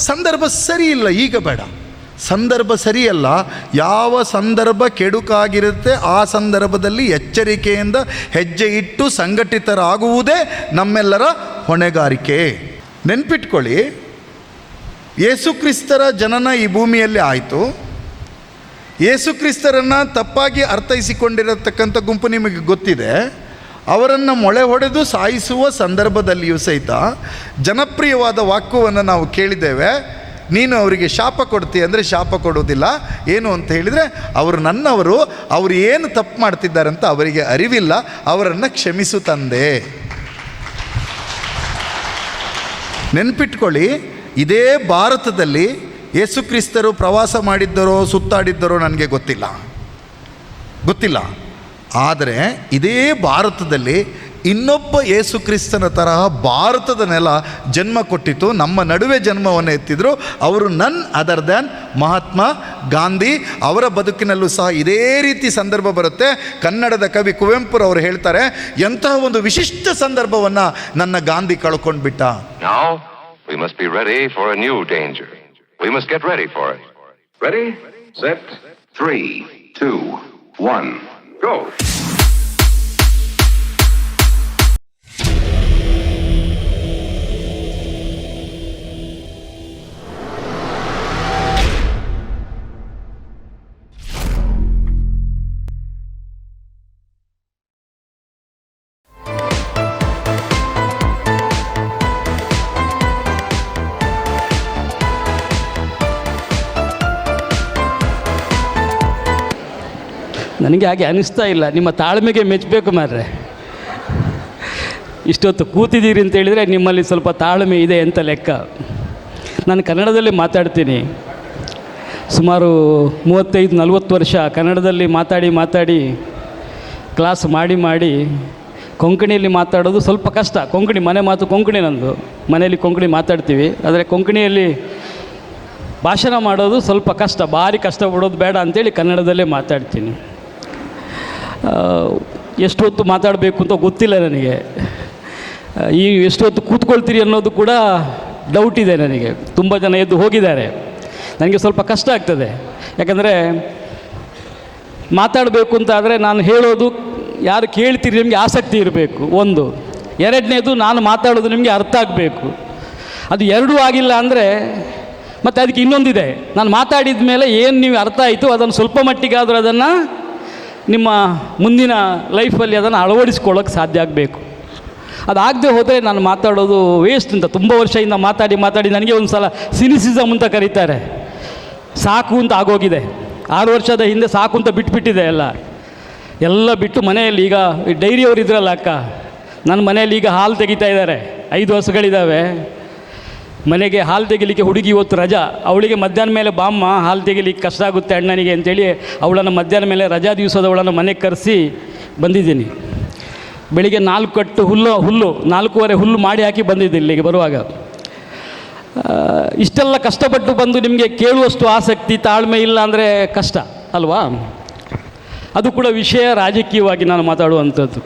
ಸಂದರ್ಭ ಸರಿ ಇಲ್ಲ, ಈಗ ಬೇಡ, ಸಂದರ್ಭ ಸರಿಯಲ್ಲ. ಯಾವ ಸಂದರ್ಭ ಕೆಡುಕಾಗಿರುತ್ತೆ ಆ ಸಂದರ್ಭದಲ್ಲಿ ಎಚ್ಚರಿಕೆಯಿಂದ ಹೆಜ್ಜೆ ಇಟ್ಟು ಸಂಘಟಿತರಾಗುವುದೇ ನಮ್ಮೆಲ್ಲರ ಹೊಣೆಗಾರಿಕೆ. ನೆನ್ಪಿಟ್ಕೊಳ್ಳಿ, ಯೇಸುಕ್ರಿಸ್ತರ ಜನನ ಈ ಭೂಮಿಯಲ್ಲಿ ಆಯಿತು. ಯೇಸುಕ್ರಿಸ್ತರನ್ನು ತಪ್ಪಾಗಿ ಅರ್ಥೈಸಿಕೊಂಡಿರತಕ್ಕಂಥ ಗುಂಪು ನಿಮಗೆ ಗೊತ್ತಿದೆ. ಅವರನ್ನು ಮೊಳೆ ಹೊಡೆದು ಸಾಯಿಸುವ ಸಂದರ್ಭದಲ್ಲಿಯೂ ಸಹಿತ ಜನಪ್ರಿಯವಾದ ವಾಕ್ಯವನ್ನು ನಾವು ಕೇಳಿದ್ದೇವೆ. ನೀನು ಅವರಿಗೆ ಶಾಪ ಕೊಡ್ತೀಯ ಅಂದರೆ ಶಾಪ ಕೊಡುವುದಿಲ್ಲ. ಏನು ಅಂತ ಹೇಳಿದರೆ, ಅವರು ನನ್ನವರು, ಅವರು ಏನು ತಪ್ಪು ಮಾಡ್ತಿದ್ದಾರೆ ಅಂತ ಅವರಿಗೆ ಅರಿವಿಲ್ಲ, ಅವರನ್ನು ಕ್ಷಮಿಸು ತಂದೆ. ನೆನ್ಪಿಟ್ಕೊಳ್ಳಿ, ಇದೇ ಭಾರತದಲ್ಲಿ ಯೇಸುಕ್ರಿಸ್ತರು ಪ್ರವಾಸ ಮಾಡಿದ್ದರೋ ಸುತ್ತಾಡಿದ್ದರೋ ನನಗೆ ಗೊತ್ತಿಲ್ಲ. ಆದರೆ ಇದೇ ಭಾರತದಲ್ಲಿ ಇನ್ನೊಬ್ಬ ಯೇಸುಕ್ರಿಸ್ತನ ತರಹ ಭಾರತದ ನೆಲ ಜನ್ಮ ಕೊಟ್ಟಿತು, ನಮ್ಮ ನಡುವೆ ಜನ್ಮವನ್ನು ಎತ್ತಿದ್ರು. ಅವರು ನನ್ ಅದರ್ ದ್ಯಾನ್ ಮಹಾತ್ಮ ಗಾಂಧಿ. ಅವರ ಬದುಕಿನಲ್ಲೂ ಸಹ ಇದೇ ರೀತಿ ಸಂದರ್ಭ ಬರುತ್ತೆ. ಕನ್ನಡದ ಕವಿ ಕುವೆಂಪುರವರು ಹೇಳ್ತಾರೆ, ಎಂತಹ ಒಂದು ವಿಶಿಷ್ಟ ಸಂದರ್ಭವನ್ನು ನನ್ನ ಗಾಂಧಿ ಕಳ್ಕೊಂಡು ಬಿಟ್ಟ. Now we must be ready for a new danger. We must get ready for it. Ready, set, 3, 2, 1, go. ನನಗೆ ಹಾಗೆ ಅನಿಸ್ತಾ ಇಲ್ಲ. ನಿಮ್ಮ ತಾಳ್ಮೆಗೆ ಮೆಚ್ಚಬೇಕು ಮಾರ್ರೆ. ಇಷ್ಟೊತ್ತು ಕೂತಿದ್ದೀರಿ ಅಂತ ಹೇಳಿದರೆ ನಿಮ್ಮಲ್ಲಿ ಸ್ವಲ್ಪ ತಾಳ್ಮೆ ಇದೆ ಅಂತ ಲೆಕ್ಕ. ನಾನು ಕನ್ನಡದಲ್ಲಿ ಮಾತಾಡ್ತೀನಿ. ಸುಮಾರು 35-40 ವರ್ಷ ಕನ್ನಡದಲ್ಲಿ ಮಾತಾಡಿ ಕ್ಲಾಸ್ ಮಾಡಿ ಕೊಂಕಣಿಯಲ್ಲಿ ಮಾತಾಡೋದು ಸ್ವಲ್ಪ ಕಷ್ಟ. ಕೊಂಕಣಿ ಮನೆ ಮಾತು ಕೊಂಕಣಿ, ನಂದು ಮನೆಯಲ್ಲಿ ಕೊಂಕಣಿ ಮಾತಾಡ್ತೀವಿ. ಆದರೆ ಕೊಂಕಣಿಯಲ್ಲಿ ಭಾಷಣ ಮಾಡೋದು ಸ್ವಲ್ಪ ಕಷ್ಟ, ಭಾರಿ ಕಷ್ಟಪಡೋದು ಬೇಡ ಅಂಥೇಳಿ ಕನ್ನಡದಲ್ಲೇ ಮಾತಾಡ್ತೀನಿ. ಎಷ್ಟು ಹೊತ್ತು ಮಾತಾಡಬೇಕು ಅಂತ ಗೊತ್ತಿಲ್ಲ ನನಗೆ. ಈ ಎಷ್ಟು ಹೊತ್ತು ಕೂತ್ಕೊಳ್ತೀರಿ ಅನ್ನೋದು ಕೂಡ ಡೌಟ್ ಇದೆ ನನಗೆ. ತುಂಬ ಜನ ಎದ್ದು ಹೋಗಿದ್ದಾರೆ. ನನಗೆ ಸ್ವಲ್ಪ ಕಷ್ಟ ಆಗ್ತದೆ. ಯಾಕಂದರೆ ಮಾತಾಡಬೇಕು ಅಂತ ಆದರೆ ನಾನು ಹೇಳೋದು ಯಾರು ಕೇಳ್ತೀರಿ ನಿಮಗೆ ಆಸಕ್ತಿ ಇರಬೇಕು, ಒಂದು. ಎರಡನೇದು, ನಾನು ಮಾತಾಡೋದು ನಿಮಗೆ ಅರ್ಥ ಆಗಬೇಕು. ಅದು ಎರಡೂ ಆಗಿಲ್ಲ ಅಂದರೆ ಮತ್ತು ಅದಕ್ಕೆ ಇನ್ನೊಂದಿದೆ, ನಾನು ಮಾತಾಡಿದ ಮೇಲೆ ಏನು ನೀವು ಅರ್ಥ ಆಯಿತು ಅದನ್ನು ಸ್ವಲ್ಪ ಮಟ್ಟಿಗಾದರೂ ಅದನ್ನು ನಿಮ್ಮ ಮುಂದಿನ ಲೈಫಲ್ಲಿ ಅದನ್ನು ಅಳವಡಿಸ್ಕೊಳ್ಳೋಕ್ಕೆ ಸಾಧ್ಯ ಆಗಬೇಕು. ಅದಾಗದೆ ಹೋದರೆ ನಾನು ಮಾತಾಡೋದು ವೇಸ್ಟ್ ಅಂತ. ತುಂಬ ವರ್ಷದಿಂದ ಮಾತಾಡಿ ನನಗೆ ಒಂದು ಸಲ ಸಿನಿಸಿಸಮ್ ಅಂತ ಕರೀತಾರೆ. ಸಾಕು ಅಂತ ಆಗೋಗಿದೆ. 6 ವರ್ಷದ ಹಿಂದೆ ಸಾಕು ಅಂತ ಬಿಟ್ಬಿಟ್ಟಿದೆ. ಎಲ್ಲ ಬಿಟ್ಟು ಮನೆಯಲ್ಲಿ ಈಗ ಡೈರಿಯವರು ಇದ್ರಲ್ಲ ಅಕ್ಕ, ನನ್ನ ಮನೆಯಲ್ಲಿ ಈಗ ಹಾಲು ತೆಗಿತಾ ಇದ್ದಾರೆ. 5 ಹಸುಗಳಿದ್ದಾವೆ. ಮನೆಗೆ ಹಾಲು ತೆಗಿಲಿಕ್ಕೆ ಹುಡುಗಿ ಇವತ್ತು ರಜಾ. ಅವಳಿಗೆ ಮಧ್ಯಾಹ್ನ ಮೇಲೆ ಬಾಮ್ಮ ಹಾಲು ತೆಗಿಲಿಕ್ಕೆ ಕಷ್ಟ ಆಗುತ್ತೆ ಅಣ್ಣನಿಗೆ ಅಂತೇಳಿ ಅವಳನ್ನು ಮಧ್ಯಾಹ್ನ ಮೇಲೆ ರಜಾ ದಿವಸದವಳನ್ನು ಮನೆಗೆ ಕರೆಸಿ ಬಂದಿದ್ದೀನಿ. ಬೆಳಿಗ್ಗೆ 4 ಕಟ್ಟು ಹುಲ್ಲು 4:15 ಹುಲ್ಲು ಮಾಡಿ ಹಾಕಿ ಬಂದಿದ್ದೆ ಇಲ್ಲಿಗೆ ಬರುವಾಗ. ಇಷ್ಟೆಲ್ಲ ಕಷ್ಟಪಟ್ಟು ಬಂದು ನಿಮಗೆ ಕೇಳುವಷ್ಟು ಆಸಕ್ತಿ ತಾಳ್ಮೆ ಇಲ್ಲ ಅಂದರೆ ಕಷ್ಟ ಅಲ್ವಾ? ಅದು ಕೂಡ ವಿಷಯ ರಾಜಕೀಯವಾಗಿ ನಾನು ಮಾತಾಡುವಂಥದ್ದು.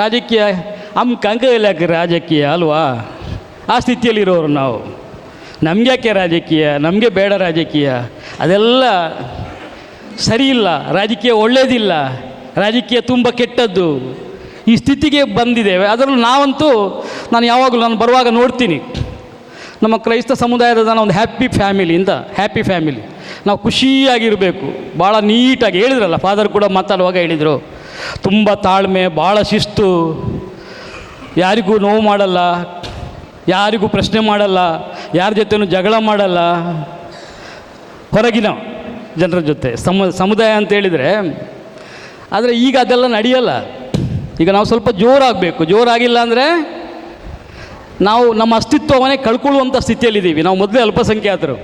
ರಾಜಕೀಯ ಕಂಕಲಕ್ಕೆ ರಾಜಕೀಯ ಅಲ್ವಾ? ಆ ಸ್ಥಿತಿಯಲ್ಲಿರೋರು ನಾವು. ನಮಗೆ ಯಾಕೆ ರಾಜಕೀಯ, ನಮಗೆ ಬೇಡ ರಾಜಕೀಯ, ಅದೆಲ್ಲ ಸರಿ ಇಲ್ಲ. ರಾಜಕೀಯ ಒಳ್ಳೆಯದಿಲ್ಲ, ರಾಜಕೀಯ ತುಂಬ ಕೆಟ್ಟದ್ದು. ಈ ಸ್ಥಿತಿಗೆ ಬಂದಿದ್ದೇವೆ. ಅದರಲ್ಲೂ ನಾನು ಯಾವಾಗಲೂ ನಾನು ಬರುವಾಗ ನೋಡ್ತೀನಿ, ನಮ್ಮ ಕ್ರೈಸ್ತ ಸಮುದಾಯದ ಒಂದು ಹ್ಯಾಪಿ ಫ್ಯಾಮಿಲಿ. ನಾವು ಖುಷಿಯಾಗಿರಬೇಕು, ಭಾಳ ನೀಟಾಗಿ. ಹೇಳಿದ್ರಲ್ಲ ಫಾದರ್ ಕೂಡ ಮಾತಾಡುವಾಗ ಹೇಳಿದರು, ತುಂಬ ತಾಳ್ಮೆ, ಭಾಳ ಶಿಸ್ತು, ಯಾರಿಗೂ ನೋವು ಮಾಡಲ್ಲ, ಯಾರಿಗೂ ಪ್ರಶ್ನೆ ಮಾಡಲ್ಲ, ಯಾರ ಜೊತೆನೂ ಜಗಳ ಮಾಡಲ್ಲ, ಹೊರಗಿನ ಜನರ ಜೊತೆ ಸಮುದಾಯ ಅಂತ ಹೇಳಿದರೆ. ಆದರೆ ಈಗ ಅದೆಲ್ಲ ನಡೆಯಲ್ಲ. ಈಗ ನಾವು ಸ್ವಲ್ಪ ಜೋರಾಗಬೇಕು. ಜೋರಾಗಿಲ್ಲ ಅಂದರೆ ನಾವು ನಮ್ಮ ಅಸ್ತಿತ್ವವನ್ನೇ ಕಳ್ಕೊಳ್ಳುವಂಥ ಸ್ಥಿತಿಯಲ್ಲಿದ್ದೀವಿ. ನಾವು ಮೊದಲೇ ಅಲ್ಪಸಂಖ್ಯಾತರು.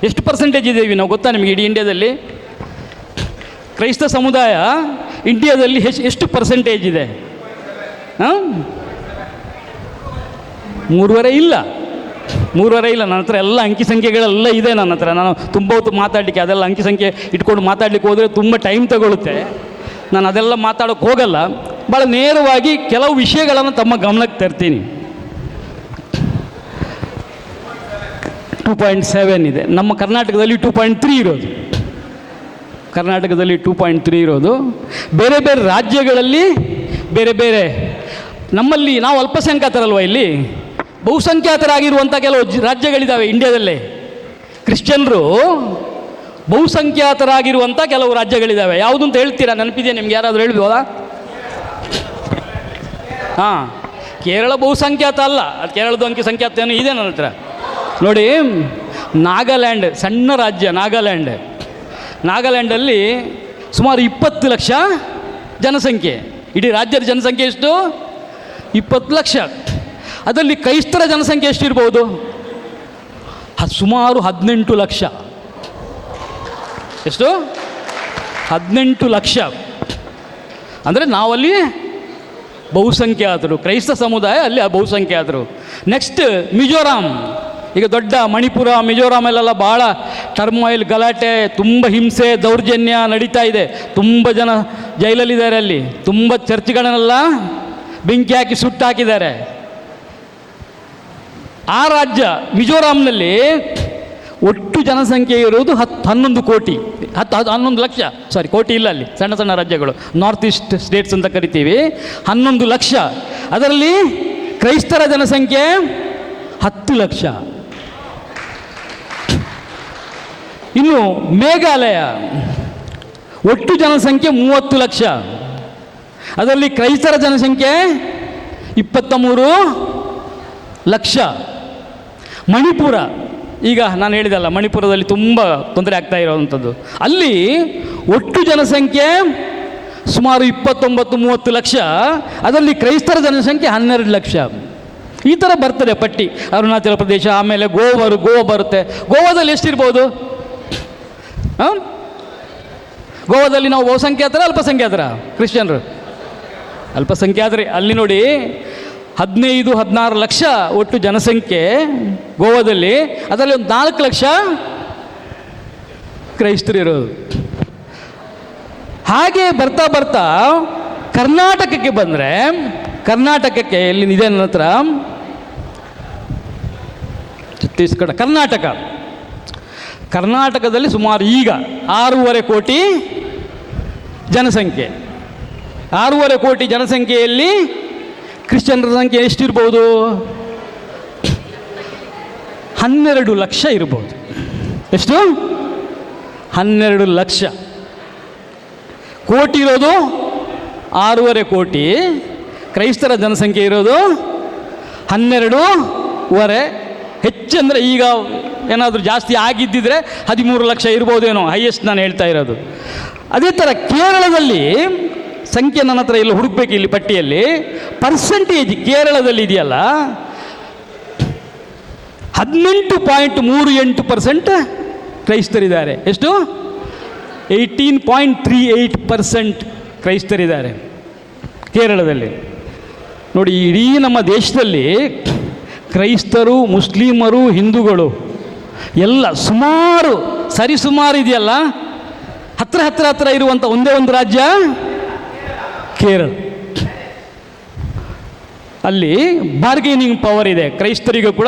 ಎಷ್ಟು ಪರ್ಸೆಂಟೇಜ್ ಇದ್ದೀವಿ ನಾವು ಗೊತ್ತಾ ನಿಮಗೆ? ಇಡೀ ಇಂಡಿಯಾದಲ್ಲಿ ಕ್ರೈಸ್ತ ಸಮುದಾಯ ಇಂಡಿಯಾದಲ್ಲಿ ಎಷ್ಟು ಪರ್ಸೆಂಟೇಜ್ ಇದೆ? 3.5 ಇಲ್ಲ. ನನ್ನ ಹತ್ರ ಎಲ್ಲ ಅಂಕಿ ಸಂಖ್ಯೆಗಳೆಲ್ಲ ಇದೆ ನನ್ನ ಹತ್ರ. ನಾನು ತುಂಬ ಹೊತ್ತು ಮಾತಾಡಲಿಕ್ಕೆ ಅದೆಲ್ಲ ಅಂಕಿ ಸಂಖ್ಯೆ ಇಟ್ಕೊಂಡು ಮಾತಾಡಲಿಕ್ಕೆ ಹೋದರೆ ತುಂಬ ಟೈಮ್ ತಗೊಳ್ಳುತ್ತೆ. ನಾನು ಅದೆಲ್ಲ ಮಾತಾಡೋಕ್ಕೆ ಹೋಗಲ್ಲ. ಭಾಳ ನೇರವಾಗಿ ಕೆಲವು ವಿಷಯಗಳನ್ನು ತಮ್ಮ ಗಮನಕ್ಕೆ ತರ್ತೀನಿ. 2.7 ಇದೆ. ನಮ್ಮ ಕರ್ನಾಟಕದಲ್ಲಿ 2.3 ಇರೋದು. ಕರ್ನಾಟಕದಲ್ಲಿ 2.3 ಇರೋದು. ಬೇರೆ ಬೇರೆ ರಾಜ್ಯಗಳಲ್ಲಿ ಬೇರೆ ಬೇರೆ. ನಮ್ಮಲ್ಲಿ ನಾವು ಅಲ್ಪಸಂಖ್ಯಾತರಲ್ವ, ಇಲ್ಲಿ ಬಹುಸಂಖ್ಯಾತರಾಗಿರುವಂಥ ಕೆಲವು ರಾಜ್ಯಗಳಿದ್ದಾವೆ ಇಂಡಿಯಾದಲ್ಲೇ. ಕ್ರಿಶ್ಚಿಯನ್ರು ಬಹುಸಂಖ್ಯಾತರಾಗಿರುವಂಥ ಕೆಲವು ರಾಜ್ಯಗಳಿದ್ದಾವೆ. ಯಾವುದು ಅಂತ ಹೇಳ್ತೀರಾ? ನೆನಪಿದೆಯಾ ನಿಮ್ಗೆ? ಯಾರಾದರೂ ಹೇಳ್ಬೋದಾ? ಹಾಂ, ಕೇರಳ ಬಹುಸಂಖ್ಯಾತ ಅಲ್ಲ, ಅದು ಕೇರಳದ ಅಂಕಿ ಸಂಖ್ಯಾತ ಏನೋ ಇದೆ ನನ್ನ ಹತ್ರ. ನೋಡಿ, ನಾಗಾಲ್ಯಾಂಡ್ ಸಣ್ಣ ರಾಜ್ಯ. ನಾಗಾಲ್ಯಾಂಡಲ್ಲಿ ಸುಮಾರು 20 ಲಕ್ಷ ಜನಸಂಖ್ಯೆ. ಇಡೀ ರಾಜ್ಯದ ಜನಸಂಖ್ಯೆ ಎಷ್ಟು? 20 ಲಕ್ಷ. ಅದರಲ್ಲಿ ಕ್ರೈಸ್ತರ ಜನಸಂಖ್ಯೆ ಎಷ್ಟಿರ್ಬೋದು? ಸುಮಾರು 18 ಲಕ್ಷ. ಎಷ್ಟು? 18 ಲಕ್ಷ. ಅಂದರೆ ನಾವಲ್ಲಿ ಬಹುಸಂಖ್ಯಾತರು, ಕ್ರೈಸ್ತ ಸಮುದಾಯ ಅಲ್ಲಿ ಬಹುಸಂಖ್ಯಾತರು. ನೆಕ್ಸ್ಟ್ ಮಿಜೋರಾಂ. ಈಗ ದೊಡ್ಡ ಮಣಿಪುರ, ಮಿಜೋರಾಮಲ್ಲೆಲ್ಲ ಭಾಳ ಟರ್ಮಾಯಿಲ್, ಗಲಾಟೆ, ತುಂಬ ಹಿಂಸೆ, ದೌರ್ಜನ್ಯ ನಡೀತಾ ಇದೆ. ತುಂಬ ಜನ ಜೈಲಲ್ಲಿದ್ದಾರೆ. ಅಲ್ಲಿ ತುಂಬ ಚರ್ಚ್ಗಳನ್ನೆಲ್ಲ ಬೆಂಕಿ ಹಾಕಿ ಸುಟ್ಟಾಕಿದ್ದಾರೆ. ಆ ರಾಜ್ಯ ಮಿಜೋರಾಂನಲ್ಲಿ ಒಟ್ಟು ಜನಸಂಖ್ಯೆ ಇರುವುದು 11 ಕೋಟಿ. 11 ಲಕ್ಷ, ಸಾರಿ, ಕೋಟಿ ಇಲ್ಲ, ಅಲ್ಲಿ ಸಣ್ಣ ಸಣ್ಣ ರಾಜ್ಯಗಳು, ನಾರ್ತ್ ಈಸ್ಟ್ ಸ್ಟೇಟ್ಸ್ ಅಂತ ಕರಿತೀವಿ. 11 ಲಕ್ಷ. ಅದರಲ್ಲಿ ಕ್ರೈಸ್ತರ ಜನಸಂಖ್ಯೆ 10 ಲಕ್ಷ. ಇನ್ನು ಮೇಘಾಲಯ ಒಟ್ಟು ಜನಸಂಖ್ಯೆ 30 ಲಕ್ಷ. ಅದರಲ್ಲಿ ಕ್ರೈಸ್ತರ ಜನಸಂಖ್ಯೆ 23 ಲಕ್ಷ. ಮಣಿಪುರ, ಈಗ ನಾನು ಹೇಳಿದಲ್ಲ, ಮಣಿಪುರದಲ್ಲಿ ತುಂಬ ತೊಂದರೆ ಆಗ್ತಾ ಇರೋವಂಥದ್ದು. ಅಲ್ಲಿ ಒಟ್ಟು ಜನಸಂಖ್ಯೆ ಸುಮಾರು 29-30 ಲಕ್ಷ. ಅದರಲ್ಲಿ ಕ್ರೈಸ್ತರ ಜನಸಂಖ್ಯೆ 12 ಲಕ್ಷ. ಈ ಥರ ಬರ್ತದೆ ಪಟ್ಟಿ. ಅರುಣಾಚಲ ಪ್ರದೇಶ, ಆಮೇಲೆ ಗೋವಾ ಬರುತ್ತೆ. ಗೋವಾದಲ್ಲಿ ಎಷ್ಟಿರ್ಬೋದು? ಹಾಂ, ಗೋವಾದಲ್ಲಿ ನಾವು ಬಹುಸಂಖ್ಯಾತರ ಅಲ್ಪಸಂಖ್ಯಾತರ? ಕ್ರಿಶ್ಚಿಯನ್ರು ಅಲ್ಪಸಂಖ್ಯಾತರೇ. ಅಲ್ಲಿ ನೋಡಿ, 15-16 ಲಕ್ಷ ಒಟ್ಟು ಜನಸಂಖ್ಯೆ ಗೋವಾದಲ್ಲಿ. ಅದರಲ್ಲಿ ಒಂದು 4 ಲಕ್ಷ ಕ್ರೈಸ್ತರು ಇರೋದು. ಹಾಗೆ ಬರ್ತಾ ಬರ್ತಾ ಕರ್ನಾಟಕಕ್ಕೆ ಬಂದರೆ, ಕರ್ನಾಟಕಕ್ಕೆ ಎಲ್ಲಿ ಇದೆ ನನ್ನ ಹತ್ರ, ಛತ್ತೀಸ್ಗಢ, ಕರ್ನಾಟಕದಲ್ಲಿ ಸುಮಾರು ಈಗ 6.5 ಕೋಟಿ ಜನಸಂಖ್ಯೆ. 6.5 ಕೋಟಿ ಜನಸಂಖ್ಯೆಯಲ್ಲಿ ಕ್ರಿಶ್ಚಿಯನ್ರ ಸಂಖ್ಯೆ ಎಷ್ಟಿರ್ಬೋದು? 12 ಲಕ್ಷ ಇರ್ಬೋದು. ಎಷ್ಟು? 12 ಲಕ್ಷ. ಕೋಟಿ ಇರೋದು 6.5 ಕೋಟಿ. ಕ್ರೈಸ್ತರ ಜನಸಂಖ್ಯೆ ಇರೋದು 12.5. ಹೆಚ್ಚಂದರೆ ಈಗ ಏನಾದರೂ ಜಾಸ್ತಿ ಆಗಿದ್ದಿದ್ರೆ 13 ಲಕ್ಷ ಇರ್ಬೋದೇನೋ, ಹೈಯೆಸ್ಟ್ ನಾನು ಹೇಳ್ತಾ ಇರೋದು. ಅದೇ ಥರ ಕೇರಳದಲ್ಲಿ ಸಂಖ್ಯೆ ನನ್ನ ಹತ್ರ ಇಲ್ಲಿ ಹುಡುಕ್ಬೇಕು, ಇಲ್ಲಿ ಪಟ್ಟಿಯಲ್ಲಿ ಪರ್ಸೆಂಟೇಜ್ ಕೇರಳದಲ್ಲಿ ಇದೆಯಲ್ಲ, 18.38% ಕ್ರೈಸ್ತರಿದ್ದಾರೆ. ಎಷ್ಟು? 18.38% ಕ್ರೈಸ್ತರಿದ್ದಾರೆ ಕೇರಳದಲ್ಲಿ. ನೋಡಿ, ಇಡೀ ನಮ್ಮ ದೇಶದಲ್ಲಿ ಕ್ರೈಸ್ತರು, ಮುಸ್ಲಿಮರು, ಹಿಂದೂಗಳು ಎಲ್ಲ ಸರಿಸುಮಾರು ಇದೆಯಲ್ಲ, ಹತ್ರ ಇರುವಂಥ ಒಂದೇ ಒಂದು ರಾಜ್ಯ ಕೇರಳ. ಅಲ್ಲಿ ಬಾರ್ಗೇನಿಂಗ್ ಪವರ್ ಇದೆ. ಕ್ರೈಸ್ತರಿಗೂ ಕೂಡ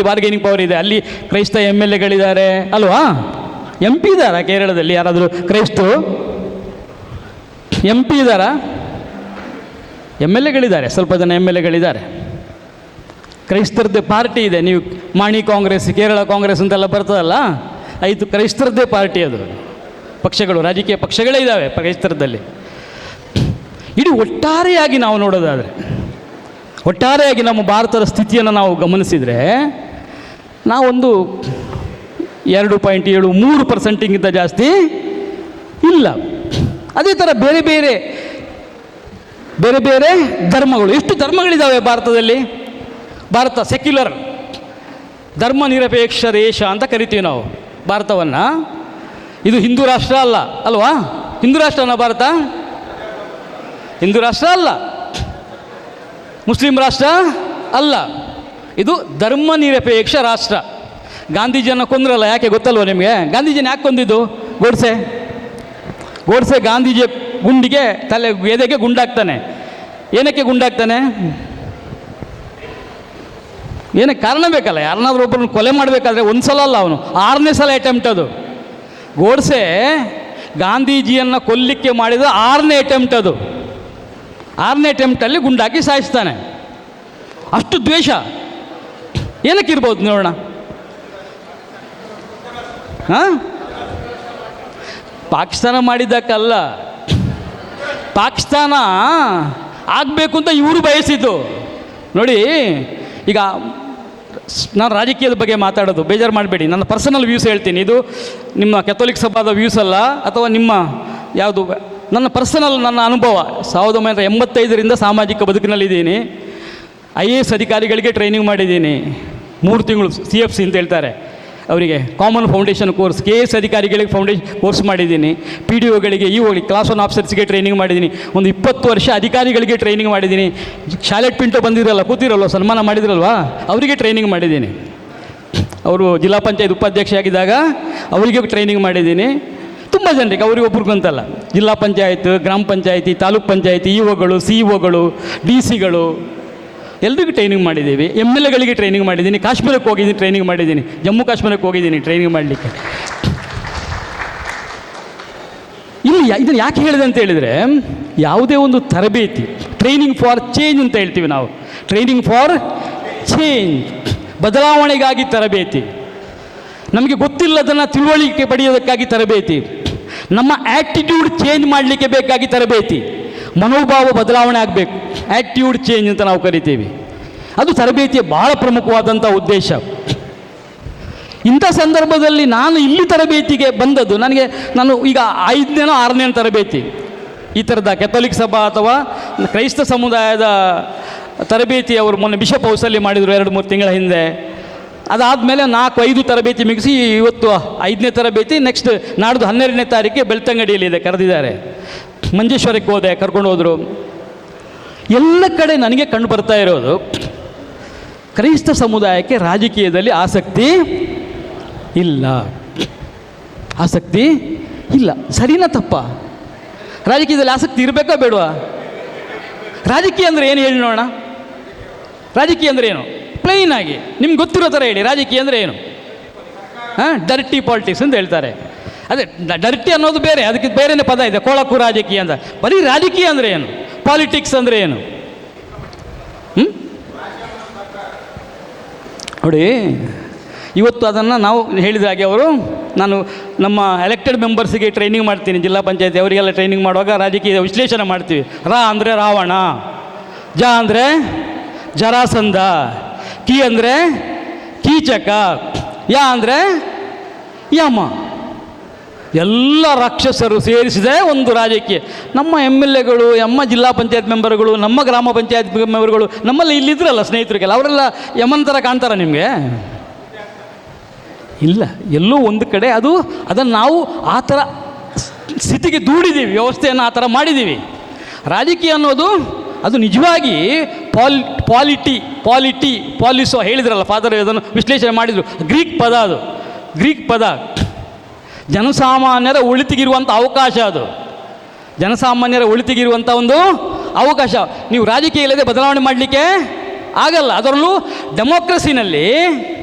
ಬಾರ್ಗೇನಿಂಗ್ ಪವರ್ ಇದೆ. ಅಲ್ಲಿ ಕ್ರೈಸ್ತ MLAಗಳಿದ್ದಾರೆ ಅಲ್ವಾ? MP ಇದ್ದಾರಾ ಕೇರಳದಲ್ಲಿ? ಯಾರಾದರೂ ಕ್ರೈಸ್ತರು MP ಇದ್ದಾರಾ? MLAಗಳಿದ್ದಾರೆ, ಸ್ವಲ್ಪ ಜನ MLAಗಳಿದ್ದಾರೆ. ಕ್ರೈಸ್ತರದ್ದೇ ಪಾರ್ಟಿ ಇದೆ. ನೀವು ಮಾಣಿ ಕಾಂಗ್ರೆಸ್, ಕೇರಳ ಕಾಂಗ್ರೆಸ್ ಅಂತೆಲ್ಲ ಬರ್ತದಲ್ಲ, 5 ಕ್ರೈಸ್ತರದ್ದೇ ಪಾರ್ಟಿ ಅದು. ಪಕ್ಷಗಳು, ರಾಜಕೀಯ ಪಕ್ಷಗಳೇ ಇದ್ದಾವೆ ಕ್ರೈಸ್ತರದಲ್ಲಿ. ಇಡೀ ಒಟ್ಟಾರೆಯಾಗಿ ನಾವು ನೋಡೋದಾದರೆ, ಒಟ್ಟಾರೆಯಾಗಿ ನಮ್ಮ ಭಾರತದ ಸ್ಥಿತಿಯನ್ನು ನಾವು ಗಮನಿಸಿದರೆ, ನಾವೊಂದು 2.73%ಗಿಂತ ಜಾಸ್ತಿ ಇಲ್ಲ. ಅದೇ ಥರ ಬೇರೆ ಬೇರೆ ಧರ್ಮಗಳು, ಎಷ್ಟು ಧರ್ಮಗಳಿದ್ದಾವೆ ಭಾರತದಲ್ಲಿ? ಭಾರತ ಸೆಕ್ಯುಲರ್, ಧರ್ಮ ನಿರಪೇಕ್ಷ ದೇಶ ಅಂತ ಕರಿತೀವಿ ನಾವು ಭಾರತವನ್ನು. ಇದು ಹಿಂದೂ ರಾಷ್ಟ್ರ ಅಲ್ಲ ಅಲ್ವಾ? ಹಿಂದೂ ರಾಷ್ಟ್ರನ ಭಾರತ? ಹಿಂದೂ ರಾಷ್ಟ್ರ ಅಲ್ಲ. ಮುಸ್ಲಿಂ ರಾಷ್ಟ್ರ ಅಲ್ಲ. ಇದು ಧರ್ಮ ನಿರಪೇಕ್ಷ ರಾಷ್ಟ್ರ. ಗಾಂಧೀಜಿಯನ್ನು ಕೊಂದ್ರಲ್ಲ, ಯಾಕೆ ಗೊತ್ತಲ್ವ ನಿಮಗೆ? ಗಾಂಧೀಜಿನ ಯಾಕೆ ಕೊಂದಿದ್ದು? ಗೋಡ್ಸೆ ಗಾಂಧೀಜಿಯ ಗುಂಡಿಗೆ ಎದೆಗೆ ಗುಂಡಾಗ್ತಾನೆ. ಏನಕ್ಕೆ ಗುಂಡಾಗ್ತಾನೆ ಏನಕ್ಕೆ ಕಾರಣ ಬೇಕಲ್ಲ, ಯಾರನ್ನಾದ್ರೂ ಒಬ್ಬರನ್ನು ಕೊಲೆ ಮಾಡಬೇಕಾದ್ರೆ ಒಂದು ಸಲ ಅಲ್ಲ, ಅವನು 6ನೇ ಸಲ ಅಟೆಂಪ್ಟ್. ಅದು ಗೋಡ್ಸೆ ಗಾಂಧೀಜಿಯನ್ನು ಕೊಲ್ಲಿಕ್ಕೆ ಮಾಡಿದ 6ನೇ ಅಟೆಂಪ್ಟ್. ಅದು 6ನೇ ಅಟೆಂಪ್ಟಲ್ಲಿ ಗುಂಡಾಕಿ ಸಾಯಿಸ್ತಾನೆ. ಅಷ್ಟು ದ್ವೇಷ ಏನಕ್ಕಿರ್ಬೋದು ನೋಡೋಣ. ಹಾಂ, ಪಾಕಿಸ್ತಾನ ಮಾಡಿದ್ದಕ್ಕಲ್ಲ, ಪಾಕಿಸ್ತಾನ ಆಗಬೇಕು ಅಂತ ಇವರು ಬಯಸಿದ್ದು. ನೋಡಿ, ಈಗ ನಾನು ರಾಜಕೀಯದ ಬಗ್ಗೆ ಮಾತಾಡೋದು, ಬೇಜಾರು ಮಾಡಬೇಡಿ, ನನ್ನ ಪರ್ಸನಲ್ ವ್ಯೂಸ್ ಹೇಳ್ತೀನಿ. ಇದು ನಿಮ್ಮ ಕೆಥೋಲಿಕ್ ಸಭಾದ ವ್ಯೂಸ್ ಅಲ್ಲ, ಅಥವಾ ನಿಮ್ಮ ಯಾವುದು, ನನ್ನ ಪರ್ಸನಲ್, ನನ್ನ ಅನುಭವ. 1985ರಿಂದ ಸಾಮಾಜಿಕ ಬದುಕಿನಲ್ಲಿದ್ದೀನಿ. IAS ಅಧಿಕಾರಿಗಳಿಗೆ ಟ್ರೈನಿಂಗ್ ಮಾಡಿದ್ದೀನಿ 3 ತಿಂಗಳು. CFC ಅಂತ ಹೇಳ್ತಾರೆ ಅವರಿಗೆ, ಕಾಮನ್ ಫೌಂಡೇಶನ್ ಕೋರ್ಸ್. KS ಅಧಿಕಾರಿಗಳಿಗೆ ಕೋರ್ಸ್ ಮಾಡಿದ್ದೀನಿ. PDOಗಳಿಗೆ, EOಗಳಿಗೆ, ಕ್ಲಾಸ್ 1 ಆಫೀಸರ್ಸ್ಗೆ ಟ್ರೈನಿಂಗ್ ಮಾಡಿದ್ದೀನಿ. ಒಂದು 20 ವರ್ಷ ಅಧಿಕಾರಿಗಳಿಗೆ ಟ್ರೈನಿಂಗ್ ಮಾಡಿದ್ದೀನಿ. ಶಾಲೆಟ್ ಪಿಂಟೋ ಬಂದಿರಲ್ಲ, ಕೂತಿರಲ್ವ, ಸನ್ಮಾನ ಮಾಡಿದ್ರಲ್ವಾ, ಅವರಿಗೆ ಟ್ರೈನಿಂಗ್ ಮಾಡಿದ್ದೀನಿ. ಅವರು ಜಿಲ್ಲಾ ಪಂಚಾಯತ್ ಉಪಾಧ್ಯಕ್ಷ ಆಗಿದ್ದಾಗ ಅವರಿಗೆ ಟ್ರೈನಿಂಗ್ ಮಾಡಿದ್ದೀನಿ. ತುಂಬ ಜನರಿಗೆ, ಅವ್ರಿಗೆ ಒಬ್ರಿಗಂತಲ್ಲ, ಜಿಲ್ಲಾ ಪಂಚಾಯತ್, ಗ್ರಾಮ ಪಂಚಾಯತಿ, ತಾಲೂಕ್ ಪಂಚಾಯತಿ, EOಗಳು, CEO ಗಳು, DC ಎಲ್ರಿಗೂ ಟ್ರೈನಿಂಗ್ ಮಾಡಿದ್ದೀವಿ. MLAಗಳಿಗೆ ಟ್ರೈನಿಂಗ್ ಮಾಡಿದ್ದೀನಿ. ಕಾಶ್ಮೀರಕ್ಕೆ ಹೋಗಿದ್ದೀನಿ, ಟ್ರೈನಿಂಗ್ ಮಾಡಿದ್ದೀನಿ. ಜಮ್ಮು ಕಾಶ್ಮೀರಕ್ಕೆ ಹೋಗಿದ್ದೀನಿ ಟ್ರೈನಿಂಗ್ ಮಾಡಲಿಕ್ಕೆ. ಇಲ್ಲಿ ಇದನ್ನು ಯಾಕೆ ಹೇಳಿದೆ ಅಂತ ಹೇಳಿದರೆ, ಯಾವುದೇ ಒಂದು ತರಬೇತಿ, ಟ್ರೈನಿಂಗ್ ಫಾರ್ ಚೇಂಜ್ ಅಂತ ಹೇಳ್ತೀವಿ ನಾವು. ಟ್ರೈನಿಂಗ್ ಫಾರ್ ಚೇಂಜ್, ಬದಲಾವಣೆಗಾಗಿ ತರಬೇತಿ. ನಮಗೆ ಗೊತ್ತಿಲ್ಲದನ್ನು ತಿಳುವಳಿಕೆ ಪಡೆಯೋದಕ್ಕಾಗಿ ತರಬೇತಿ. ನಮ್ಮ ಆ್ಯಟಿಟ್ಯೂಡ್ ಚೇಂಜ್ ಮಾಡಲಿಕ್ಕೆ ಬೇಕಾಗಿ ತರಬೇತಿ. ಮನೋಭಾವ ಬದಲಾವಣೆ ಆಗಬೇಕು, ಆ್ಯಟಿಟ್ಯೂಡ್ ಚೇಂಜ್ ಅಂತ ನಾವು ಕರಿತೀವಿ. ಅದು ತರಬೇತಿಯ ಭಾಳ ಪ್ರಮುಖವಾದಂಥ ಉದ್ದೇಶ. ಇಂಥ ಸಂದರ್ಭದಲ್ಲಿ ನಾನು ಇಲ್ಲಿ ತರಬೇತಿಗೆ ಬಂದದ್ದು, ನಾನು ಈಗ 5ನೇನೋ 6ನೇ ತರಬೇತಿ ಈ ಥರದ ಕೆಥೋಲಿಕ್ ಸಭಾ ಅಥವಾ ಕ್ರೈಸ್ತ ಸಮುದಾಯದ ತರಬೇತಿ ಅವರು ಮೊನ್ನೆ ಬಿಷಪ್ ಹೌಸಲ್ಲಿ ಮಾಡಿದರು 2-3 ತಿಂಗಳ ಹಿಂದೆ. ಅದಾದಮೇಲೆ 4-5 ತರಬೇತಿ ಮುಗಿಸಿ ಇವತ್ತು 5ನೇ ತರಬೇತಿ. ನೆಕ್ಸ್ಟ್ ನಾಡ್ದು 12ನೇ ತಾರೀಕಿಗೆ ಬೆಳ್ತಂಗಡಿಯಲ್ಲಿದೆ, ಕರೆದಿದ್ದಾರೆ. ಮಂಜೇಶ್ವರಕ್ಕೆ ಹೋದೆ, ಕರ್ಕೊಂಡು ಹೋದರು. ಎಲ್ಲ ಕಡೆ ನನಗೆ ಕಂಡು ಬರ್ತಾ ಇರೋದು, ಕ್ರೈಸ್ತ ಸಮುದಾಯಕ್ಕೆ ರಾಜಕೀಯದಲ್ಲಿ ಆಸಕ್ತಿ ಇಲ್ಲ. ಆಸಕ್ತಿ ಇಲ್ಲ. ಸರಿನಾ ತಪ್ಪ? ರಾಜಕೀಯದಲ್ಲಿ ಆಸಕ್ತಿ ಇರಬೇಕಾ ಬೇಡವಾ? ರಾಜಕೀಯ ಅಂದರೆ ಏನು ಹೇಳಿ ನೋಡೋಣ. ರಾಜಕೀಯ ಅಂದರೆ ಏನು? ಪ್ಲೈನ್ ಆಗಿ ನಿಮ್ಗೆ ಗೊತ್ತಿರೋ ಥರ ಹೇಳಿ. ರಾಜಕೀಯ ಅಂದರೆ ಏನು? ಡರ್ಟಿ ಪಾಲಿಟಿಕ್ಸ್ ಅಂತ ಹೇಳ್ತಾರೆ. ಅದೇ ಡರ್ಟಿ ಅನ್ನೋದು ಬೇರೆ, ಅದಕ್ಕೆ ಬೇರೆನೇ ಪದ ಇದೆ, ಕೊಳಕು ರಾಜಕೀಯ ಅಂತ. ಬರೀ ರಾಜಕೀಯ ಅಂದರೆ ಏನು? ಪಾಲಿಟಿಕ್ಸ್ ಅಂದರೆ ಏನು? ನೋಡಿ, ಇವತ್ತು ಅದನ್ನು ನಾವು ಹೇಳಿದ ಹಾಗೆ ನಾನು ನಮ್ಮ ಎಲೆಕ್ಟೆಡ್ ಮೆಂಬರ್ಸಿಗೆ ಟ್ರೈನಿಂಗ್ ಮಾಡ್ತೀನಿ, ಜಿಲ್ಲಾ ಪಂಚಾಯತಿ ಅವರಿಗೆಲ್ಲ ಟ್ರೈನಿಂಗ್ ಮಾಡುವಾಗ ರಾಜಕೀಯ ವಿಶ್ಲೇಷಣೆ ಮಾಡ್ತೀವಿ. ರಾ ಅಂದರೆ ರಾವಣ, ಜ ಅಂದರೆ ಜರಾಸಂಧ, ಕಿ ಅಂದರೆ ಕೀಚಕ, ಯಾ ಅಂದರೆ ಯಮ. ಎಲ್ಲ ರಾಕ್ಷಸರು ಸೇರಿಸಿದೆ ಒಂದು ರಾಜಕೀಯ. ನಮ್ಮ MLAಗಳು, ನಮ್ಮ ಜಿಲ್ಲಾ ಪಂಚಾಯತ್ ಮೆಂಬರ್ಗಳು, ನಮ್ಮ ಗ್ರಾಮ ಪಂಚಾಯತ್ ಮೆಂಬರ್ಗಳು, ನಮ್ಮಲ್ಲಿ ಇಲ್ಲಿದ್ರಲ್ಲ ಸ್ನೇಹಿತರಿಗೆಲ್ಲ, ಅವರೆಲ್ಲ ಯಮನ ಥರ ಕಾಣ್ತಾರ ನಿಮಗೆ? ಇಲ್ಲ, ಎಲ್ಲೋ ಒಂದು ಕಡೆ ಅದನ್ನು ನಾವು ಆ ಥರ ಸ್ಥಿತಿಗೆ ದೂಡಿದ್ದೀವಿ, ವ್ಯವಸ್ಥೆಯನ್ನು ಆ ಥರ ಮಾಡಿದ್ದೀವಿ. ರಾಜಕೀಯ ಅನ್ನೋದು ಅದು ನಿಜವಾಗಿ ಪಾಲಿಸೋ ಹೇಳಿದ್ರಲ್ಲ ಫಾದರ್, ಅದನ್ನು ವಿಶ್ಲೇಷಣೆ ಮಾಡಿದರು. ಗ್ರೀಕ್ ಪದ, ಅದು ಗ್ರೀಕ್ ಪದ. ಜನಸಾಮಾನ್ಯರ ಒಳಿತಿಗಿರುವಂಥ ಅವಕಾಶ, ಅದು ಜನಸಾಮಾನ್ಯರ ಒಳಿತಿಗಿರುವಂಥ ಒಂದು ಅವಕಾಶ. ನೀವು ರಾಜಕೀಯ ಇಲ್ಲದೆ ಬದಲಾವಣೆ ಮಾಡಲಿಕ್ಕೆ ಆಗಲ್ಲ. ಅದರಲ್ಲೂ ಡೆಮೋಕ್ರಸಿನಲ್ಲಿ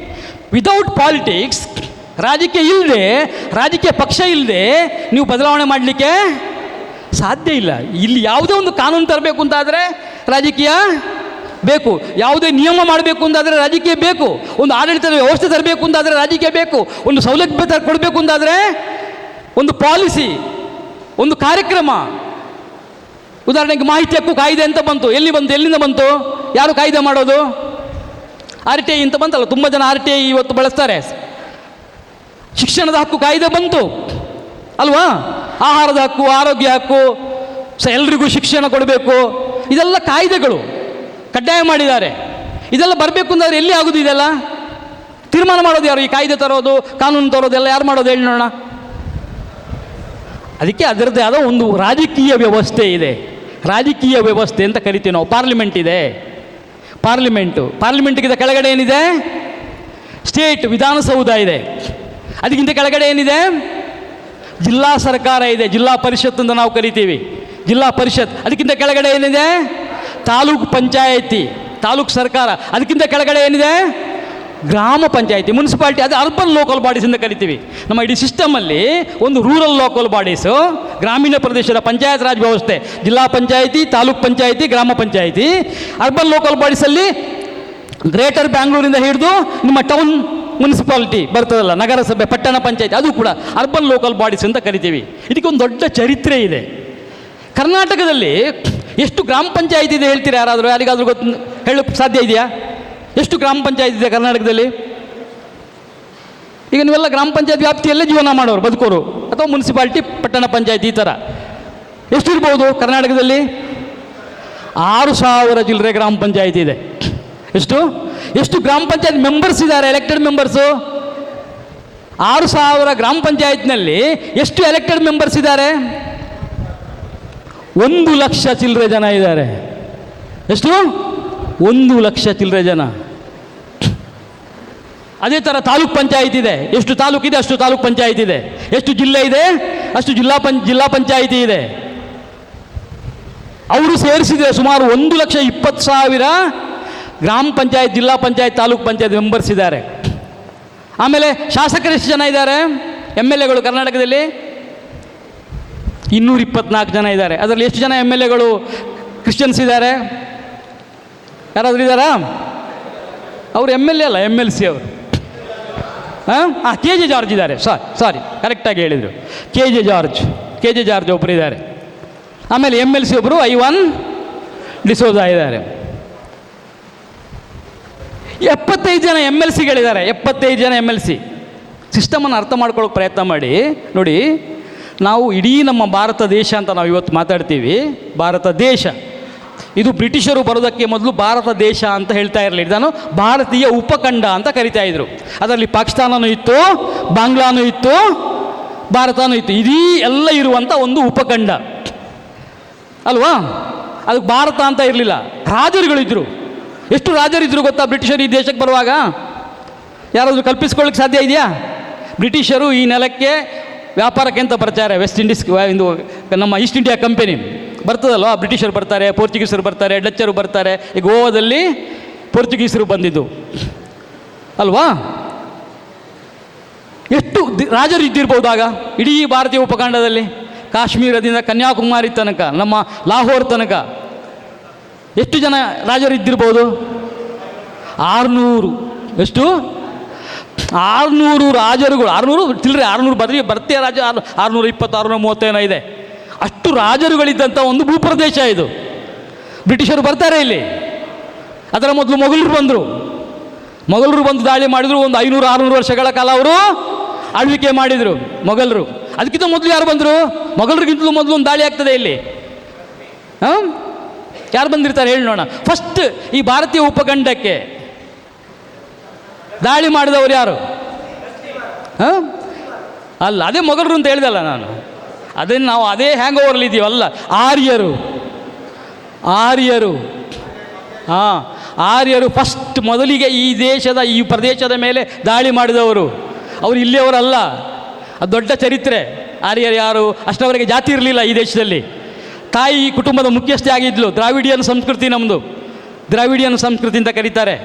ವಿದೌಟ್ ಪಾಲಿಟಿಕ್ಸ್, ರಾಜಕೀಯ ಇಲ್ಲದೆ, ರಾಜಕೀಯ ಪಕ್ಷ ಇಲ್ಲದೆ ನೀವು ಬದಲಾವಣೆ ಮಾಡಲಿಕ್ಕೆ ಸಾಧ್ಯ ಇಲ್ಲ. ಇಲ್ಲಿ ಯಾವುದೇ ಒಂದು ಕಾನೂನು ತರಬೇಕು ಅಂತಾದರೆ ರಾಜಕೀಯ ಬೇಕು, ಯಾವುದೇ ನಿಯಮ ಮಾಡಬೇಕು ಅಂತಾದರೆ ರಾಜಕೀಯ ಬೇಕು, ಒಂದು ಆಡಳಿತದ ವ್ಯವಸ್ಥೆ ತರಬೇಕು ಅಂತಾದರೆ ರಾಜಕೀಯ ಬೇಕು, ಒಂದು ಸೌಲಭ್ಯ ಕೊಡಬೇಕು ಅಂತಾದರೆ ಒಂದು ಪಾಲಿಸಿ, ಒಂದು ಕಾರ್ಯಕ್ರಮ. ಉದಾಹರಣೆಗೆ ಮಾಹಿತಿ ಹಕ್ಕು ಕಾಯ್ದೆ ಅಂತ ಬಂತು. ಎಲ್ಲಿಂದ ಬಂತು? ಯಾರು ಕಾಯ್ದೆ ಮಾಡೋದು? RTI ಅಂತ ಬಂತಲ್ಲ, ತುಂಬ ಜನ RTI ಇವತ್ತು ಬಳಸ್ತಾರೆ. ಶಿಕ್ಷಣದ ಹಕ್ಕು ಕಾಯ್ದೆ ಬಂತು ಅಲ್ವಾ? ಆಹಾರದ ಹಕ್ಕು, ಆರೋಗ್ಯ ಹಕ್ಕು, ಎಲ್ರಿಗೂ ಶಿಕ್ಷಣ ಕೊಡಬೇಕು, ಇದೆಲ್ಲ ಕಾಯ್ದೆಗಳು ಕಡ್ಡಾಯ ಮಾಡಿದ್ದಾರೆ. ಇದೆಲ್ಲ ಬರಬೇಕು ಅಂತಾದ್ರೆ ಎಲ್ಲಿ ಆಗೋದು? ಇದೆಲ್ಲ ತೀರ್ಮಾನ ಮಾಡೋದು ಯಾರು? ಈ ಕಾಯ್ದೆ ತರೋದು, ಕಾನೂನು ತರೋದು ಎಲ್ಲ ಯಾರು ಮಾಡೋದು ಹೇಳಿ ನೋಡೋಣ. ಅದಕ್ಕೆ ಅದರದ್ದೇ ಆದ ಒಂದು ರಾಜಕೀಯ ವ್ಯವಸ್ಥೆ ಇದೆ. ರಾಜಕೀಯ ವ್ಯವಸ್ಥೆ ಅಂತ ಕರಿತೀವಿ ನಾವು. ಪಾರ್ಲಿಮೆಂಟ್ ಇದೆ, ಪಾರ್ಲಿಮೆಂಟ್ಗಿಂತ ಕೆಳಗಡೆ ಏನಿದೆ? ಸ್ಟೇಟ್ ವಿಧಾನಸೌಧ ಇದೆ. ಅದಕ್ಕಿಂತ ಕೆಳಗಡೆ ಏನಿದೆ? ಜಿಲ್ಲಾ ಸರ್ಕಾರ ಇದೆ, ಜಿಲ್ಲಾ ಪರಿಷತ್ ಅಂತ ನಾವು ಕರಿತೀವಿ, ಜಿಲ್ಲಾ ಪರಿಷತ್. ಅದಕ್ಕಿಂತ ಕೆಳಗಡೆ ಏನಿದೆ? ತಾಲೂಕು ಪಂಚಾಯತಿ. ತಾಲೂಕು ಸರ್ಕಾರ, ಅದಕ್ಕಿಂತ ಕೆಳಗಡೆ ಏನಿದೆ ಗ್ರಾಮ ಪಂಚಾಯಿತಿ, ಮುನ್ಸಿಪಾಲ್ಟಿ. ಅದು ಅರ್ಬನ್ ಲೋಕಲ್ ಬಾಡೀಸ್ ಅಂತ ಕರಿತೀವಿ. ನಮ್ಮ ಇಡೀ ಸಿಸ್ಟಮಲ್ಲಿ ಒಂದು ರೂರಲ್ ಲೋಕಲ್ ಬಾಡೀಸು, ಗ್ರಾಮೀಣ ಪ್ರದೇಶದ ಪಂಚಾಯತ್ ರಾಜ್ ವ್ಯವಸ್ಥೆ, ಜಿಲ್ಲಾ ಪಂಚಾಯಿತಿ, ತಾಲೂಕ್ ಪಂಚಾಯಿತಿ, ಗ್ರಾಮ ಪಂಚಾಯಿತಿ. ಅರ್ಬನ್ ಲೋಕಲ್ ಬಾಡೀಸಲ್ಲಿ ಗ್ರೇಟರ್ ಬ್ಯಾಂಗ್ಳೂರಿಂದ ಹಿಡಿದು ನಿಮ್ಮ ಟೌನ್ ಮುನ್ಸಿಪಾಲಿಟಿ ಬರ್ತದಲ್ಲ, ನಗರಸಭೆ, ಪಟ್ಟಣ ಪಂಚಾಯತಿ, ಅದು ಕೂಡ ಅರ್ಬನ್ ಲೋಕಲ್ ಬಾಡೀಸ್ ಅಂತ ಕರಿತೀವಿ. ಇದಕ್ಕೊಂದು ದೊಡ್ಡ ಚರಿತ್ರೆ ಇದೆ. ಕರ್ನಾಟಕದಲ್ಲಿ ಎಷ್ಟು ಗ್ರಾಮ ಪಂಚಾಯಿತಿ ಇದೆ ಹೇಳ್ತೀರಾ? ಯಾರಿಗಾದರೂ ಗೊತ್ತು ಹೇಳೋಕ್ಕೆ ಸಾಧ್ಯ ಇದೆಯಾ? ಎಷ್ಟು ಗ್ರಾಮ ಪಂಚಾಯತ್ ಇದೆ ಕರ್ನಾಟಕದಲ್ಲಿ? ಈಗ ನೀವೆಲ್ಲ ಗ್ರಾಮ ಪಂಚಾಯತ್ ವ್ಯಾಪ್ತಿಯಲ್ಲೇ ಜೀವನ ಮಾಡೋರು, ಬದುಕೋರು, ಅಥವಾ ಮುನ್ಸಿಪಾಲ್ಟಿ, ಪಟ್ಟಣ ಪಂಚಾಯತಿ ಈ ಥರ ಎಷ್ಟಿರ್ಬೋದು ಕರ್ನಾಟಕದಲ್ಲಿ? 6,000 ಚಿಲ್ಲರೆ ಗ್ರಾಮ ಪಂಚಾಯತಿ ಇದೆ. ಎಷ್ಟು ಗ್ರಾಮ ಪಂಚಾಯತ್ ಮೆಂಬರ್ಸ್ ಇದ್ದಾರೆ, ಎಲೆಕ್ಟೆಡ್ ಮೆಂಬರ್ಸು? 6,000 ಗ್ರಾಮ ಪಂಚಾಯತ್ನಲ್ಲಿ ಎಷ್ಟು ಎಲೆಕ್ಟೆಡ್ ಮೆಂಬರ್ಸ್ ಇದ್ದಾರೆ? 1 ಲಕ್ಷ ಚಿಲ್ಲರೆ ಜನ ಇದ್ದಾರೆ. ಎಷ್ಟು? 1 ಲಕ್ಷ ಚಿಲ್ಲರೆ ಜನ. ಅದೇ ಥರ ತಾಲೂಕ್ ಪಂಚಾಯತ್ ಇದೆ. ಎಷ್ಟು ತಾಲೂಕಿದೆ ಅಷ್ಟು ತಾಲೂಕ್ ಪಂಚಾಯತ್ ಇದೆ. ಎಷ್ಟು ಜಿಲ್ಲೆ ಇದೆ ಅಷ್ಟು ಜಿಲ್ಲಾ ಪಂಚಾಯಿತಿ ಇದೆ. ಅವರು ಸೇರಿಸಿದರೆ ಸುಮಾರು 1,20,000 ಗ್ರಾಮ ಪಂಚಾಯತ್, ಜಿಲ್ಲಾ ಪಂಚಾಯತ್, ತಾಲೂಕ್ ಪಂಚಾಯತ್ ಮೆಂಬರ್ಸ್ ಇದ್ದಾರೆ. ಆಮೇಲೆ ಶಾಸಕರು ಎಷ್ಟು ಜನ ಇದ್ದಾರೆ? MLAಗಳು ಕರ್ನಾಟಕದಲ್ಲಿ 224 ಜನ ಇದ್ದಾರೆ. ಅದರಲ್ಲಿ ಎಷ್ಟು ಜನ MLAಗಳು ಕ್ರಿಶ್ಚಿಯನ್ಸ್ ಇದ್ದಾರೆ? ಯಾರಾದರೂ ಇದ್ದಾರಾ? ಅವರು MLA ಅಲ್ಲ, MLC ಅವರು. KJ ಜಾರ್ಜ್ ಇದ್ದಾರೆ. ಸಾರಿ ಕರೆಕ್ಟಾಗಿ ಹೇಳಿದರು. KJ ಜಾರ್ಜ್ ಒಬ್ಬರು ಇದ್ದಾರೆ. ಆಮೇಲೆ MLC ಒಬ್ಬರು ಐವಾನ್ ಡಿಸೋಜಾ ಇದ್ದಾರೆ. 75 ಜನ MLCಗಳಿದ್ದಾರೆ. 75 ಜನ MLC. ಸಿಸ್ಟಮನ್ನು ಅರ್ಥ ಮಾಡ್ಕೊಳ್ಳೋಕೆ ಪ್ರಯತ್ನ ಮಾಡಿ. ನೋಡಿ, ನಾವು ಇಡೀ ನಮ್ಮ ಭಾರತ ದೇಶ ಅಂತ ನಾವು ಇವತ್ತು ಮಾತಾಡ್ತೀವಿ. ಭಾರತ ದೇಶ ಇದು ಬ್ರಿಟಿಷರು ಬರೋದಕ್ಕೆ ಮೊದಲು ಭಾರತ ದೇಶ ಅಂತ ಹೇಳ್ತಾ ಇರಲಿಲ್ಲ. ಇದನ್ನು ಭಾರತೀಯ ಉಪಖಂಡ ಅಂತ ಕರಿತಾ ಇದ್ರು. ಅದರಲ್ಲಿ ಪಾಕಿಸ್ತಾನನೂ ಇತ್ತು, ಬಾಂಗ್ಲಾನೂ ಇತ್ತು, ಭಾರತನೂ ಇತ್ತು. ಇದೀ ಎಲ್ಲ ಇರುವಂಥ ಒಂದು ಉಪಖಂಡ ಅಲ್ವಾ? ಅದಕ್ಕೆ ಭಾರತ ಅಂತ ಇರಲಿಲ್ಲ. ರಾಜರುಗಳಿದ್ದರು. ಎಷ್ಟು ರಾಜರಿದ್ದರು ಗೊತ್ತಾ ಬ್ರಿಟಿಷರು ಈ ದೇಶಕ್ಕೆ ಬರುವಾಗ? ಯಾರಾದರೂ ಕಲ್ಪಿಸ್ಕೊಳ್ಳಿಕ್ಕೆ ಸಾಧ್ಯ ಇದೆಯಾ? ಬ್ರಿಟಿಷರು ಈ ನೆಲಕ್ಕೆ ವ್ಯಾಪಾರಕ್ಕೆ ಅಂತ ಬರ್ತಾರೆ. ವೆಸ್ಟ್ ಇಂಡೀಸ್, ಇದು ನಮ್ಮ ಈಸ್ಟ್ ಇಂಡಿಯಾ ಕಂಪನಿ ಬರ್ತದಲ್ವ, ಬ್ರಿಟಿಷರು ಬರ್ತಾರೆ, ಪೋರ್ಚುಗೀಸರು ಬರ್ತಾರೆ, ಡಚ್ಚರು ಬರ್ತಾರೆ. ಈ ಗೋವಾದಲ್ಲಿ ಪೋರ್ಚುಗೀಸರು ಬಂದಿದ್ದು ಅಲ್ವಾ? ಎಷ್ಟು ರಾಜರು ಇದ್ದಿರ್ಬೋದಾಗ ಇಡೀ ಭಾರತೀಯ ಉಪಖಂಡದಲ್ಲಿ, ಕಾಶ್ಮೀರದಿಂದ ಕನ್ಯಾಕುಮಾರಿ ತನಕ, ನಮ್ಮ ಲಾಹೋರ್ ತನಕ ಎಷ್ಟು ಜನ ರಾಜರು ಇದ್ದಿರ್ಬೋದು? 600. ಎಷ್ಟು? 600 ರಾಜರುಗಳು. 600 ಚಿಲ್ಲರೆ, 600 ಬರ್ತೀಯ ರಾಜ 620, 630 ಇದೆ. ಅಷ್ಟು ರಾಜರುಗಳಿದ್ದಂಥ ಒಂದು ಭೂಪ್ರದೇಶ ಇದು. ಬ್ರಿಟಿಷರು ಬರ್ತಾರೆ ಇಲ್ಲಿ. ಅದರ ಮೊದಲು ಮೊಘಲರು ಬಂದು ದಾಳಿ ಮಾಡಿದರು. ಒಂದು 500-600 ವರ್ಷಗಳ ಕಾಲ ಅವರು ಆಳ್ವಿಕೆ ಮಾಡಿದರು ಮೊಘಲರು. ಅದಕ್ಕಿಂತ ಮೊದಲು ಯಾರು ಬಂದರು? ಮೊಘಲರಿಗಿಂತಲೂ ಮೊದಲು ಒಂದು ದಾಳಿ ಆಗ್ತದೆ ಇಲ್ಲಿ. ಯಾರು ಬಂದಿರ್ತಾರೆ ಹೇಳಿ ನೋಡೋಣ. ಫಸ್ಟ್ ಈ ಭಾರತೀಯ ಉಪಖಂಡಕ್ಕೆ ದಾಳಿ ಮಾಡಿದವರು ಯಾರು? ಅಲ್ಲ, ಅದೇ ಮೊಘಲರು ಅಂತ ಹೇಳಿದಲ್ಲ ನಾನು. ಅದನ್ನು ನಾವು ಅದೇ ಹ್ಯಾಂಗ್ ಓವರ್ಲಿ ಇದ್ದೀವಲ್ಲ. ಆರ್ಯರು ಫಸ್ಟ್ ಮೊದಲಿಗೆ ಈ ದೇಶದ, ಈ ಪ್ರದೇಶದ ಮೇಲೆ ದಾಳಿ ಮಾಡಿದವರು. ಅವರು ಇಲ್ಲಿಯವರಲ್ಲ. ಅದು ದೊಡ್ಡ ಚರಿತ್ರೆ. ಆರ್ಯರು ಯಾರು? ಅಷ್ಟರವರೆಗೆ ಜಾತಿ ಇರಲಿಲ್ಲ ಈ ದೇಶದಲ್ಲಿ. ತಾಯಿ ಕುಟುಂಬದ ಮುಖ್ಯಸ್ಥೆ ಆಗಿದ್ಲು. ದ್ರಾವಿಡಿಯನ್ ಸಂಸ್ಕೃತಿ ನಮ್ಮದು. ದ್ರಾವಿಡಿಯನ್ ಸಂಸ್ಕೃತಿ ಅಂತ ಕರೀತಾರೆ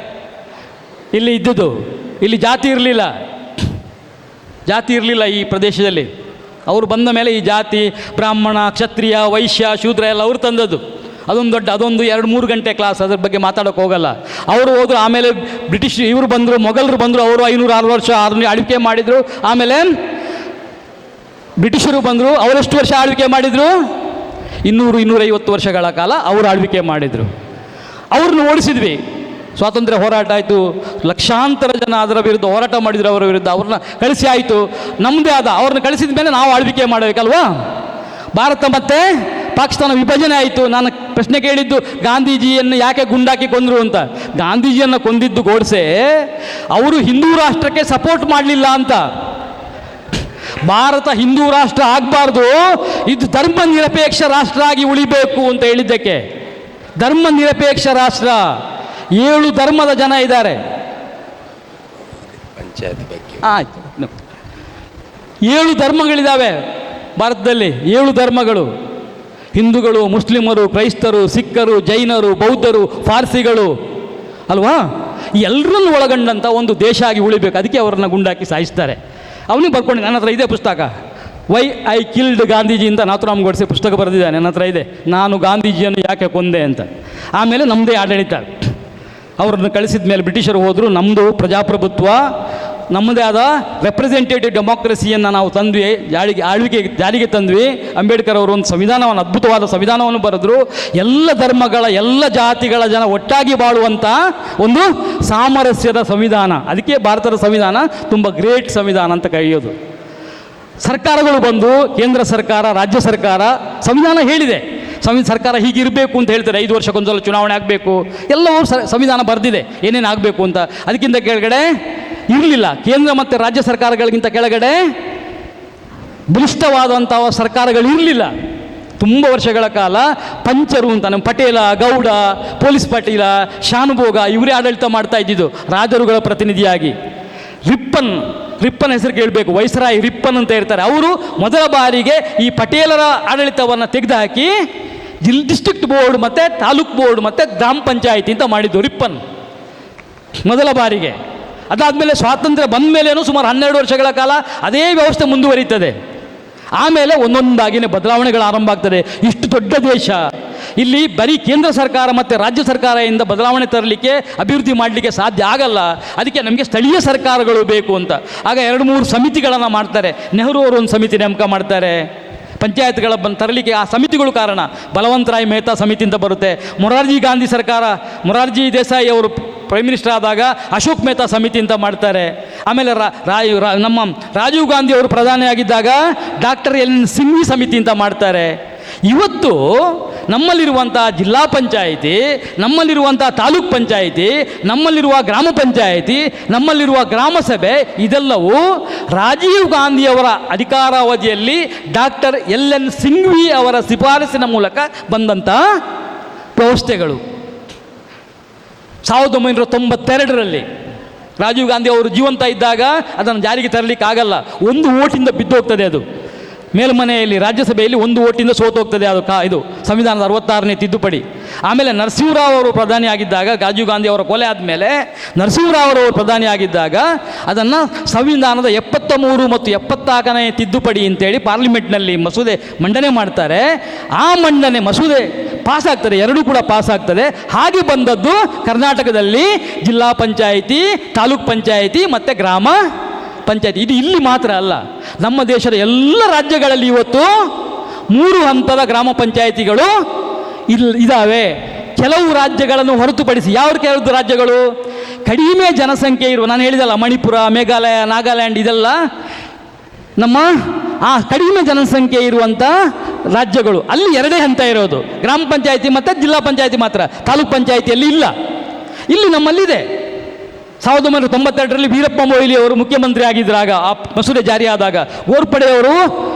ಇಲ್ಲಿ ಇದ್ದುದು. ಇಲ್ಲಿ ಜಾತಿ ಇರಲಿಲ್ಲ ಈ ಪ್ರದೇಶದಲ್ಲಿ. ಅವರು ಬಂದ ಮೇಲೆ ಈ ಜಾತಿ, ಬ್ರಾಹ್ಮಣ, ಕ್ಷತ್ರಿಯ, ವೈಶ್ಯ, ಶೂದ್ರ ಎಲ್ಲ ಅವರು ತಂದದ್ದು. ಅದೊಂದು 2-3 ಗಂಟೆ ಕ್ಲಾಸ್. ಅದ್ರ ಬಗ್ಗೆ ಮಾತಾಡೋಕೆ ಹೋಗಲ್ಲ. ಅವರು ಹೋದರು. ಆಮೇಲೆ ಇವರು ಬಂದರು, ಮೊಘಲರು ಬಂದರು. ಅವರು 500-600 ವರ್ಷ ಆಳ್ವಿಕೆ ಮಾಡಿದರು. ಆಮೇಲೆ ಬ್ರಿಟಿಷರು ಬಂದರು. ಅವರೆಷ್ಟು ವರ್ಷ ಆಳ್ವಿಕೆ ಮಾಡಿದರು? 200-250 ವರ್ಷಗಳ ಕಾಲ ಅವರು ಆಳ್ವಿಕೆ ಮಾಡಿದರು. ಅವ್ರನ್ನ ಓಡಿಸಿದ್ವಿ. ಸ್ವಾತಂತ್ರ್ಯ ಹೋರಾಟ ಆಯಿತು. ಲಕ್ಷಾಂತರ ಜನ ಅದರ ವಿರುದ್ಧ ಹೋರಾಟ ಮಾಡಿದರು. ಅವರ ವಿರುದ್ಧ ಅವ್ರನ್ನ ಕಳಿಸಿ ಆಯಿತು. ನಮ್ಮದೇ ಆದ. ಅವ್ರನ್ನ ಕಳಿಸಿದ ಮೇಲೆ ನಾವು ಆಳ್ವಿಕೆ ಮಾಡಬೇಕಲ್ವಾ? ಭಾರತ ಮತ್ತು ಪಾಕಿಸ್ತಾನ ವಿಭಜನೆ ಆಯಿತು. ನಾನು ಪ್ರಶ್ನೆ ಕೇಳಿದ್ದು ಗಾಂಧೀಜಿಯನ್ನು ಯಾಕೆ ಗುಂಡಾಕಿ ಕೊಂದರು ಅಂತ. ಗಾಂಧೀಜಿಯನ್ನು ಕೊಂದಿದ್ದು ಗೋಡ್ಸೆ ಅವರು ಹಿಂದೂ ರಾಷ್ಟ್ರಕ್ಕೆ ಸಪೋರ್ಟ್ ಮಾಡಲಿಲ್ಲ ಅಂತ. ಭಾರತ ಹಿಂದೂ ರಾಷ್ಟ್ರ ಆಗಬಾರ್ದು, ಇದು ಧರ್ಮ ನಿರಪೇಕ್ಷ ರಾಷ್ಟ್ರ ಆಗಿ ಉಳಿಬೇಕು ಅಂತ ಹೇಳಿದ್ದಕ್ಕೆ. ಧರ್ಮ ನಿರಪೇಕ್ಷ ರಾಷ್ಟ್ರ. 7 ಧರ್ಮದ ಜನ ಇದ್ದಾರೆ. ಆಯ್ತು, 7 ಧರ್ಮಗಳಿದ್ದಾವೆ ಭಾರತದಲ್ಲಿ. 7 ಧರ್ಮಗಳು. ಹಿಂದೂಗಳು, ಮುಸ್ಲಿಮರು, ಕ್ರೈಸ್ತರು, ಸಿಖ್ಖರು, ಜೈನರು, ಬೌದ್ಧರು, ಪಾರ್ಸಿಗಳು, ಅಲ್ವಾ? ಎಲ್ಲರನ್ನು ಒಳಗೊಂಡಂಥ ಒಂದು ದೇಶ ಆಗಿ ಉಳಿಬೇಕು, ಅದಕ್ಕೆ ಅವರನ್ನು ಗುಂಡಾಕಿ ಸಾಯಿಸ್ತಾರೆ. ಅವನಿಗೆ ಬರ್ಕೊಂಡು, ನನ್ನ ಹತ್ರ ಇದೆ ಪುಸ್ತಕ, ವೈ ಐ ಕಿಲ್ಡ್ ಗಾಂಧೀಜಿ ಅಂತ ನಾಥುರಾಮ್ ಗೋಡ್ಸೆ ಪುಸ್ತಕ ಬರೆದಿದ್ದಾನೆ, ನನ್ನ ಹತ್ರ ಇದೆ, ನಾನು ಗಾಂಧೀಜಿಯನ್ನು ಯಾಕೆ ಕೊಂದೆ ಅಂತ. ಆಮೇಲೆ ನಮ್ಮದೇ ಆಡಳಿತ, ಅವರನ್ನು ಕಳಿಸಿದ ಮೇಲೆ ಬ್ರಿಟಿಷರು ಹೋದರು, ನಮ್ಮದು ಪ್ರಜಾಪ್ರಭುತ್ವ, ನಮ್ಮದೇ ಆದ ರೆಪ್ರೆಸೆಂಟೇಟಿವ್ ಡೆಮಾಕ್ರಸಿಯನ್ನು ನಾವು ತಂದ್ವಿ, ಜಾರಿಗೆ ತಂದ್ವಿ. ಅಂಬೇಡ್ಕರ್ ಅವರು ಒಂದು ಸಂವಿಧಾನವನ್ನು, ಅದ್ಭುತವಾದ ಸಂವಿಧಾನವನ್ನು ಬರೆದರು. ಎಲ್ಲ ಧರ್ಮಗಳ, ಎಲ್ಲ ಜಾತಿಗಳ ಜನ ಒಟ್ಟಾಗಿ ಬಾಳುವಂಥ ಒಂದು ಸಾಮರಸ್ಯದ ಸಂವಿಧಾನ. ಅದಕ್ಕೆ ಭಾರತದ ಸಂವಿಧಾನ ತುಂಬ ಗ್ರೇಟ್ ಸಂವಿಧಾನ ಅಂತ ಕರೆಯೋದು. ಸರ್ಕಾರಗಳು ಬಂದು, ಕೇಂದ್ರ ಸರ್ಕಾರ, ರಾಜ್ಯ ಸರ್ಕಾರ ಸಂವಿಧಾನ ಹೇಳಿದೆ, ಸರ್ಕಾರ ಹೀಗಿರಬೇಕು ಅಂತ ಹೇಳ್ತಾರೆ, 5 ವರ್ಷಕ್ಕೊಂದ್ಸಲ ಚುನಾವಣೆ ಆಗಬೇಕು, ಎಲ್ಲವೂ ಸಂವಿಧಾನ ಬರೆದಿದೆ ಏನೇನು ಆಗಬೇಕು ಅಂತ. ಅದಕ್ಕಿಂತ ಕೆಳಗಡೆ ಇರಲಿಲ್ಲ. ಕೇಂದ್ರ ಮತ್ತು ರಾಜ್ಯ ಸರ್ಕಾರಗಳಿಗಿಂತ ಕೆಳಗಡೆ ಬಲಿಷ್ಠವಾದಂಥ ಸರ್ಕಾರಗಳಿರಲಿಲ್ಲ. ತುಂಬ ವರ್ಷಗಳ ಕಾಲ ಪಂಚರು ಅಂತ, ನಮ್ಮ ಪಟೇಲ, ಗೌಡ, ಪೊಲೀಸ್ ಪಾಟೀಲ, ಶಾನುಭೋಗ ಇವರೇ ಆಡಳಿತ ಮಾಡ್ತಾ ಇದ್ದಿದ್ದು ರಾಜರುಗಳ ಪ್ರತಿನಿಧಿಯಾಗಿ. ರಿಪ್ಪನ್ ಹೆಸರು ಕೇಳಬೇಕು, ವೈಸ್ರಾಯ್ ರಿಪ್ಪನ್ ಅಂತ ಇರ್ತಾರೆ. ಅವರು ಮೊದಲ ಬಾರಿಗೆ ಈ ಪಟೇಲರ ಆಡಳಿತವನ್ನು ತೆಗೆದುಹಾಕಿ ಡಿಸ್ಟ್ರಿಕ್ಟ್ ಬೋರ್ಡ್ ಮತ್ತು ತಾಲೂಕ್ ಬೋರ್ಡ್ ಮತ್ತು ಗ್ರಾಮ ಪಂಚಾಯಿತಿ ಅಂತ ಮಾಡಿದ್ದು ರಿಪ್ಪನ್ ಮೊದಲ ಬಾರಿಗೆ. ಅದಾದಮೇಲೆ ಸ್ವಾತಂತ್ರ್ಯ ಬಂದ ಮೇಲೇನೂ ಸುಮಾರು 12 ವರ್ಷಗಳ ಕಾಲ ಅದೇ ವ್ಯವಸ್ಥೆ ಮುಂದುವರಿಯುತ್ತದೆ. ಆಮೇಲೆ ಒಂದೊಂದಾಗಿನೇ ಬದಲಾವಣೆಗಳು ಆರಂಭ ಆಗ್ತದೆ. ಇಷ್ಟು ದೊಡ್ಡ ದೇಶ, ಇಲ್ಲಿ ಬರೀ ಕೇಂದ್ರ ಸರ್ಕಾರ ಮತ್ತು ರಾಜ್ಯ ಸರ್ಕಾರದಿಂದ ಬದಲಾವಣೆ ತರಲಿಕ್ಕೆ, ಅಭಿವೃದ್ಧಿ ಮಾಡಲಿಕ್ಕೆ ಸಾಧ್ಯ ಆಗಲ್ಲ. ಅದಕ್ಕೆ ನಮಗೆ ಸ್ಥಳೀಯ ಸರ್ಕಾರಗಳು ಬೇಕು ಅಂತ ಆಗ 2-3 ಸಮಿತಿಗಳನ್ನು ಮಾಡ್ತಾರೆ. ನೆಹರು ಅವರು ಒಂದು ಸಮಿತಿ ನೇಮಕ ಮಾಡ್ತಾರೆ ಪಂಚಾಯತ್ಗಳ ತರಲಿಕ್ಕೆ. ಆ ಸಮಿತಿಗಳು ಕಾರಣ, ಬಲವಂತರಾಯ್ ಮೆಹ್ತಾ ಸಮಿತಿ ಅಂತ ಬರುತ್ತೆ. ಮೊರಾರ್ಜಿ ದೇಸಾಯಿ ಅವರು ಪ್ರೈಮ್ ಮಿನಿಸ್ಟರ್ ಆದಾಗ ಅಶೋಕ್ ಮೆಹ್ತಾ ಸಮಿತಿ ಅಂತ ಮಾಡ್ತಾರೆ. ಆಮೇಲೆ ನಮ್ಮ ರಾಜೀವ್ ಗಾಂಧಿ ಅವರು ಪ್ರಧಾನಿಯಾಗಿದ್ದಾಗ ಡಾಕ್ಟರ್ ಎಲ್ ಸಿಂಘ್ವಿ ಸಮಿತಿ ಅಂತ ಮಾಡ್ತಾರೆ. ಇವತ್ತು ನಮ್ಮಲ್ಲಿರುವಂಥ ಜಿಲ್ಲಾ ಪಂಚಾಯಿತಿ, ನಮ್ಮಲ್ಲಿರುವಂಥ ತಾಲೂಕ್ ಪಂಚಾಯಿತಿ, ನಮ್ಮಲ್ಲಿರುವ ಗ್ರಾಮ ಪಂಚಾಯಿತಿ, ನಮ್ಮಲ್ಲಿರುವ ಗ್ರಾಮ ಸಭೆ, ಇದೆಲ್ಲವೂ ರಾಜೀವ್ ಗಾಂಧಿಯವರ ಅಧಿಕಾರಾವಧಿಯಲ್ಲಿ ಡಾಕ್ಟರ್ ಎಲ್ ಎನ್ ಸಿಂಘ್ವಿ ಅವರ ಶಿಫಾರಸಿನ ಮೂಲಕ ಬಂದಂಥ ವ್ಯವಸ್ಥೆಗಳು. 1992ರಲ್ಲಿ ರಾಜೀವ್ ಗಾಂಧಿ ಅವರು ಜೀವಂತ ಇದ್ದಾಗ ಅದನ್ನು ಜಾರಿಗೆ ತರಲಿಕ್ಕೆ ಆಗಲ್ಲ, 1 ಓಟಿಂದ ಬಿದ್ದೋಗ್ತದೆ ಅದು. ಮೇಲ್ಮನೆಯಲ್ಲಿ ರಾಜ್ಯಸಭೆಯಲ್ಲಿ 1 ಓಟಿಂದ ಸೋತೋಗ್ತದೆ ಅದು ಇದು ಸಂವಿಧಾನದ 66ನೇ ತಿದ್ದುಪಡಿ. ಆಮೇಲೆ ನರಸಿಂಹರಾವ್ ಅವರು ಪ್ರಧಾನಿಯಾಗಿದ್ದಾಗ, ರಾಜೀವ್ ಗಾಂಧಿ ಅವರ ಕೊಲೆ ಆದಮೇಲೆ ನರಸಿಂಹರಾವ್ ಅವರು ಪ್ರಧಾನಿಯಾಗಿದ್ದಾಗ ಅದನ್ನು ಸಂವಿಧಾನದ 73 ಮತ್ತು 74ನೇ ತಿದ್ದುಪಡಿ ಅಂತೇಳಿ ಪಾರ್ಲಿಮೆಂಟ್ನಲ್ಲಿ ಮಸೂದೆ ಮಂಡನೆ ಮಾಡ್ತಾರೆ. ಆ ಮಸೂದೆ ಪಾಸ್ ಆಗ್ತದೆ, ಎರಡೂ ಕೂಡ ಪಾಸ್ ಆಗ್ತದೆ. ಹಾಗೆ ಬಂದದ್ದು ಕರ್ನಾಟಕದಲ್ಲಿ ಜಿಲ್ಲಾ ಪಂಚಾಯಿತಿ, ತಾಲೂಕ್ ಪಂಚಾಯಿತಿ ಮತ್ತು ಗ್ರಾಮ ಪಂಚಾಯಿತಿ. ಇದು ಇಲ್ಲಿ ಮಾತ್ರ ಅಲ್ಲ, ನಮ್ಮ ದೇಶದ ಎಲ್ಲ ರಾಜ್ಯಗಳಲ್ಲಿ ಇವತ್ತು 3 ಹಂತದ ಗ್ರಾಮ ಪಂಚಾಯಿತಿಗಳು ಇದ್ದಾವೆ. ಕೆಲವು ರಾಜ್ಯಗಳನ್ನು ಹೊರತುಪಡಿಸಿ, ಯಾವ ಕೆಲವು ರಾಜ್ಯಗಳು ಕಡಿಮೆ ಜನಸಂಖ್ಯೆ ಇರುವ, ನಾನು ಹೇಳಿದಲ್ಲ ಮಣಿಪುರ, ಮೇಘಾಲಯ, ನಾಗಾಲ್ಯಾಂಡ್, ಇದೆಲ್ಲ ನಮ್ಮ ಕಡಿಮೆ ಜನಸಂಖ್ಯೆ ಇರುವಂಥ ರಾಜ್ಯಗಳು. ಅಲ್ಲಿ 2 ಹಂತ ಇರೋದು, ಗ್ರಾಮ ಪಂಚಾಯಿತಿ ಮತ್ತು ಜಿಲ್ಲಾ ಪಂಚಾಯಿತಿ ಮಾತ್ರ. ತಾಲೂಕ್ ಪಂಚಾಯಿತಿಯಲ್ಲಿ ಇಲ್ಲ. ಇಲ್ಲಿ ನಮ್ಮಲ್ಲಿದೆ. 1992ರಲ್ಲಿ ವೀರಪ್ಪ ಮೊಯ್ಲಿ ಅವರು ಮುಖ್ಯಮಂತ್ರಿ ಆಗಿದ್ದಾಗ, ಆ ಮಸೂದೆ ಜಾರಿ ಆದಾಗ, ಗೋರ್ಪಡೆಯವರು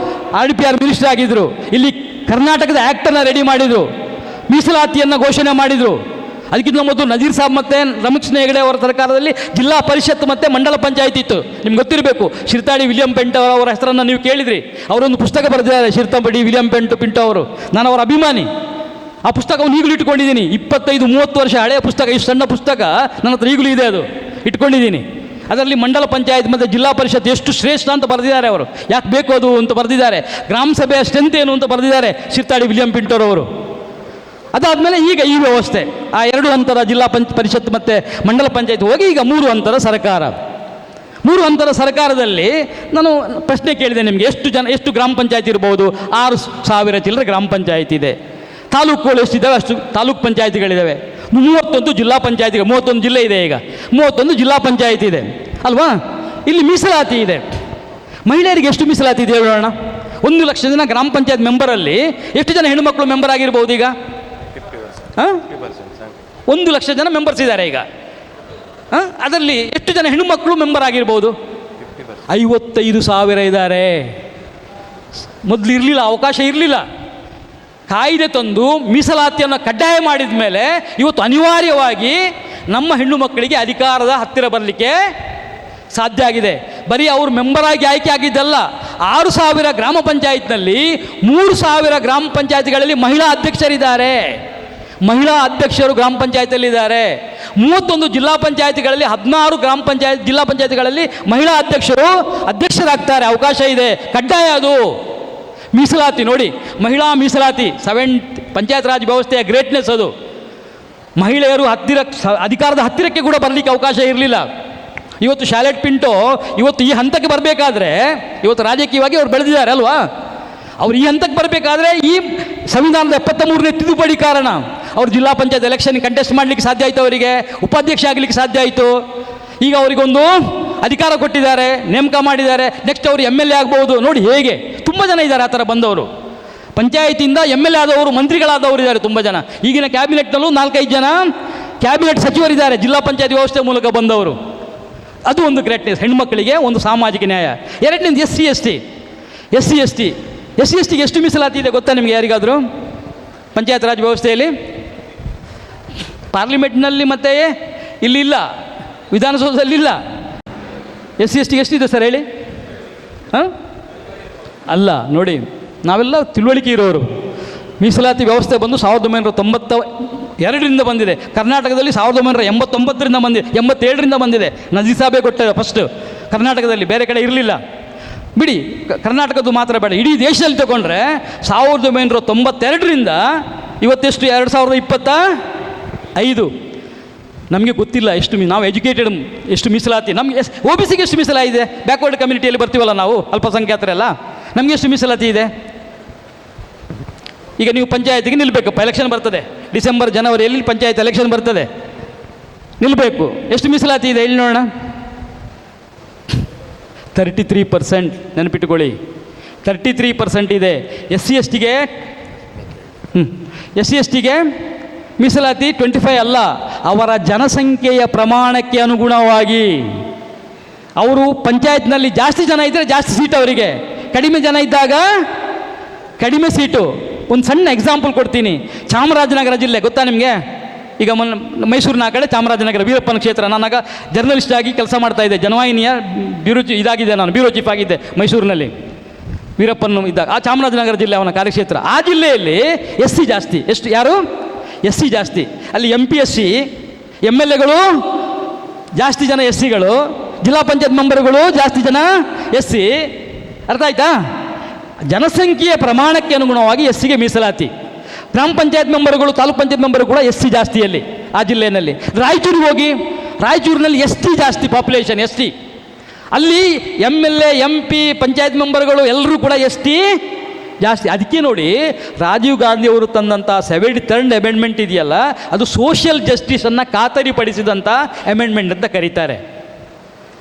RDPR ಮಿನಿಸ್ಟರ್ ಆಗಿದ್ದರು. ಇಲ್ಲಿ ಕರ್ನಾಟಕದ ಆ್ಯಕ್ಟನ್ನು ರೆಡಿ ಮಾಡಿದರು, ಮೀಸಲಾತಿಯನ್ನು ಘೋಷಣೆ ಮಾಡಿದರು. ಅದಕ್ಕಿಂತ ಮೊದಲು ನಜೀರ್ ಸಾಬ್ ಮತ್ತು ರಮಕೃಷ್ಣ ಹೆಗಡೆ ಅವರ ಸರ್ಕಾರದಲ್ಲಿ ಜಿಲ್ಲಾ ಪರಿಷತ್ ಮತ್ತು ಮಂಡಲ ಪಂಚಾಯಿತಿ ಇತ್ತು. ನಿಮ್ಗೆ ಗೊತ್ತಿರಬೇಕು, ಶಿರ್ತಾಡಿ ವಿಲಿಯಂ ಪಿಂಟೋ ಅವರ ಹೆಸರನ್ನು ನೀವು ಕೇಳಿದ್ರಿ. ಅವರೊಂದು ಪುಸ್ತಕ ಬರೆದಿದ್ದಾರೆ, ಶಿರ್ತಾಡಿ ವಿಲಿಯಂ ಪಿಂಟೋ ಅವರು. ನಾನು ಅವರ ಅಭಿಮಾನಿ. ಆ ಪುಸ್ತಕವನ್ನು ಈಗಲೂ ಇಟ್ಕೊಂಡಿದ್ದೀನಿ. 25-30 ವರ್ಷ ಹಳೆಯ ಪುಸ್ತಕ, ಇಷ್ಟು ಸಣ್ಣ ಪುಸ್ತಕ ನನ್ನ ಹತ್ರ ಈಗಲೂ ಇದೆ, ಅದು ಇಟ್ಕೊಂಡಿದ್ದೀನಿ. ಅದರಲ್ಲಿ ಮಂಡಲ ಪಂಚಾಯತ್ ಮತ್ತು ಜಿಲ್ಲಾ ಪರಿಷತ್ ಎಷ್ಟು ಶ್ರೇಷ್ಠ ಅಂತ ಬರೆದಿದ್ದಾರೆ ಅವರು, ಯಾಕೆ ಬೇಕು ಅದು ಅಂತ ಬರೆದಿದ್ದಾರೆ. ಗ್ರಾಮ ಸಭೆಯ ಸ್ಟ್ರೆಂತ್ ಏನು ಅಂತ ಬರೆದಿದ್ದಾರೆ ಶಿರ್ತಾಡಿ ವಿಲಿಯಂ ಪಿಂಟೋರವರು. ಅದಾದಮೇಲೆ ಈಗ ಈ ವ್ಯವಸ್ಥೆ, ಆ 2 ಹಂತದ ಜಿಲ್ಲಾ ಪರಿಷತ್ ಮತ್ತು ಮಂಡಲ ಪಂಚಾಯತ್ ಹೋಗಿ ಈಗ 3 ಹಂತದ ಸರ್ಕಾರ. 3 ಹಂತದ ಸರ್ಕಾರದಲ್ಲಿ ನಾನು ಪ್ರಶ್ನೆ ಕೇಳಿದೆ ನಿಮಗೆ, ಎಷ್ಟು ಗ್ರಾಮ ಪಂಚಾಯತ್ ಇರ್ಬೋದು? 6,000 ಚಿಲ್ಲರೆ ಗ್ರಾಮ ಪಂಚಾಯತ್ ಇದೆ. ತಾಲೂಕುಗಳು ಎಷ್ಟಿದ್ದಾವೆ ಅಷ್ಟು ತಾಲೂಕು ಪಂಚಾಯತಿಗಳಿದ್ದಾವೆ. 31 ಜಿಲ್ಲಾ ಪಂಚಾಯತಿಗಳು, 31 ಜಿಲ್ಲೆ ಇದೆ ಈಗ, 31 ಜಿಲ್ಲಾ ಪಂಚಾಯತಿ ಇದೆ ಅಲ್ವಾ? ಇಲ್ಲಿ ಮೀಸಲಾತಿ ಇದೆ. ಮಹಿಳೆಯರಿಗೆ ಎಷ್ಟು ಮೀಸಲಾತಿ ಇದೆ ಹೇಳೋಣ? 1 ಲಕ್ಷ ಜನ ಗ್ರಾಮ ಪಂಚಾಯತ್ ಮೆಂಬರಲ್ಲಿ ಎಷ್ಟು ಜನ ಹೆಣ್ಣುಮಕ್ಕಳು ಮೆಂಬರ್ ಆಗಿರ್ಬೋದು ಈಗ? 1 ಲಕ್ಷ ಜನ ಮೆಂಬರ್ಸ್ ಇದ್ದಾರೆ ಈಗ. ಅದರಲ್ಲಿ ಎಷ್ಟು ಜನ ಹೆಣ್ಣುಮಕ್ಕಳು ಮೆಂಬರ್ ಆಗಿರ್ಬೋದು? 55,000 ಇದ್ದಾರೆ. ಮೊದಲು ಇರಲಿಲ್ಲ, ಅವಕಾಶ ಇರಲಿಲ್ಲ. ಕಾಯ್ದೆ ತಂದು ಮೀಸಲಾತಿಯನ್ನು ಕಡ್ಡಾಯ ಮಾಡಿದ ಮೇಲೆ ಇವತ್ತು ಅನಿವಾರ್ಯವಾಗಿ ನಮ್ಮ ಹೆಣ್ಣು ಮಕ್ಕಳಿಗೆ ಅಧಿಕಾರದ ಹತ್ತಿರ ಬರಲಿಕ್ಕೆ ಸಾಧ್ಯ ಆಗಿದೆ. ಬರೀ ಅವರು ಮೆಂಬರಾಗಿ ಆಯ್ಕೆ ಆಗಿದ್ದಲ್ಲ, 6,000 ಗ್ರಾಮ ಪಂಚಾಯತ್ನಲ್ಲಿ 3,000 ಗ್ರಾಮ ಪಂಚಾಯತಿಗಳಲ್ಲಿ ಮಹಿಳಾ ಅಧ್ಯಕ್ಷರಿದ್ದಾರೆ. ಮಹಿಳಾ ಅಧ್ಯಕ್ಷರು ಗ್ರಾಮ ಪಂಚಾಯತಿಯಲ್ಲಿದ್ದಾರೆ. 31 ಜಿಲ್ಲಾ ಪಂಚಾಯತಿಗಳಲ್ಲಿ 16 ಜಿಲ್ಲಾ ಪಂಚಾಯತಿಗಳಲ್ಲಿ ಮಹಿಳಾ ಅಧ್ಯಕ್ಷರಾಗ್ತಾರೆ. ಅವಕಾಶ ಇದೆ, ಕಡ್ಡಾಯ ಅದು. ಮೀಸಲಾತಿ ನೋಡಿ, ಮಹಿಳಾ ಮೀಸಲಾತಿ 7th ಪಂಚಾಯತ್ ರಾಜ್ ವ್ಯವಸ್ಥೆಯ ಗ್ರೇಟ್ನೆಸ್ ಅದು. ಮಹಿಳೆಯರು ಅಧಿಕಾರದ ಹತ್ತಿರಕ್ಕೆ ಕೂಡ ಬರಲಿಕ್ಕೆ ಅವಕಾಶ ಇರಲಿಲ್ಲ. ಇವತ್ತು ಶಾಲೆಟ್ ಪಿಂಟೋ ಇವತ್ತು ಈ ಹಂತಕ್ಕೆ ಬರಬೇಕಾದ್ರೆ, ಇವತ್ತು ರಾಜಕೀಯವಾಗಿ ಅವ್ರು ಬೆಳೆದಿದ್ದಾರೆ ಅಲ್ವಾ, ಅವ್ರು ಈ ಹಂತಕ್ಕೆ ಬರಬೇಕಾದ್ರೆ ಈ ಸಂವಿಧಾನದ 73ನೇ ತಿದ್ದುಪಡಿ ಕಾರಣ. ಅವ್ರು ಜಿಲ್ಲಾ ಪಂಚಾಯತ್ ಎಲೆಕ್ಷನ್ ಕಂಟೆಸ್ಟ್ ಮಾಡಲಿಕ್ಕೆ ಸಾಧ್ಯ ಆಯಿತು, ಅವರಿಗೆ ಉಪಾಧ್ಯಕ್ಷ ಆಗಲಿಕ್ಕೆ ಸಾಧ್ಯ ಆಯಿತು. ಈಗ ಅವರಿಗೊಂದು ಅಧಿಕಾರ ಕೊಟ್ಟಿದ್ದಾರೆ, ನೇಮಕ ಮಾಡಿದ್ದಾರೆ. ನೆಕ್ಸ್ಟ್ ಅವರು MLA ಆಗ್ಬೋದು. ನೋಡಿ ಹೇಗೆ ತುಂಬ ಜನ ಇದ್ದಾರೆ ಆ ಥರ ಬಂದವರು. ಪಂಚಾಯತಿಯಿಂದ MLA ಆದವರು, ಮಂತ್ರಿಗಳಾದವರು ಇದ್ದಾರೆ ತುಂಬ ಜನ. ಈಗಿನ ಕ್ಯಾಬಿನೆಟ್ನಲ್ಲೂ 4-5 ಜನ ಕ್ಯಾಬಿನೆಟ್ ಸಚಿವರಿದ್ದಾರೆ ಜಿಲ್ಲಾ ಪಂಚಾಯತ್ ವ್ಯವಸ್ಥೆ ಮೂಲಕ ಬಂದವರು. ಅದು ಒಂದು ಗ್ರೇಟ್ನೆಸ್, ಹೆಣ್ಮಕ್ಕಳಿಗೆ ಒಂದು ಸಾಮಾಜಿಕ ನ್ಯಾಯ. ಎರಡನೇದು ಎಸ್ ಸಿ ಎಸ್ ಟಿಗೆ ಎಷ್ಟು ಮೀಸಲಾತಿ ಇದೆ ಗೊತ್ತಾ ನಿಮಗೆ ಯಾರಿಗಾದರೂ? ಪಂಚಾಯತ್ ರಾಜ್ ವ್ಯವಸ್ಥೆಯಲ್ಲಿ ಪಾರ್ಲಿಮೆಂಟ್ನಲ್ಲಿ ಮತ್ತೆ ಇಲ್ಲಿಲ್ಲ, ವಿಧಾನಸೌಧದಲ್ಲಿಲ್ಲ. SC ST ಎಷ್ಟಿದೆ ಸರ್ ಹೇಳಿ? ಹಾಂ ಅಲ್ಲ, ನೋಡಿ ನಾವೆಲ್ಲ ತಿಳುವಳಿಕೆ ಇರೋರು. ಮೀಸಲಾತಿ ವ್ಯವಸ್ಥೆ ಬಂದು 1992ರಿಂದ ಬಂದಿದೆ. ಕರ್ನಾಟಕದಲ್ಲಿ 1989ರಿಂದ ಬಂದಿದೆ, 87ರಿಂದ ಬಂದಿದೆ. ನಜೀರ್ ಸಾಬೆ ಕೊಟ್ಟರೆ ಫಸ್ಟ್ ಕರ್ನಾಟಕದಲ್ಲಿ, ಬೇರೆ ಕಡೆ ಇರಲಿಲ್ಲ. ಬಿಡಿ ಕರ್ನಾಟಕದ್ದು ಮಾತ್ರ ಬೇಡ, ಇಡೀ ದೇಶದಲ್ಲಿ ತಗೊಂಡ್ರೆ 1992ರಿಂದ ಇವತ್ತೆಷ್ಟು 2025. ನಮಗೆ ಗೊತ್ತಿಲ್ಲ ಎಷ್ಟು ನಾವು ಎಜುಕೇಟೆಡ್ ಎಷ್ಟು ಮೀಸಲಾತಿ ನಮಗೆ. OBCಗೆ ಎಷ್ಟು ಮೀಸಲಾತಿ ಇದೆ? ಬ್ಯಾಕ್ವರ್ಡ್ ಕಮ್ಯುನಿಟಿಯಲ್ಲಿ ಬರ್ತೀವಲ್ಲ ನಾವು, ಅಲ್ಪಸಂಖ್ಯಾತರೆಲ್ಲ, ನಮಗೆ ಎಷ್ಟು ಮೀಸಲಾತಿ ಇದೆ? ಈಗ ನೀವು ಪಂಚಾಯತಿಗೆ ನಿಲ್ಲಬೇಕಪ್ಪ, ಎಲೆಕ್ಷನ್ ಬರ್ತದೆ ಡಿಸೆಂಬರ್ ಜನವರಿಯಲ್ಲಿ, ಪಂಚಾಯತ್ ಎಲೆಕ್ಷನ್ ಬರ್ತದೆ, ನಿಲ್ಲಬೇಕು. ಎಷ್ಟು ಮೀಸಲಾತಿ ಇದೆ ಹೇಳಿ ನೋಡೋಣ? 33%. ನೆನಪಿಟ್ಟುಕೊಳ್ಳಿ, 33% ಇದೆ. SC ST ಗೆ ಮೀಸಲಾತಿ 25 ಅಲ್ಲ, ಅವರ ಜನಸಂಖ್ಯೆಯ ಪ್ರಮಾಣಕ್ಕೆ ಅನುಗುಣವಾಗಿ. ಅವರು ಪಂಚಾಯತ್ನಲ್ಲಿ ಜಾಸ್ತಿ ಜನ ಇದ್ದರೆ ಜಾಸ್ತಿ ಸೀಟ್ ಅವರಿಗೆ, ಕಡಿಮೆ ಜನ ಇದ್ದಾಗ ಕಡಿಮೆ ಸೀಟು. ಒಂದು ಸಣ್ಣ ಎಕ್ಸಾಂಪಲ್ ಕೊಡ್ತೀನಿ. ಚಾಮರಾಜನಗರ ಜಿಲ್ಲೆ ಗೊತ್ತಾ ನಿಮಗೆ? ಈಗ ಮೈಸೂರಿನ ಕಡೆ ಚಾಮರಾಜನಗರ ವೀರಪ್ಪನ ಕ್ಷೇತ್ರ. ನಾನಾಗ ಜರ್ನಲಿಸ್ಟ್ ಆಗಿ ಕೆಲಸ ಮಾಡ್ತಾಯಿದ್ದೆ, ಜನವಾಹಿನಿಯ ಬ್ಯೂರೋ ಚೀಫ್ ಆಗಿದ್ದೆ ಮೈಸೂರಿನಲ್ಲಿ. ವೀರಪ್ಪನ ಇದ್ದಾಗ ಆ ಚಾಮರಾಜನಗರ ಜಿಲ್ಲೆ ಅವನ ಕಾರ್ಯಕ್ಷೇತ್ರ. ಆ ಜಿಲ್ಲೆಯಲ್ಲಿ SC ಜಾಸ್ತಿ. ಎಷ್ಟು? ಯಾರು? SC ಜಾಸ್ತಿ. ಅಲ್ಲಿ MPSC MLAಗಳು ಜಾಸ್ತಿ ಜನ SCಗಳು, ಜಿಲ್ಲಾ ಪಂಚಾಯತ್ ಮೆಂಬರ್ಗಳು ಜಾಸ್ತಿ ಜನ SC. ಅರ್ಥ ಆಯ್ತಾ? ಜನಸಂಖ್ಯೆಯ ಪ್ರಮಾಣಕ್ಕೆ ಅನುಗುಣವಾಗಿ SCಗೆ ಮೀಸಲಾತಿ. ಗ್ರಾಮ ಪಂಚಾಯತ್ ಮೆಂಬರ್ಗಳು, ತಾಲೂಕ್ ಪಂಚಾಯತ್ ಮೆಂಬರ್ ಕೂಡ SC ಜಾಸ್ತಿಯಲ್ಲಿ ಆ ಜಿಲ್ಲೆಯಲ್ಲಿ. ರಾಯಚೂರಿಗೆ ಹೋಗಿ, ರಾಯಚೂರಿನಲ್ಲಿ ST ಜಾಸ್ತಿ ಪಾಪ್ಯುಲೇಷನ್, ST. ಅಲ್ಲಿ MLA MP ಪಂಚಾಯತ್ ಮೆಂಬರ್ಗಳು ಎಲ್ಲರೂ ಕೂಡ ST ಜಾಸ್ತಿ. ಅದಕ್ಕೆ ನೋಡಿ ರಾಜೀವ್ ಗಾಂಧಿ ಅವರು ತಂದಂಥ 73rd ಅಮೆಂಡ್ಮೆಂಟ್ ಇದೆಯಲ್ಲ, ಅದು ಸೋಷಿಯಲ್ ಜಸ್ಟಿಸನ್ನು ಖಾತರಿಪಡಿಸಿದಂಥ ಅಮೆಂಡ್ಮೆಂಟ್ ಅಂತ ಕರೀತಾರೆ.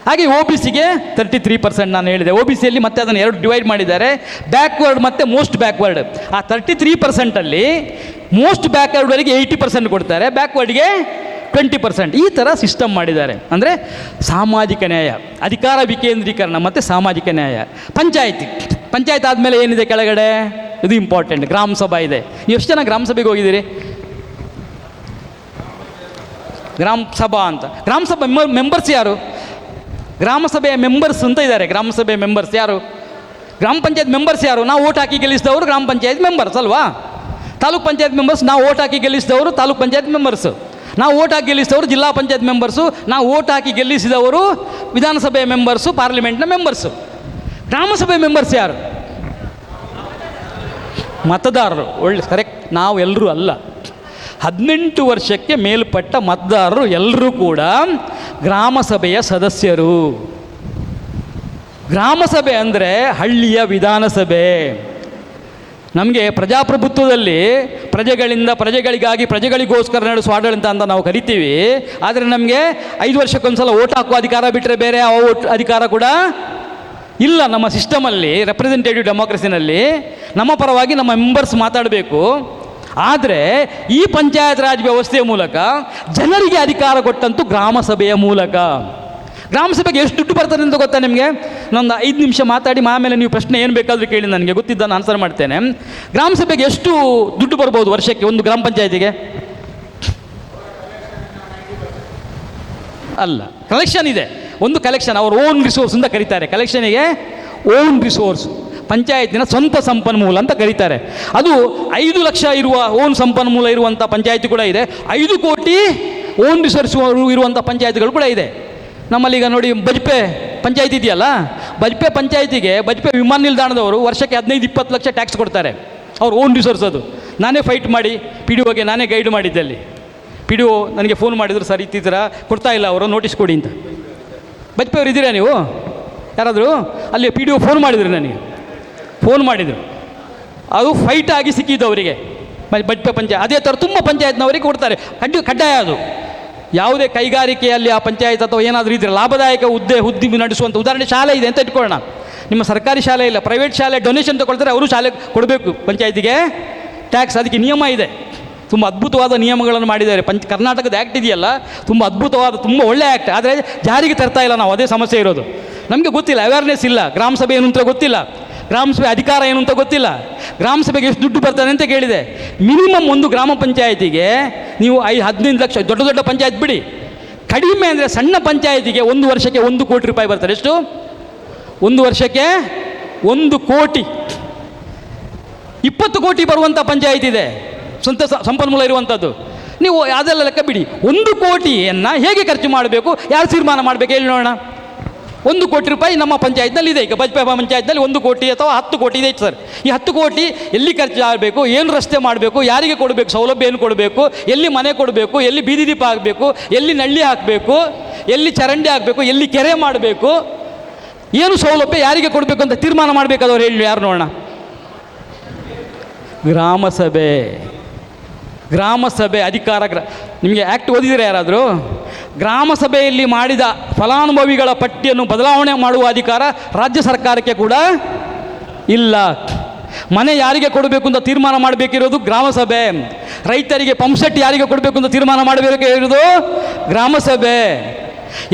ಹಾಗೆ OBCಗೆ 33% ನಾನು ಹೇಳಿದೆ. OBCಯಲ್ಲಿ ಮತ್ತೆ ಅದನ್ನು 2 ಡಿವೈಡ್ ಮಾಡಿದ್ದಾರೆ, ಬ್ಯಾಕ್ವರ್ಡ್ ಮತ್ತು ಮೋಸ್ಟ್ ಬ್ಯಾಕ್ವರ್ಡ್. ಆ 33%ಅಲ್ಲಿ ಮೋಸ್ಟ್ ಬ್ಯಾಕ್ವರ್ಡ್ವರೆಗೆ 80% ಕೊಡ್ತಾರೆ, ಬ್ಯಾಕ್ವರ್ಡ್ಗೆ 20%. ಈ ಥರ ಸಿಸ್ಟಮ್ ಮಾಡಿದ್ದಾರೆ. ಅಂದರೆ ಸಾಮಾಜಿಕ ನ್ಯಾಯ, ಅಧಿಕಾರ ವಿಕೇಂದ್ರೀಕರಣ ಮತ್ತು ಸಾಮಾಜಿಕ ನ್ಯಾಯ. ಪಂಚಾಯತ್ ಆದಮೇಲೆ ಏನಿದೆ ಕೆಳಗಡೆ? ಇದು ಇಂಪಾರ್ಟೆಂಟ್, ಗ್ರಾಮ ಸಭಾ ಇದೆ. ಎಷ್ಟು ಜನ ಗ್ರಾಮ ಸಭೆಗೆ ಹೋಗಿದ್ದೀರಿ? ಗ್ರಾಮ ಸಭಾ ಅಂತ, ಗ್ರಾಮ ಸಭಾ ಮೆಂಬರ್ಸ್ ಯಾರು? ಗ್ರಾಮ ಸಭೆಯ ಮೆಂಬರ್ಸ್ ಅಂತ ಇದ್ದಾರೆ. ಗ್ರಾಮ ಸಭೆಯ ಮೆಂಬರ್ಸ್ ಯಾರು? ಗ್ರಾಮ ಪಂಚಾಯತ್ ಮೆಂಬರ್ಸ್ ಯಾರು? ನಾವು ಓಟ್ ಹಾಕಿ ಗೆಲ್ಲಿಸಿದವರು ಗ್ರಾಮ ಪಂಚಾಯತ್ ಮೆಂಬರ್ಸ್ ಅಲ್ವಾ? ತಾಲೂಕ್ ಪಂಚಾಯತ್ ಮೆಂಬರ್ಸ್ ನಾವು ಓಟ್ ಹಾಕಿ ಗೆಲ್ಲಿಸಿದವರು ತಾಲೂಕ್ ಪಂಚಾಯತ್ ಮೆಂಬರ್ಸು. ನಾವು ಓಟ್ ಹಾಕಿ ಗೆಲ್ಲಿಸಿದವರು ಜಿಲ್ಲಾ ಪಂಚಾಯತ್ ಮೆಂಬರ್ಸು. ನಾವು ಓಟ್ ಹಾಕಿ ಗೆಲ್ಲಿಸಿದವರು ವಿಧಾನಸಭೆಯ ಮೆಂಬರ್ಸು, ಪಾರ್ಲಿಮೆಂಟ್ನ ಮೆಂಬರ್ಸು. ಗ್ರಾಮ ಸಭೆ ಮೆಂಬರ್ಸ್ ಯಾರು? ಮತದಾರರು. ಒಳ್ಳೆ ಕರೆಕ್ಟ್. ನಾವು ಎಲ್ಲರೂ ಅಲ್ಲ, 18 ವರ್ಷಕ್ಕೆ ಮೇಲ್ಪಟ್ಟ ಮತದಾರರು ಎಲ್ಲರೂ ಕೂಡ ಗ್ರಾಮ ಸಭೆಯ ಸದಸ್ಯರು. ಗ್ರಾಮ ಸಭೆ ಅಂದರೆ ಹಳ್ಳಿಯ ವಿಧಾನಸಭೆ. ನಮಗೆ ಪ್ರಜಾಪ್ರಭುತ್ವದಲ್ಲಿ ಪ್ರಜೆಗಳಿಂದ ಪ್ರಜೆಗಳಿಗಾಗಿ ಪ್ರಜೆಗಳಿಗೋಸ್ಕರ ನಡೆಸುವ ಆಡಳಿತ ಅಂತ ನಾವು ಕರಿತೀವಿ. ಆದರೆ ನಮಗೆ 5 ವರ್ಷಕ್ಕೊಂದ್ಸಲ ಓಟ್ ಹಾಕುವ ಅಧಿಕಾರ ಬಿಟ್ಟರೆ ಬೇರೆ ಯಾವ ಅಧಿಕಾರ ಕೂಡ ಇಲ್ಲ. ನಮ್ಮ ಸಿಸ್ಟಮಲ್ಲಿ, ರೆಪ್ರೆಸೆಂಟೇಟಿವ್ ಡೆಮೋಕ್ರಸಿನಲ್ಲಿ ನಮ್ಮ ಪರವಾಗಿ ನಮ್ಮ ಮೆಂಬರ್ಸ್ ಮಾತಾಡಬೇಕು. ಆದರೆ ಈ ಪಂಚಾಯತ್ ರಾಜ್ ವ್ಯವಸ್ಥೆಯ ಮೂಲಕ ಜನರಿಗೆ ಅಧಿಕಾರ ಕೊಟ್ಟಂತೂ ಗ್ರಾಮ ಸಭೆಯ ಮೂಲಕ. ಗ್ರಾಮ ಸಭೆಗೆ ಎಷ್ಟು ದುಡ್ಡು ಬರ್ತದೆ ಅಂತ ಗೊತ್ತಾ ನಿಮಗೆ? ನಾನೊಂದು 5 ನಿಮಿಷ ಮಾತಾಡಿ ಆಮೇಲೆ ನೀವು ಪ್ರಶ್ನೆ ಏನು ಬೇಕಾದರೂ ಕೇಳಿ, ನನಗೆ ಗೊತ್ತಿದ್ದನ್ನು ಆನ್ಸರ್ ಮಾಡ್ತೇನೆ. ಗ್ರಾಮ ಸಭೆಗೆ ಎಷ್ಟು ದುಡ್ಡು ಬರ್ಬೋದು ವರ್ಷಕ್ಕೆ ಒಂದು ಗ್ರಾಮ ಪಂಚಾಯತಿಗೆ? ಅಲ್ಲ, ಕಲೆಕ್ಷನ್ ಇದೆ. ಒಂದು ಕಲೆಕ್ಷನ್, ಅವ್ರ ಓನ್ ರಿಸೋರ್ಸ್ ಅಂತ ಕರೀತಾರೆ ಕಲೆಕ್ಷನಿಗೆ. ಓನ್ ರಿಸೋರ್ಸ್ ಪಂಚಾಯತಿನ ಸ್ವಂತ ಸಂಪನ್ಮೂಲ ಅಂತ ಕರೀತಾರೆ. ಅದು 5 ಲಕ್ಷ ಇರುವ ಓನ್ ಸಂಪನ್ಮೂಲ ಇರುವಂಥ ಪಂಚಾಯತಿ ಕೂಡ ಇದೆ. 5 ಕೋಟಿ ಓನ್ ರಿಸೋರ್ಸ್ ಇರುವಂಥ ಪಂಚಾಯತಿಗಳು ಕೂಡ ಇದೆ. ನಮ್ಮಲ್ಲಿ ಈಗ ನೋಡಿ ಬಜ್ಪೆ ಪಂಚಾಯತಿ ಇದೆಯಲ್ಲ, ಬಜ್ಪೆ ಪಂಚಾಯತಿಗೆ ಬಜ್ಪೆ ವಿಮಾನ ನಿಲ್ದಾಣದವರು ವರ್ಷಕ್ಕೆ 15-20 ಲಕ್ಷ ಟ್ಯಾಕ್ಸ್ ಕೊಡ್ತಾರೆ. ಅವ್ರು ಓನ್ ರಿಸೋರ್ಸ್ ಅದು. ನಾನೇ ಫೈಟ್ ಮಾಡಿ ಪಿ ಡಿ ಒಗೆ ನಾನೇ ಗೈಡ್ ಮಾಡಿದ್ದೆ. ಅಲ್ಲಿ ಪಿ ಡಿ ಒ ನನಗೆ ಫೋನ್ ಮಾಡಿದ್ರು, ಸರ್ ಈ ಥರ ಕೊಡ್ತಾ ಇಲ್ಲ ಅವರು, ನೋಟಿಸ್ ಕೊಡಿ ಅಂತ. ಬಜ್ಪೆ ಅವ್ರು ಇದ್ದೀರಾ ನೀವು ಯಾರಾದರೂ? ಅಲ್ಲಿ ಪಿ ಡಿ ಒ ಫೋನ್ ಮಾಡಿದ್ರು, ನನಗೆ ಫೋನ್ ಮಾಡಿದರು. ಅದು ಫೈಟ್ ಆಗಿ ಸಿಕ್ಕಿದ್ದು ಅವರಿಗೆ ಬಜ್ಪೆ ಪಂಚಾಯತ್. ಅದೇ ಥರ ತುಂಬ ಪಂಚಾಯತ್ನವರಿಗೆ ಕೊಡ್ತಾರೆ, ಕಡ್ಡಾಯ ಅದು. ಯಾವುದೇ ಕೈಗಾರಿಕೆಯಲ್ಲಿ ಆ ಪಂಚಾಯತ್ ಅಥವಾ ಏನಾದರೂ ಇದ್ದರೆ ಲಾಭದಾಯಕ ಹುದ್ದೆ ನಡೆಸುವಂಥ, ಉದಾಹರಣೆ ಶಾಲೆ ಇದೆ ಅಂತ ಇಟ್ಕೊಳ್ಳೋಣ. ನಿಮ್ಮ ಸರ್ಕಾರಿ ಶಾಲೆ ಇಲ್ಲ, ಪ್ರೈವೇಟ್ ಶಾಲೆ ಡೊನೇಷನ್ ತಗೊಳ್ತಾರೆ, ಅವರು ಶಾಲೆ ಕೊಡಬೇಕು ಪಂಚಾಯತಿಗೆ ಟ್ಯಾಕ್ಸ್. ಅದಕ್ಕೆ ನಿಯಮ ಇದೆ, ತುಂಬ ಅದ್ಭುತವಾದ ನಿಯಮಗಳನ್ನು ಮಾಡಿದ್ದಾರೆ. ಕರ್ನಾಟಕದ ಆ್ಯಕ್ಟ್ ಇದೆಯಲ್ಲ, ತುಂಬ ಅದ್ಭುತವಾದ, ತುಂಬ ಒಳ್ಳೆಯ ಆ್ಯಕ್ಟ್. ಆದರೆ ಜಾರಿಗೆ ತರ್ತಾ ಇಲ್ಲ ನಾವು, ಅದೇ ಸಮಸ್ಯೆ ಇರೋದು. ನಮಗೆ ಗೊತ್ತಿಲ್ಲ, ಅವೇರ್ನೆಸ್ ಇಲ್ಲ. ಗ್ರಾಮ ಸಭೆ ಏನು ಅಂತ ಗೊತ್ತಿಲ್ಲ, ಗ್ರಾಮ ಸಭೆ ಅಧಿಕಾರ ಏನು ಅಂತ ಗೊತ್ತಿಲ್ಲ. ಗ್ರಾಮ ಸಭೆಗೆ ಎಷ್ಟು ದುಡ್ಡು ಬರ್ತದೆ ಅಂತ ಕೇಳಿದೆ. ಮಿನಿಮಮ್ ಒಂದು ಗ್ರಾಮ ಪಂಚಾಯತಿಗೆ ನೀವು 15 ಲಕ್ಷ, ದೊಡ್ಡ ದೊಡ್ಡ ಪಂಚಾಯತ್ ಬಿಡಿ, ಕಡಿಮೆ ಅಂದರೆ ಸಣ್ಣ ಪಂಚಾಯತಿಗೆ 1 ವರ್ಷಕ್ಕೆ 1 ಕೋಟಿ ರೂಪಾಯಿ ಬರ್ತಾರೆ. ಎಷ್ಟು? 1 ವರ್ಷಕ್ಕೆ 1 ಕೋಟಿ. 20 ಕೋಟಿ ಬರುವಂಥ ಪಂಚಾಯತ್ ಇದೆ, ಸ್ವಂತ ಸಂಪನ್ಮೂಲ ಇರುವಂಥದ್ದು. ನೀವು ಅದೆಲ್ಲ ಲೆಕ್ಕ ಬಿಡಿ. 1 ಕೋಟಿಯನ್ನು ಹೇಗೆ ಖರ್ಚು ಮಾಡಬೇಕು, ಯಾರು ತೀರ್ಮಾನ ಮಾಡಬೇಕು ಹೇಳಿ ನೋಡೋಣ. 1 ಕೋಟಿ ರೂಪಾಯಿ ನಮ್ಮ ಪಂಚಾಯತ್ನಲ್ಲಿ ಇದೆ. ಈಗ ಬಜ್ಪೆ ಪಂಚಾಯತ್ನಲ್ಲಿ 1 ಕೋಟಿ ಅಥವಾ 10 ಕೋಟಿ ಇದೆ ಸರ್. ಈ 10 ಕೋಟಿ ಎಲ್ಲಿ ಖರ್ಚು ಆಗಬೇಕು, ಏನು ರಸ್ತೆ ಮಾಡಬೇಕು, ಯಾರಿಗೆ ಕೊಡಬೇಕು, ಸೌಲಭ್ಯ ಏನು ಕೊಡಬೇಕು, ಎಲ್ಲಿ ಮನೆ ಕೊಡಬೇಕು, ಎಲ್ಲಿ ಬೀದಿ ದೀಪ ಹಾಕಬೇಕು, ಎಲ್ಲಿ ನಳ್ಳಿ ಹಾಕಬೇಕು, ಎಲ್ಲಿ ಚರಂಡಿ ಹಾಕಬೇಕು, ಎಲ್ಲಿ ಕೆರೆ ಮಾಡಬೇಕು, ಏನು ಸೌಲಭ್ಯ ಯಾರಿಗೆ ಕೊಡಬೇಕು ಅಂತ ತೀರ್ಮಾನ ಮಾಡಬೇಕಾದವ್ರು ಹೇಳಿ ಯಾರು ನೋಡೋಣ. ಗ್ರಾಮ ಸಭೆ ಅಧಿಕಾರ. ನಿಮಗೆ ಆ್ಯಕ್ಟ್ ಓದಿದರೆ ಯಾರಾದರೂ? ಗ್ರಾಮ ಸಭೆಯಲ್ಲಿ ಮಾಡಿದ ಫಲಾನುಭವಿಗಳ ಪಟ್ಟಿಯನ್ನು ಬದಲಾವಣೆ ಮಾಡುವ ಅಧಿಕಾರ ರಾಜ್ಯ ಸರ್ಕಾರಕ್ಕೆ ಕೂಡ ಇಲ್ಲ. ಮನೆ ಯಾರಿಗೆ ಕೊಡಬೇಕು ಅಂತ ತೀರ್ಮಾನ ಮಾಡಬೇಕಿರೋದು ಗ್ರಾಮ ಸಭೆ. ರೈತರಿಗೆ ಪಂಪ್ಸೆಟ್ ಯಾರಿಗೆ ಕೊಡಬೇಕು ಅಂತ ತೀರ್ಮಾನ ಮಾಡಬೇಕಿರೋದು ಗ್ರಾಮ ಸಭೆ.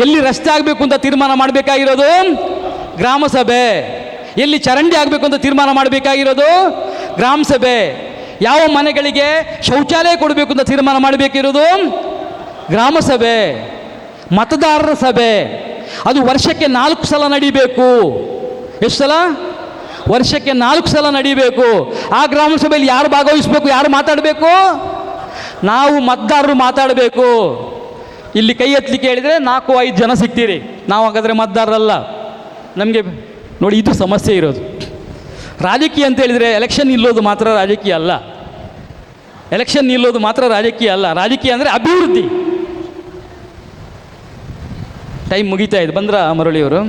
ಎಲ್ಲಿ ರಸ್ತೆ ಆಗಬೇಕು ಅಂತ ತೀರ್ಮಾನ ಮಾಡಬೇಕಾಗಿರೋದು ಗ್ರಾಮ ಸಭೆ. ಎಲ್ಲಿ ಚರಂಡಿ ಆಗಬೇಕು ಅಂತ ತೀರ್ಮಾನ ಮಾಡಬೇಕಾಗಿರೋದು ಗ್ರಾಮ ಸಭೆ. ಯಾವ ಮನೆಗಳಿಗೆ ಶೌಚಾಲಯ ಕೊಡಬೇಕು ಅಂತ ತೀರ್ಮಾನ ಮಾಡಬೇಕಿರೋದು ಗ್ರಾಮ ಸಭೆ. ಮತದಾರರ ಸಭೆ ಅದು ವರ್ಷಕ್ಕೆ 4 ಸಲ ನಡೀಬೇಕು. ಎಷ್ಟು ಸಲ? ವರ್ಷಕ್ಕೆ 4 ಸಲ ನಡೀಬೇಕು. ಆ ಗ್ರಾಮ ಸಭೆಯಲ್ಲಿ ಯಾರು ಭಾಗವಹಿಸಬೇಕು, ಯಾರು ಮಾತಾಡಬೇಕು? ನಾವು ಮತದಾರರು ಮಾತಾಡಬೇಕು. ಇಲ್ಲಿ ಕೈ ಎತ್ತಲಿಕ್ಕೆ ಹೇಳಿದರೆ 4-5 ಜನ ಸಿಗ್ತೀರಿ. ನಾವು ಹಾಗಾದರೆ ಮತದಾರರಲ್ಲ. ನಮಗೆ ನೋಡಿ, ಇದು ಸಮಸ್ಯೆ ಇರೋದು. ರಾಜಕೀಯ ಅಂತ ಹೇಳಿದರೆ ಎಲೆಕ್ಷನ್ ನಿಲ್ಲೋದು ಮಾತ್ರ ರಾಜಕೀಯ ಅಲ್ಲ. ಎಲೆಕ್ಷನ್ ನಿಲ್ಲೋದು ಮಾತ್ರ ರಾಜಕೀಯ ಅಲ್ಲ. ರಾಜಕೀಯ ಅಂದರೆ ಅಭಿವೃದ್ಧಿ. ಟೈಮ್ ಮುಗೀತಾ ಇದೆ. ಬಂದ್ರ ಮರಳಿಯವರು?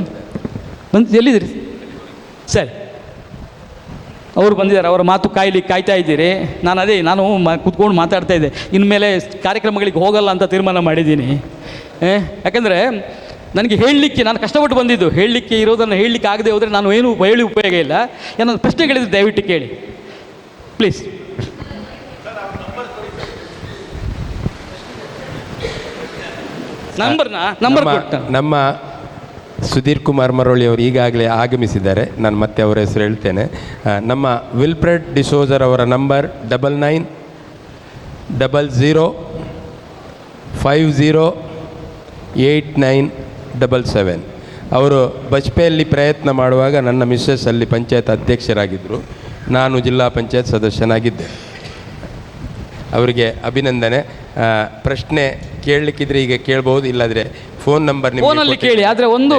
ಎಲ್ಲಿದ್ದೀರಿ? ಸರಿ, ಅವರು ಬಂದಿದ್ದಾರೆ. ಅವರ ಮಾತು ಕಾಯ್ತಾ ಇದ್ದೀರಿ. ನಾನು ಕೂತ್ಕೊಂಡು ಮಾತಾಡ್ತಾ ಇದ್ದೆ. ಇನ್ಮೇಲೆ ಕಾರ್ಯಕ್ರಮಗಳಿಗೆ ಹೋಗಲ್ಲ ಅಂತ ತೀರ್ಮಾನ ಮಾಡಿದ್ದೀನಿ. ಯಾಕಂದರೆ ನನಗೆ ಹೇಳಲಿಕ್ಕೆ, ನಾನು ಕಷ್ಟಪಟ್ಟು ಬಂದಿದ್ದು, ಹೇಳಲಿಕ್ಕೆ ಇರೋದನ್ನು ಹೇಳಲಿಕ್ಕೆ ಆಗದೆ ಹೋದರೆ ನಾನು ಏನು ಹೇಳಿ ಉಪಯೋಗ ಇಲ್ಲ. ಏನಾದ್ರು ಪ್ರಶ್ನೆಗಳಿದ್ರೆ ದಯವಿಟ್ಟು ಕೇಳಿ ಪ್ಲೀಸ್. ನಂಬರ್ ಕೊಟ್ಟ ನಮ್ಮ ಸುಧೀರ್ ಕುಮಾರ್ ಮರಳಿ ಅವರು ಈಗಾಗಲೇ ಆಗಮಿಸಿದ್ದಾರೆ. ನಾನು ಮತ್ತೆ ಅವರ ಹೆಸರು ಹೇಳ್ತೇನೆ. ನಮ್ಮ ವಿಲ್ಫ್ರೆಡ್ ಡಿಸೋಜರ್ ಅವರ ನಂಬರ್ 9900508977. ಅವರು ಬಜ್ಪೆಯಲ್ಲಿ ಪ್ರಯತ್ನ ಮಾಡುವಾಗ ನನ್ನ ಮಿಸ್ಸಸ್ ಅಲ್ಲಿ ಪಂಚಾಯತ್ ಅಧ್ಯಕ್ಷರಾಗಿದ್ದರು, ನಾನು ಜಿಲ್ಲಾ ಪಂಚಾಯತ್ ಸದಸ್ಯನಾಗಿದ್ದೆ. ಅವರಿಗೆ ಅಭಿನಂದನೆ. ಪ್ರಶ್ನೆ ಕೇಳಲಿಕ್ಕಿದ್ರೆ ಈಗ ಕೇಳ್ಬೋದು, ಇಲ್ಲಾದರೆ ಫೋನ್ ನಂಬರ್ ಫೋನಲ್ಲಿ ಕೇಳಿ. ಆದರೆ ಒಂದು,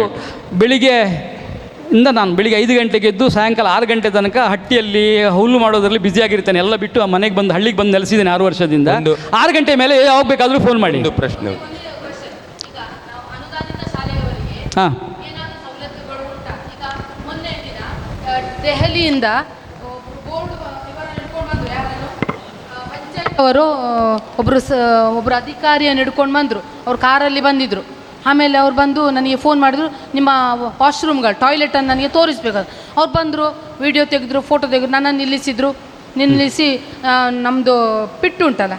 ಬೆಳಿಗ್ಗೆ ನಾನು ಬೆಳಿಗ್ಗೆ 5 ಗಂಟೆಗೆ ಎದ್ದು ಸಾಯಂಕಾಲ 6 ಗಂಟೆ ತನಕ ಹಟ್ಟಿಯಲ್ಲಿ ಹುಲ್ಲು ಮಾಡೋದ್ರಲ್ಲಿ ಬ್ಯುಸಿಯಾಗಿರ್ತೇನೆ. ಎಲ್ಲ ಬಿಟ್ಟು ಆ ಮನೆಗೆ ಬಂದು ಹಳ್ಳಿಗೆ ಬಂದು ನೆಲೆಸಿದ್ದೇನೆ 6 ವರ್ಷದಿಂದ. 6 ಗಂಟೆ ಮೇಲೆ ಯಾವಾಗ ಬೇಕಾದರೂ ಫೋನ್ ಮಾಡಿ. ಒಂದು ಪ್ರಶ್ನೆ. ಹಾಂ, ದೆಹಲಿಯಿಂದ ಅವರು ಒಬ್ಬರು ಅಧಿಕಾರಿಯನ್ನು ಹಿಡ್ಕೊಂಡು ಬಂದರು. ಅವ್ರು ಕಾರಲ್ಲಿ ಬಂದಿದ್ದರು. ಆಮೇಲೆ ಅವ್ರು ಬಂದು ನನಗೆ ಫೋನ್ ಮಾಡಿದ್ರು, ನಿಮ್ಮ ವಾಶ್ರೂಮ್ಗಳು ಟಾಯ್ಲೆಟನ್ನು ನನಗೆ ತೋರಿಸ್ಬೇಕಾದ್ರೆ. ಅವ್ರು ಬಂದರು, ವಿಡಿಯೋ ತೆಗೆದ್ರು, ಫೋಟೋ ತೆಗೆದ್ರು, ನನ್ನನ್ನು ನಿಲ್ಲಿಸಿ ನಮ್ಮದು ಪಿಟ್ಟು ಉಂಟಲ್ಲ,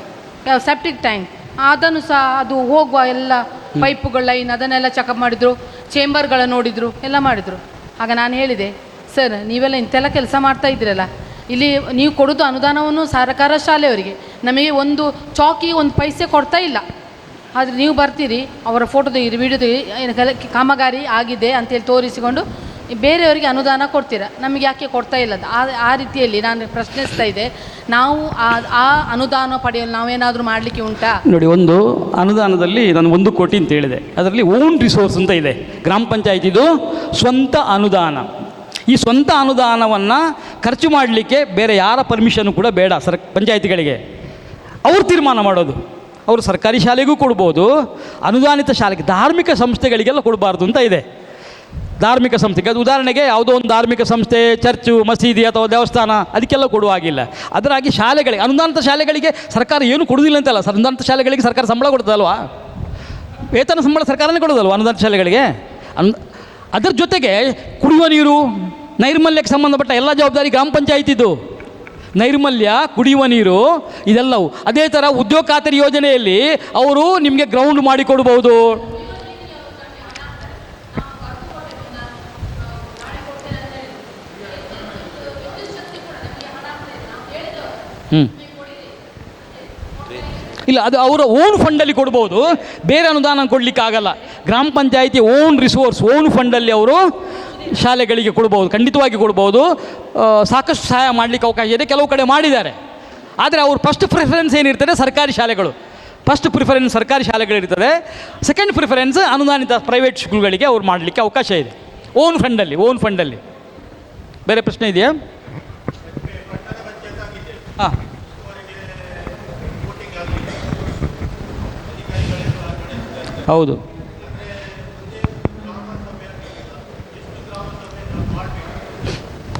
ಸೆಪ್ಟಿಕ್ ಟ್ಯಾಂಕ್, ಅದನ್ನು ಸಹ ಅದು ಹೋಗುವ ಎಲ್ಲ ಪೈಪುಗಳ ಲೈನ್ ಅದನ್ನೆಲ್ಲ ಚೆಕಪ್ ಮಾಡಿದರು, ಚೇಂಬರ್ಗಳ ನೋಡಿದರು, ಎಲ್ಲ ಮಾಡಿದರು. ಆಗ ನಾನು ಹೇಳಿದೆ, ಸರ್ ನೀವೆಲ್ಲ ಇಂತೆಲ್ಲ ಕೆಲಸ ಮಾಡ್ತಾ ಇದ್ದೀರಲ್ಲ, ಇಲ್ಲಿ ನೀವು ಕೊಡೋದು ಅನುದಾನವನ್ನು ಸರ್ಕಾರ ಶಾಲೆಯವರಿಗೆ, ನಮಗೆ ಒಂದು ಚಾಕಿ ಒಂದು ಪೈಸೆ ಕೊಡ್ತಾ ಇಲ್ಲ. ಆದರೆ ನೀವು ಬರ್ತೀರಿ, ಅವರ ಫೋಟೋ ತೆಗೀರಿ, ವಿಡಿಯೋ ತೆಗೀರಿ, ಕಾಮಗಾರಿ ಆಗಿದೆ ಅಂತೇಳಿ ತೋರಿಸಿಕೊಂಡು ಬೇರೆಯವರಿಗೆ ಅನುದಾನ ಕೊಡ್ತೀರಾ, ನಮಗೆ ಯಾಕೆ ಕೊಡ್ತಾ ಇಲ್ಲ? ಆ ರೀತಿಯಲ್ಲಿ ನಾನು ಪ್ರಶ್ನಿಸ್ತಾ ಇದ್ದೆ. ನಾವು ಆ ಅನುದಾನ ಪಡೆಯಲು ನಾವೇನಾದರೂ ಮಾಡಲಿಕ್ಕೆ ಉಂಟಾ? ನೋಡಿ, ಒಂದು ಅನುದಾನದಲ್ಲಿ ನಾನು 1 ಕೋಟಿ ಅಂತ ಹೇಳಿದೆ, ಅದರಲ್ಲಿ ಓನ್ ರಿಸೋರ್ಸ್ ಅಂತ ಇದೆ. ಗ್ರಾಮ ಪಂಚಾಯತಿದು ಸ್ವಂತ ಅನುದಾನ. ಈ ಸ್ವಂತ ಅನುದಾನವನ್ನು ಖರ್ಚು ಮಾಡಲಿಕ್ಕೆ ಬೇರೆ ಯಾರ ಪರ್ಮಿಷನ್ನು ಕೂಡ ಬೇಡ ಪಂಚಾಯತಿಗಳಿಗೆ. ಅವರು ತೀರ್ಮಾನ ಮಾಡೋದು. ಅವರು ಸರ್ಕಾರಿ ಶಾಲೆಗೂ ಕೊಡ್ಬೋದು, ಅನುದಾನಿತ ಶಾಲೆಗೆ, ಧಾರ್ಮಿಕ ಸಂಸ್ಥೆಗಳಿಗೆಲ್ಲ ಕೊಡಬಾರ್ದು ಅಂತ ಇದೆ. ಧಾರ್ಮಿಕ ಸಂಸ್ಥೆಗೆ, ಅದು ಉದಾಹರಣೆಗೆ ಯಾವುದೋ ಒಂದು ಧಾರ್ಮಿಕ ಸಂಸ್ಥೆ, ಚರ್ಚು, ಮಸೀದಿ ಅಥವಾ ದೇವಸ್ಥಾನ, ಅದಕ್ಕೆಲ್ಲ ಕೊಡುವಾಗಿಲ್ಲ. ಅದರಾಗಿ ಶಾಲೆಗಳಿಗೆ, ಅನುದಾನಿತ ಶಾಲೆಗಳಿಗೆ ಸರ್ಕಾರ ಏನು ಕೊಡುವುದಿಲ್ಲ ಅಂತಲ್ಲ. ಅನುದಾನಿತ ಶಾಲೆಗಳಿಗೆ ಸರ್ಕಾರ ಸಂಬಳ ಕೊಡ್ತದಲ್ವಾ, ವೇತನ ಸಂಬಳ ಸರ್ಕಾರನೇ ಕೊಡೋದಲ್ವ ಅನುದಾನಿತ ಶಾಲೆಗಳಿಗೆ. ಅದರ ಜೊತೆಗೆ ಕುಡಿಯುವ ನೀರು, ನೈರ್ಮಲ್ಯಕ್ಕೆ ಸಂಬಂಧಪಟ್ಟ ಎಲ್ಲ ಜವಾಬ್ದಾರಿ ಗ್ರಾಮ ಪಂಚಾಯತಿದು. ನೈರ್ಮಲ್ಯ, ಕುಡಿಯುವ ನೀರು ಇದೆಲ್ಲವು. ಅದೇ ಥರ ಉದ್ಯೋಗ ಖಾತರಿ ಯೋಜನೆಯಲ್ಲಿ ಅವರು ನಿಮಗೆ ಗ್ರೌಂಡ್ ಮಾಡಿಕೊಡ್ಬೋದು. ಇಲ್ಲ, ಅದು ಅವರ ಓನ್ ಫಂಡಲ್ಲಿ ಕೊಡ್ಬೋದು, ಬೇರೆ ಅನುದಾನ ಕೊಡಲಿಕ್ಕಾಗಲ್ಲ. ಗ್ರಾಮ ಪಂಚಾಯಿತಿ ಓನ್ ರಿಸೋರ್ಸ್, ಓನ್ ಫಂಡಲ್ಲಿ ಅವರು ಶಾಲೆಗಳಿಗೆ ಕೊಡ್ಬೋದು, ಖಂಡಿತವಾಗಿ ಕೊಡ್ಬೋದು. ಸಾಕಷ್ಟು ಸಹಾಯ ಮಾಡಲಿಕ್ಕೆ ಅವಕಾಶ ಇದೆ, ಕೆಲವು ಕಡೆ ಮಾಡಿದ್ದಾರೆ. ಆದರೆ ಅವ್ರ ಫಸ್ಟ್ ಪ್ರಿಫರೆನ್ಸ್ ಏನಿರ್ತದೆ ಸರ್ಕಾರಿ ಶಾಲೆಗಳು. ಫಸ್ಟ್ ಪ್ರಿಫರೆನ್ಸ್ ಸರ್ಕಾರಿ ಶಾಲೆಗಳಿರ್ತದೆ, ಸೆಕೆಂಡ್ ಪ್ರಿಫರೆನ್ಸ್ ಅನುದಾನಿತ ಪ್ರೈವೇಟ್ ಸ್ಕೂಲ್ಗಳಿಗೆ ಅವ್ರು ಮಾಡಲಿಕ್ಕೆ ಅವಕಾಶ ಇದೆ, ಓನ್ ಫಂಡಲ್ಲಿ. ಬೇರೆ ಪ್ರಶ್ನೆ ಇದೆಯಾ? ಹಾಂ, ಹೌದು.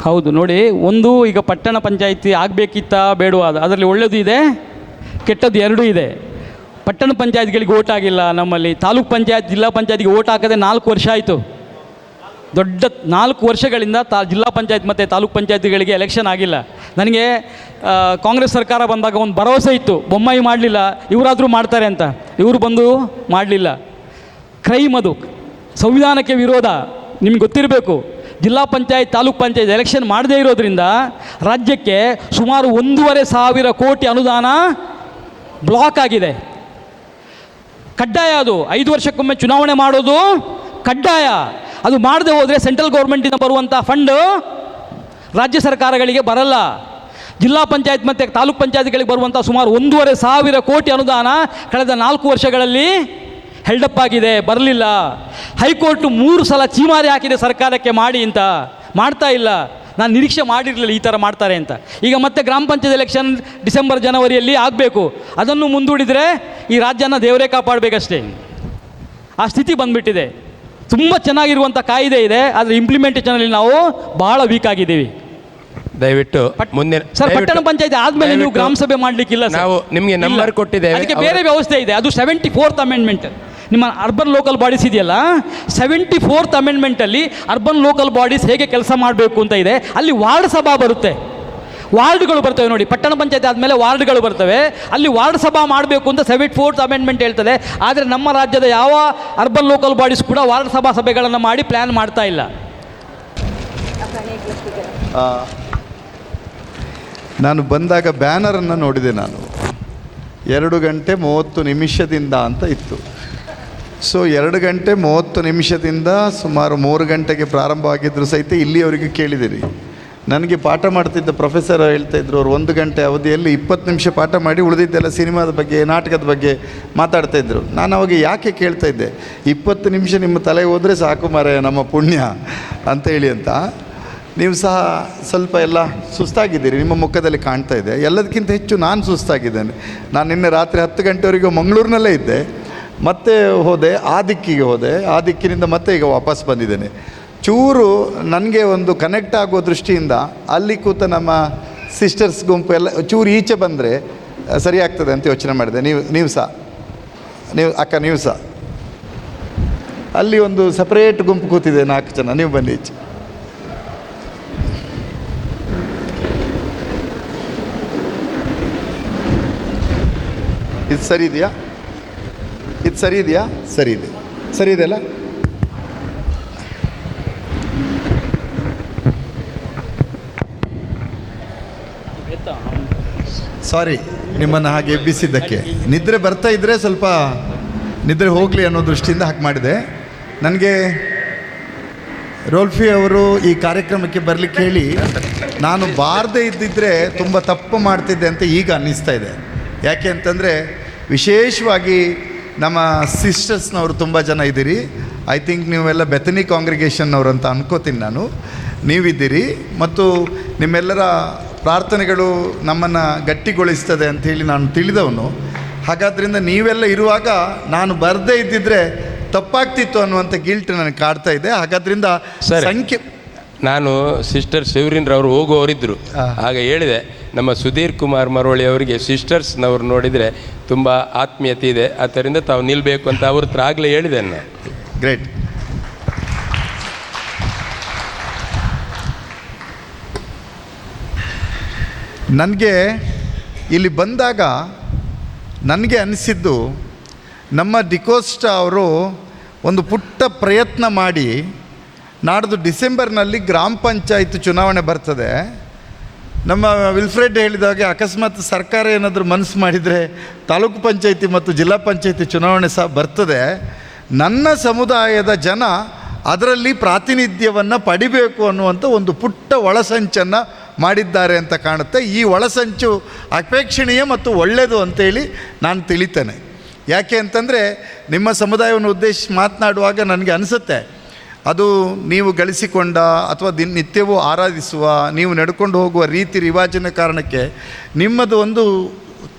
ಹೌದು, ನೋಡಿ, ಒಂದು ಈಗ ಪಟ್ಟಣ ಪಂಚಾಯಿತಿ ಆಗಬೇಕಿತ್ತಾ ಬೇಡವಾ, ಅದರಲ್ಲಿ ಒಳ್ಳೆಯದು ಇದೆ, ಕೆಟ್ಟದ್ದು ಎರಡೂ ಇದೆ. ಪಟ್ಟಣ ಪಂಚಾಯತ್ಗಳಿಗೆ ಓಟ್ ಆಗಿಲ್ಲ ನಮ್ಮಲ್ಲಿ. ತಾಲೂಕು ಪಂಚಾಯತ್, ಜಿಲ್ಲಾ ಪಂಚಾಯತ್ಗೆ ಓಟ್ ಹಾಕದೆ 4 ವರ್ಷ ಆಯಿತು. ದೊಡ್ಡ 4 ವರ್ಷಗಳಿಂದ ಜಿಲ್ಲಾ ಪಂಚಾಯತ್ ಮತ್ತು ತಾಲೂಕು ಪಂಚಾಯತಿಗಳಿಗೆ ಎಲೆಕ್ಷನ್ ಆಗಿಲ್ಲ. ನನಗೆ ಕಾಂಗ್ರೆಸ್ ಸರ್ಕಾರ ಬಂದಾಗ ಒಂದು ಭರವಸೆ ಇತ್ತು, ಬೊಮ್ಮಾಯಿ ಮಾಡಲಿಲ್ಲ, ಇವರಾದರೂ ಮಾಡ್ತಾರೆ ಅಂತ. ಇವರು ಬಂದು ಮಾಡಲಿಲ್ಲ. ಕ್ರೈಮ್ ಅದು, ಸಂವಿಧಾನಕ್ಕೆ ವಿರೋಧ. ನಿಮ್ಗೆ ಗೊತ್ತಿರಬೇಕು, ಜಿಲ್ಲಾ ಪಂಚಾಯತ್, ತಾಲೂಕು ಪಂಚಾಯತ್ ಎಲೆಕ್ಷನ್ ಮಾಡದೇ ಇರೋದ್ರಿಂದ ರಾಜ್ಯಕ್ಕೆ ಸುಮಾರು 1,500 ಕೋಟಿ ಅನುದಾನ ಬ್ಲಾಕ್ ಆಗಿದೆ. ಕಡ್ಡಾಯ ಅದು, 5 ವರ್ಷಕ್ಕೊಮ್ಮೆ ಚುನಾವಣೆ ಮಾಡೋದು ಕಡ್ಡಾಯ. ಅದು ಮಾಡದೆ ಹೋದರೆ ಸೆಂಟ್ರಲ್ ಗೌರ್ಮೆಂಟಿಂದ ಬರುವಂಥ ಫಂಡು ರಾಜ್ಯ ಸರ್ಕಾರಗಳಿಗೆ ಬರಲ್ಲ. ಜಿಲ್ಲಾ ಪಂಚಾಯತ್ ಮತ್ತು ತಾಲೂಕು ಪಂಚಾಯತ್ಗಳಿಗೆ ಬರುವಂಥ ಸುಮಾರು 1,500 ಕೋಟಿ ಅನುದಾನ ಕಳೆದ 4 ವರ್ಷಗಳಲ್ಲಿ ಹೆಲ್ಡಪ್ ಆಗಿದೆ, ಬರಲಿಲ್ಲ. ಹೈಕೋರ್ಟು 3 ಸಲ ಚೀಮಾರಿ ಹಾಕಿದೆ ಸರ್ಕಾರಕ್ಕೆ ಮಾಡಿ ಅಂತ, ಮಾಡ್ತಾ ಇಲ್ಲ. ನಾನು ನಿರೀಕ್ಷೆ ಮಾಡಿರಲಿಲ್ಲ ಈ ಥರ ಮಾಡ್ತಾರೆ ಅಂತ. ಈಗ ಮತ್ತೆ ಗ್ರಾಮ ಪಂಚಾಯತ್ ಎಲೆಕ್ಷನ್ ಡಿಸೆಂಬರ್ ಜನವರಿಯಲ್ಲಿ ಆಗಬೇಕು. ಅದನ್ನು ಮುಂದೂಡಿದರೆ ಈ ರಾಜ್ಯನ ದೇವರೇ ಕಾಪಾಡಬೇಕಷ್ಟೇ. ಆ ಸ್ಥಿತಿ ಬಂದುಬಿಟ್ಟಿದೆ. ತುಂಬ ಚೆನ್ನಾಗಿರುವಂಥ ಕಾಯ್ದೆ ಇದೆ, ಆದರೆ ಇಂಪ್ಲಿಮೆಂಟೇಷನಲ್ಲಿ ನಾವು ಭಾಳ ವೀಕ್ ಆಗಿದ್ದೀವಿ. ದಯವಿಟ್ಟು ಮುಂದೆ ಸರ್, ಪಟ್ಟಣ ಪಂಚಾಯತ್ ಆದಮೇಲೆ ನೀವು ಗ್ರಾಮ ಸಭೆ ಮಾಡಲಿಕ್ಕಿಲ್ಲ. ನಾವು ನಿಮಗೆ ನಂಬರ್ ಕೊಟ್ಟಿದ್ದೇವೆ, ಅದಕ್ಕೆ ಬೇರೆ ವ್ಯವಸ್ಥೆ ಇದೆ. ಅದು 74th ಅಮೆಂಡ್ಮೆಂಟ್. ನಿಮ್ಮ ಅರ್ಬನ್ ಲೋಕಲ್ ಬಾಡೀಸ್ ಇದೆಯಲ್ಲ, 74th ಅಮೆಂಡ್ಮೆಂಟಲ್ಲಿ ಅರ್ಬನ್ ಲೋಕಲ್ ಬಾಡೀಸ್ ಹೇಗೆ ಕೆಲಸ ಮಾಡಬೇಕು ಅಂತ ಇದೆ. ಅಲ್ಲಿ ವಾರ್ಡ್ ಸಭಾ ಬರುತ್ತೆ, ವಾರ್ಡ್ಗಳು ಬರ್ತವೆ. ನೋಡಿ, ಪಟ್ಟಣ ಪಂಚಾಯತ್ ಆದಮೇಲೆ ವಾರ್ಡ್ಗಳು ಬರ್ತವೆ. ಅಲ್ಲಿ ವಾರ್ಡ್ ಸಭಾ ಮಾಡಬೇಕು ಅಂತ 74th ಅಮೆಂಡ್ಮೆಂಟ್ ಹೇಳ್ತದೆ. ಆದರೆ ನಮ್ಮ ರಾಜ್ಯದ ಯಾವ ಅರ್ಬನ್ ಲೋಕಲ್ ಬಾಡೀಸ್ ಕೂಡ ವಾರ್ಡ್ ಸಭಾ ಸಭೆಗಳನ್ನು ಮಾಡಿ ಪ್ಲ್ಯಾನ್ ಮಾಡ್ತಾ ಇಲ್ಲ. ನಾನು ಬಂದಾಗ ಬ್ಯಾನರನ್ನು ನೋಡಿದೆ. ನಾನು 2 ಗಂಟೆ 30 ನಿಮಿಷದಿಂದ ಅಂತ ಇತ್ತು. ಸೊ 2 ಗಂಟೆ 30 ನಿಮಿಷದಿಂದ ಸುಮಾರು 3 ಗಂಟೆಗೆ ಪ್ರಾರಂಭವಾಗಿದ್ದರೂ ಸಹಿತ ಇಲ್ಲಿಯವರೆಗೆ ಕೇಳಿದಿರಿ. ನನಗೆ ಪಾಠ ಮಾಡ್ತಿದ್ದ ಪ್ರೊಫೆಸರ್ ಹೇಳ್ತಾಯಿದ್ರು, ಅವರು 1 ಗಂಟೆ ಅವಧಿಯಲ್ಲಿ 20 ನಿಮಿಷ ಪಾಠ ಮಾಡಿ ಉಳಿದಿದ್ದೆಲ್ಲ ಸಿನಿಮಾದ ಬಗ್ಗೆ, ನಾಟಕದ ಬಗ್ಗೆ ಮಾತಾಡ್ತಾಯಿದ್ರು. ನಾನು ಅವಾಗ ಯಾಕೆ ಕೇಳ್ತಾಯಿದ್ದೆ, 20 ನಿಮಿಷ ನಿಮ್ಮ ತಲೆಗೆ ಹೋದರೆ ಸಾಕು ಮಾರಾಯ, ನಮ್ಮ ಪುಣ್ಯ ಅಂತೇಳಿ ಅಂತ. ನೀವು ಸಹ ಸ್ವಲ್ಪ ಎಲ್ಲ ಸುಸ್ತಾಗಿದ್ದೀರಿ, ನಿಮ್ಮ ಮುಖದಲ್ಲಿ ಕಾಣ್ತಾ ಇದೆ. ಎಲ್ಲದಕ್ಕಿಂತ ಹೆಚ್ಚು ನಾನು ಸುಸ್ತಾಗಿದ್ದೇನೆ. ನಾನು ನಿನ್ನೆ ರಾತ್ರಿ 10 ಗಂಟೆವರೆಗೂ ಮಂಗಳೂರಿನಲ್ಲೇ ಇದ್ದೆ, ಮತ್ತೆ ಹೋದೆ ಆ ದಿಕ್ಕಿಗೆ ಹೋದೆ, ಆ ದಿಕ್ಕಿನಿಂದ ಮತ್ತೆ ಈಗ ವಾಪಸ್ ಬಂದಿದ್ದೇನೆ. ಚೂರು ನನಗೆ ಒಂದು ಕನೆಕ್ಟ್ ಆಗುವ ದೃಷ್ಟಿಯಿಂದ ಅಲ್ಲಿ ಕೂತ ನಮ್ಮ ಸಿಸ್ಟರ್ಸ್ ಗುಂಪು ಎಲ್ಲ ಚೂರು ಈಚೆ ಬಂದರೆ ಸರಿ ಆಗ್ತದೆ ಅಂತ ಯೋಚನೆ ಮಾಡಿದೆ. ನೀವು ಸಹ ಅಲ್ಲಿ ಒಂದು ಸಪ್ರೇಟ್ ಗುಂಪು ಕೂತಿದೆ, 4 ಜನ, ನೀವು ಬನ್ನಿ ಈಚೆ. ಇದು ಸರಿ ಇದೆಯಾ? ಇದು ಸರಿ ಇದೆಯಾ? ಸರಿ ಇದೆ, ಸರಿ ಇದೆಯಲ್ಲ? ಸಾರಿ ನಿಮ್ಮನ್ನು ಹಾಗೆ ಎಬ್ಬಿಸಿದ್ದಕ್ಕೆ. ನಿದ್ರೆ ಬರ್ತಾ ಇದ್ದರೆ ಸ್ವಲ್ಪ ನಿದ್ರೆ ಹೋಗಲಿ ಅನ್ನೋ ದೃಷ್ಟಿಯಿಂದ ಹಾಗೆ ಮಾಡಿದೆ. ನನಗೆ ರೋಲ್ಫಿ ಅವರು ಈ ಕಾರ್ಯಕ್ರಮಕ್ಕೆ ಬರಲಿಕ್ಕೆ ಹೇಳಿ ನಾನು ಬಾರದೇ ಇದ್ದಿದ್ದರೆ ತುಂಬ ತಪ್ಪು ಮಾಡ್ತಿದ್ದೆ ಅಂತ ಈಗ ಅನ್ನಿಸ್ತಾ ಇದೆ. ಯಾಕೆ ಅಂತಂದರೆ ವಿಶೇಷವಾಗಿ ನಮ್ಮ ಸಿಸ್ಟರ್ಸ್ನವರು ತುಂಬ ಜನ ಇದ್ದೀರಿ. ಐ ಥಿಂಕ್ ನೀವೆಲ್ಲ ಬೆಥನಿ ಕಾಂಗ್ರಿಗೇಷನ್ನವರು ಅಂತ ಅನ್ಕೋತೀನಿ ನಾನು. ನೀವಿದ್ದೀರಿ ಮತ್ತು ನಿಮ್ಮೆಲ್ಲರ ಪ್ರಾರ್ಥನೆಗಳು ನಮ್ಮನ್ನು ಗಟ್ಟಿಗೊಳಿಸ್ತದೆ ಅಂಥೇಳಿ ನಾನು ತಿಳಿದವನು. ಹಾಗಾದ್ರಿಂದ ನೀವೆಲ್ಲ ಇರುವಾಗ ನಾನು ಬರದೇ ಇದ್ದಿದ್ದರೆ ತಪ್ಪಾಗ್ತಿತ್ತು ಅನ್ನುವಂಥ ಗಿಲ್ಟ್ ನನಗೆ ಕಾಡ್ತಾ ಇದೆ. ಹಾಗಾದ್ರಿಂದ ಸರಿ. ಸಂಖ್ಯೆ ನಾನು ಸಿಸ್ಟರ್ ಶಿವರಿನ್ರವರು ಹೋಗುವವರಿದ್ದರು. ಆಗ ಹೇಳಿದೆ ನಮ್ಮ ಸುಧೀರ್ ಕುಮಾರ್ ಮರವಳ್ಳಿ ಅವರಿಗೆ ಸಿಸ್ಟರ್ಸ್ನವ್ರು ನೋಡಿದರೆ ತುಂಬ ಆತ್ಮೀಯತೆ ಇದೆ, ಆದ್ದರಿಂದ ತಾವು ನಿಲ್ಲಬೇಕು ಅಂತ ಅವ್ರ ಹತ್ರ ಆಗಲೇ ಹೇಳಿದೆ ನಾನು. ಗ್ರೇಟ್. ನನಗೆ ಇಲ್ಲಿ ಬಂದಾಗ ನನಗೆ ಅನಿಸಿದ್ದು, ನಮ್ಮ ಡಿಕೋಸ್ಟಾ ಅವರು ಒಂದು ಪುಟ್ಟ ಪ್ರಯತ್ನ ಮಾಡಿ ನಾಡ್ದು ಡಿಸೆಂಬರ್ನಲ್ಲಿ ಗ್ರಾಮ ಪಂಚಾಯತ್ ಚುನಾವಣೆ ಬರ್ತದೆ. ನಮ್ಮ ವಿಲ್ಫ್ರೆಡ್ ಹೇಳಿದಾಗೆ ಅಕಸ್ಮಾತ್ ಸರ್ಕಾರ ಏನಾದರೂ ಮನಸ್ಸು ಮಾಡಿದರೆ ತಾಲೂಕು ಪಂಚಾಯತಿ ಮತ್ತು ಜಿಲ್ಲಾ ಪಂಚಾಯತಿ ಚುನಾವಣೆ ಸಹ ಬರ್ತದೆ. ನನ್ನ ಸಮುದಾಯದ ಜನ ಅದರಲ್ಲಿ ಪ್ರಾತಿನಿಧ್ಯವನ್ನು ಪಡಿಬೇಕು ಅನ್ನುವಂಥ ಒಂದು ಪುಟ್ಟ ಒಳಸಂಚನ್ನು ಮಾಡಿದ್ದಾರೆ ಅಂತ ಕಾಣುತ್ತೆ. ಈ ಒಳಸಂಚು ಅಪೇಕ್ಷಣೀಯ ಮತ್ತು ಒಳ್ಳೆಯದು ಅಂತೇಳಿ ನಾನು ತಿಳಿತೇನೆ. ಯಾಕೆ ಅಂತಂದರೆ ನಿಮ್ಮ ಸಮುದಾಯವನ್ನು ಉದ್ದೇಶಿಸಿ ಮಾತನಾಡುವಾಗ ನನಗೆ ಅನಿಸುತ್ತೆ, ಅದು ನೀವು ಗಳಿಸಿಕೊಂಡ ಅಥವಾ ನಿತ್ಯವೂ ಆರಾಧಿಸುವ, ನೀವು ನಡ್ಕೊಂಡು ಹೋಗುವ ರೀತಿ ರಿವಾಜಿನ ಕಾರಣಕ್ಕೆ ನಿಮ್ಮದು ಒಂದು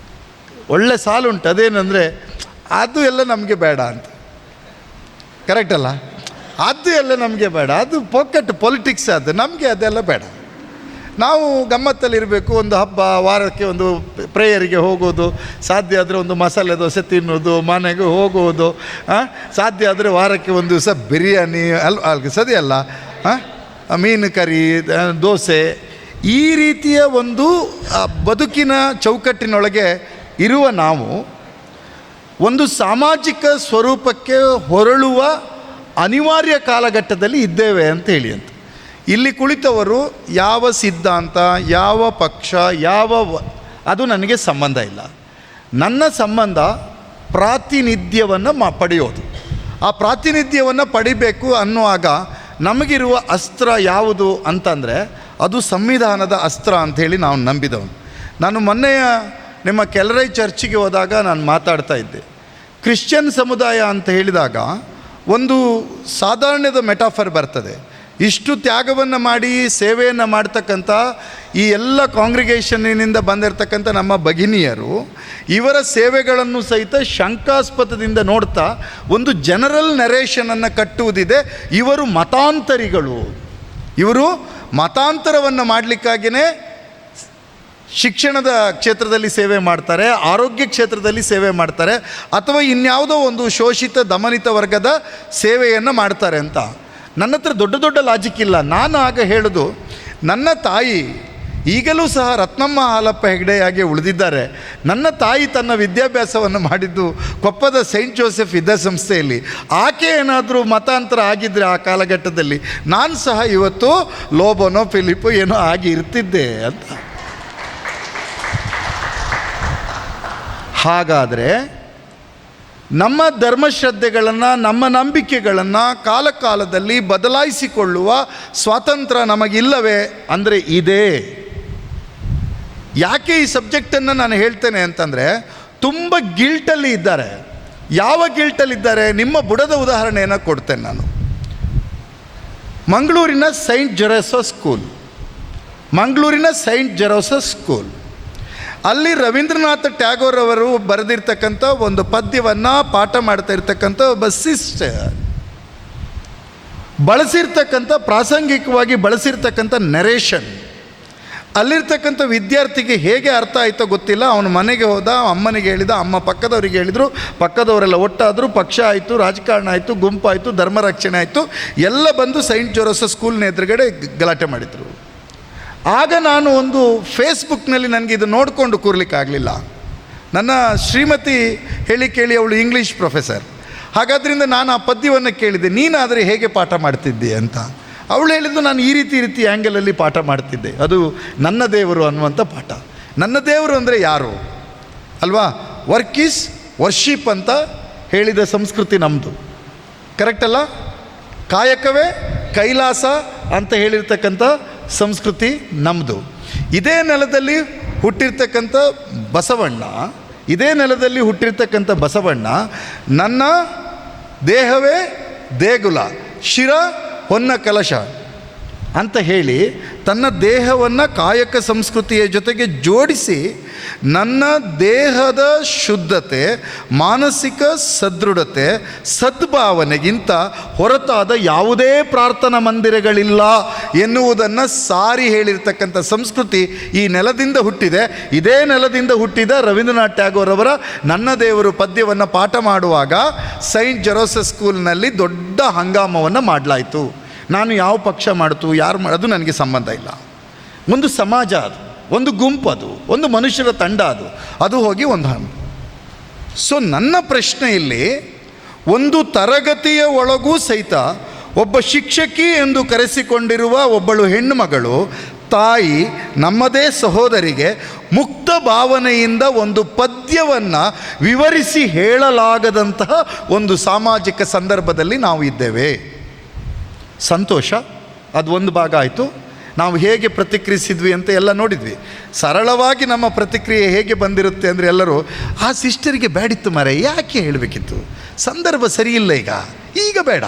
ಒಳ್ಳೆ ಸಾಲುಂಟು. ಅದೇನೆಂದರೆ ಅದು ಎಲ್ಲ ನಮಗೆ ಬೇಡ ಅಂತ. ಕರೆಕ್ಟ್ ಅಲ್ಲ? ಅದು ಎಲ್ಲ ನಮಗೆ ಬೇಡ, ಅದು ಪೊಲಿಟಿಕ್ಸ್, ಅದು ನಮಗೆ ಅದೆಲ್ಲ ಬೇಡ. ನಾವು ಗಮ್ಮತ್ತಲ್ಲಿರಬೇಕು. ಒಂದು ಹಬ್ಬ, ವಾರಕ್ಕೆ ಒಂದು ಪ್ರೇಯರಿಗೆ ಹೋಗೋದು, ಸಾಧ್ಯ ಆದರೆ ಒಂದು ಮಸಾಲೆ ದೋಸೆ ತಿನ್ನೋದು, ಮನೆಗೆ ಹೋಗುವುದು, ಸಾಧ್ಯ ಆದರೆ ವಾರಕ್ಕೆ ಒಂದು ದಿವಸ ಬಿರಿಯಾನಿ ಸರಿಯಲ್ಲ, ಮೀನು ಕರಿ, ದೋಸೆ, ಈ ರೀತಿಯ ಒಂದು ಬದುಕಿನ ಚೌಕಟ್ಟಿನೊಳಗೆ ಇರುವ ನಾವು ಒಂದು ಸಾಮಾಜಿಕ ಸ್ವರೂಪಕ್ಕೆ ಹೊರಳುವ ಅನಿವಾರ್ಯ ಕಾಲಘಟ್ಟದಲ್ಲಿ ಇದ್ದೇವೆ ಅಂತ ಹೇಳಿ ಅಂತ. ಇಲ್ಲಿ ಕುಳಿತವರು ಯಾವ ಸಿದ್ಧಾಂತ, ಯಾವ ಪಕ್ಷ, ಅದು ನನಗೆ ಸಂಬಂಧ ಇಲ್ಲ. ನನ್ನ ಸಂಬಂಧ ಪ್ರಾತಿನಿಧ್ಯವನ್ನು ಪಡೆಯೋದು. ಆ ಪ್ರಾತಿನಿಧ್ಯವನ್ನು ಪಡಿಬೇಕು ಅನ್ನುವಾಗ ನಮಗಿರುವ ಅಸ್ತ್ರ ಯಾವುದು ಅಂತಂದರೆ ಅದು ಸಂವಿಧಾನದ ಅಸ್ತ್ರ ಅಂಥೇಳಿ ನಾವು ನಂಬಿದವನು. ನಾನು ಮೊನ್ನೆಯ ನಿಮ್ಮ ಕೆಲರೈ ಚರ್ಚಿಗೆ ಹೋದಾಗ ನಾನು ಮಾತಾಡ್ತಾ ಇದ್ದೆ. ಕ್ರಿಶ್ಚಿಯನ್ ಸಮುದಾಯ ಅಂತ ಹೇಳಿದಾಗ ಒಂದು ಸಾಧಾರಣದ ಮೆಟಾಫರ್ ಬರ್ತದೆ. ಇಷ್ಟು ತ್ಯಾಗವನ್ನು ಮಾಡಿ ಸೇವೆಯನ್ನು ಮಾಡ್ತಕ್ಕಂಥ ಈ ಎಲ್ಲ ಕಾಂಗ್ರಿಗೇಷನ್ನಿನಿಂದ ಬಂದಿರತಕ್ಕಂಥ ನಮ್ಮ ಭಗಿನಿಯರು ಇವರ ಸೇವೆಗಳನ್ನು ಸಹಿತ ಶಂಕಾಸ್ಪದದಿಂದ ನೋಡ್ತಾ ಒಂದು ಜನರಲ್ ನರೇಷನನ್ನು ಕಟ್ಟುವುದಿದೆ. ಇವರು ಮತಾಂತರಿಗಳು, ಇವರು ಮತಾಂತರವನ್ನು ಮಾಡಲಿಕ್ಕಾಗಿಯೇ ಶಿಕ್ಷಣದ ಕ್ಷೇತ್ರದಲ್ಲಿ ಸೇವೆ ಮಾಡ್ತಾರೆ, ಆರೋಗ್ಯ ಕ್ಷೇತ್ರದಲ್ಲಿ ಸೇವೆ ಮಾಡ್ತಾರೆ, ಅಥವಾ ಇನ್ಯಾವುದೋ ಒಂದು ಶೋಷಿತ ದಮನಿತ ವರ್ಗದ ಸೇವೆಯನ್ನು ಮಾಡ್ತಾರೆ ಅಂತ. ನನ್ನ ಹತ್ರ ದೊಡ್ಡ ದೊಡ್ಡ ಲಾಜಿಕ್ ಇಲ್ಲ. ನಾನು ಆಗ ಹೇಳೋದು, ನನ್ನ ತಾಯಿ ಈಗಲೂ ಸಹ ರತ್ನಮ್ಮ ಹಾಲಪ್ಪ ಹೆಗ್ಡೆಯಾಗಿ ಉಳಿದಿದ್ದಾರೆ. ನನ್ನ ತಾಯಿ ತನ್ನ ವಿದ್ಯಾಭ್ಯಾಸವನ್ನು ಮಾಡಿದ್ದು ಕೊಪ್ಪದ ಸೈಂಟ್ ಜೋಸೆಫ್ ವಿದ್ಯಾಸಂಸ್ಥೆಯಲ್ಲಿ. ಆಕೆ ಏನಾದರೂ ಮತಾಂತರ ಆಗಿದ್ದರೆ ಆ ಕಾಲಘಟ್ಟದಲ್ಲಿ ನಾನು ಸಹ ಇವತ್ತು ಲೋಬೋನೋ ಫಿಲಿಪೋ ಏನೋ ಆಗಿ ಇರ್ತಿದ್ದೆ ಅಂತ. ಹಾಗಾದರೆ ನಮ್ಮ ಧರ್ಮಶ್ರದ್ಧೆಗಳನ್ನು, ನಮ್ಮ ನಂಬಿಕೆಗಳನ್ನು ಕಾಲಕಾಲದಲ್ಲಿ ಬದಲಾಯಿಸಿಕೊಳ್ಳುವ ಸ್ವಾತಂತ್ರ್ಯ ನಮಗಿಲ್ಲವೇ ಅಂದರೆ ಇದೆ. ಯಾಕೆ ಈ ಸಬ್ಜೆಕ್ಟನ್ನು ನಾನು ಹೇಳ್ತೇನೆ ಅಂತಂದರೆ, ತುಂಬ ಗಿಲ್ಟಲ್ಲಿ ಇದ್ದಾರೆ. ಯಾವ ಗಿಲ್ಟಲ್ಲಿದ್ದಾರೆ? ನಿಮ್ಮ ಬುಡದ ಉದಾಹರಣೆಯನ್ನು ಕೊಡ್ತೇನೆ ನಾನು. ಮಂಗಳೂರಿನ ಸೈಂಟ್ ಜೆರೋಸಸ್ ಸ್ಕೂಲ್, ಅಲ್ಲಿ ರವೀಂದ್ರನಾಥ ಟ್ಯಾಗೋರ್ ಅವರು ಬರೆದಿರ್ತಕ್ಕಂಥ ಒಂದು ಪದ್ಯವನ್ನು ಪಾಠ ಮಾಡ್ತಾ ಇರ್ತಕ್ಕಂಥ ಒಬ್ಬ ಸಿಸ್ಟರ್ ಪ್ರಾಸಂಗಿಕವಾಗಿ ಬಳಸಿರ್ತಕ್ಕಂಥ ನರೇಷನ್ ಅಲ್ಲಿರ್ತಕ್ಕಂಥ ವಿದ್ಯಾರ್ಥಿಗೆ ಹೇಗೆ ಅರ್ಥ ಆಯಿತೋ ಗೊತ್ತಿಲ್ಲ. ಅವನು ಮನೆಗೆ ಹೋದ, ಅಮ್ಮನಿಗೆ ಹೇಳಿದ, ಅಮ್ಮ ಪಕ್ಕದವರಿಗೆ ಹೇಳಿದರು, ಪಕ್ಕದವರೆಲ್ಲ ಒಟ್ಟಾದರು, ಪಕ್ಷ ಆಯಿತು, ರಾಜಕಾರಣ ಆಯಿತು, ಗುಂಪಾಯಿತು, ಧರ್ಮರಕ್ಷಣೆ ಆಯಿತು, ಎಲ್ಲ ಬಂದು ಸೈಂಟ್ ಜೋಸೆಫ್ ಸ್ಕೂಲ್ನ ಎದುರುಗಡೆ ಗಲಾಟೆ ಮಾಡಿದರು. ಆಗ ನಾನು ಒಂದು ಫೇಸ್ಬುಕ್ನಲ್ಲಿ ನನಗೆ ಇದು ನೋಡಿಕೊಂಡು ಕೂರ್ಲಿಕ್ಕಾಗಲಿಲ್ಲ. ನನ್ನ ಶ್ರೀಮತಿ ಹೇಳಿ ಕೇಳಿ ಅವಳು ಇಂಗ್ಲೀಷ್ ಪ್ರೊಫೆಸರ್, ಹಾಗಾದ್ರಿಂದ ನಾನು ಆ ಪದ್ಯವನ್ನು ಕೇಳಿದೆ, ನೀನಾದರೆ ಹೇಗೆ ಪಾಠ ಮಾಡ್ತಿದ್ದೆ ಅಂತ. ಅವಳು ಹೇಳಿದ್ದು, ನಾನು ಈ ರೀತಿ ಆ್ಯಂಗಲಲ್ಲಿ ಪಾಠ ಮಾಡ್ತಿದ್ದೆ, ಅದು ನನ್ನ ದೇವರು ಅನ್ನುವಂಥ ಪಾಠ. ನನ್ನ ದೇವರು ಅಂದರೆ ಯಾರು ಅಲ್ವಾ? ವರ್ಕ್ ಈಸ್ ವರ್ಷಿಪ್ ಅಂತ ಹೇಳಿದ ಸಂಸ್ಕೃತಿ ನಮ್ಮದು, ಕರೆಕ್ಟ್ ಅಲ್ಲ? ಕಾಯಕವೇ ಕೈಲಾಸ ಅಂತ ಹೇಳಿರ್ತಕ್ಕಂಥ ಸಂಸ್ಕೃತಿ ನಮ್ಮದು. ಇದೇ ನೆಲದಲ್ಲಿ ಹುಟ್ಟಿರ್ತಕ್ಕಂಥ ಬಸವಣ್ಣ, ಇದೇ ನೆಲದಲ್ಲಿ ಹುಟ್ಟಿರ್ತಕ್ಕಂಥ ಬಸವಣ್ಣ ನನ್ನ ದೇಹವೇ ದೇಗುಲ, ಶಿರ ಹೊನ್ನ ಕಲಶ ಅಂತ ಹೇಳಿ ತನ್ನ ದೇಹವನ್ನು ಕಾಯಕ ಸಂಸ್ಕೃತಿಯ ಜೊತೆಗೆ ಜೋಡಿಸಿ ನನ್ನ ದೇಹದ ಶುದ್ಧತೆ, ಮಾನಸಿಕ ಸದೃಢತೆ, ಸದ್ಭಾವನೆಗಿಂತ ಹೊರತಾದ ಯಾವುದೇ ಪ್ರಾರ್ಥನಾ ಮಂದಿರಗಳಿಲ್ಲ ಎನ್ನುವುದನ್ನು ಸಾರಿ ಹೇಳಿರ್ತಕ್ಕಂಥ ಸಂಸ್ಕೃತಿ ಈ ನೆಲದಿಂದ ಹುಟ್ಟಿದೆ. ಇದೇ ನೆಲದಿಂದ ಹುಟ್ಟಿದ ರವೀಂದ್ರನಾಥ್ ಟ್ಯಾಗೋರ್ ಅವರ ನನ್ನ ದೇವರು ಪದ್ಯವನ್ನು ಪಾಠ ಮಾಡುವಾಗ ಸೈಂಟ್ ಜೆರೋಸಸ್ ಸ್ಕೂಲ್ನಲ್ಲಿ ದೊಡ್ಡ ಹಂಗಾಮವನ್ನು ಮಾಡಲಾಯಿತು. ನಾನು ಯಾವ ಪಕ್ಷ ಮಾಡ್ತು, ಯಾರು ಮಾಡೋದು ನನಗೆ ಸಂಬಂಧ ಇಲ್ಲ. ಒಂದು ಸಮಾಜ ಅದು, ಒಂದು ಗುಂಪು ಅದು, ಒಂದು ಮನುಷ್ಯರ ತಂಡ ಅದು ಹೋಗಿ ಒಂದು ಸೊ ನನ್ನ ಪ್ರಶ್ನೆ ಇಲ್ಲಿ, ಒಂದು ತರಗತಿಯ ಒಳಗೂ ಸಹಿತ ಒಬ್ಬ ಶಿಕ್ಷಕಿ ಎಂದು ಕರೆಸಿಕೊಂಡಿರುವ ಒಬ್ಬಳು ಹೆಣ್ಣುಮಗಳು ತಾಯಿ ನಮ್ಮದೇ ಸಹೋದರಿಗೆ ಮುಕ್ತ ಭಾವನೆಯಿಂದ ಒಂದು ಪದ್ಯವನ್ನು ವಿವರಿಸಿ ಹೇಳಲಾಗದಂತಹ ಒಂದು ಸಾಮಾಜಿಕ ಸಂದರ್ಭದಲ್ಲಿ ನಾವು ಇದ್ದೇವೆ. ಸಂತೋಷ, ಅದು ಒಂದು ಭಾಗ ಆಯಿತು. ನಾವು ಹೇಗೆ ಪ್ರತಿಕ್ರಿಯಿಸಿದ್ವಿ ಅಂತ ಎಲ್ಲ ನೋಡಿದ್ವಿ. ಸರಳವಾಗಿ ನಮ್ಮ ಪ್ರತಿಕ್ರಿಯೆ ಹೇಗೆ ಬಂದಿರುತ್ತೆ ಅಂದರೆ ಎಲ್ಲರೂ ಆ ಸಿಸ್ಟರಿಗೆ ಬೇಡಿತ್ತು ಮಾರೆ, ಯಾಕೆ ಹೇಳಬೇಕಿತ್ತು, ಸಂದರ್ಭ ಸರಿಯಿಲ್ಲ, ಈಗ ಬೇಡ.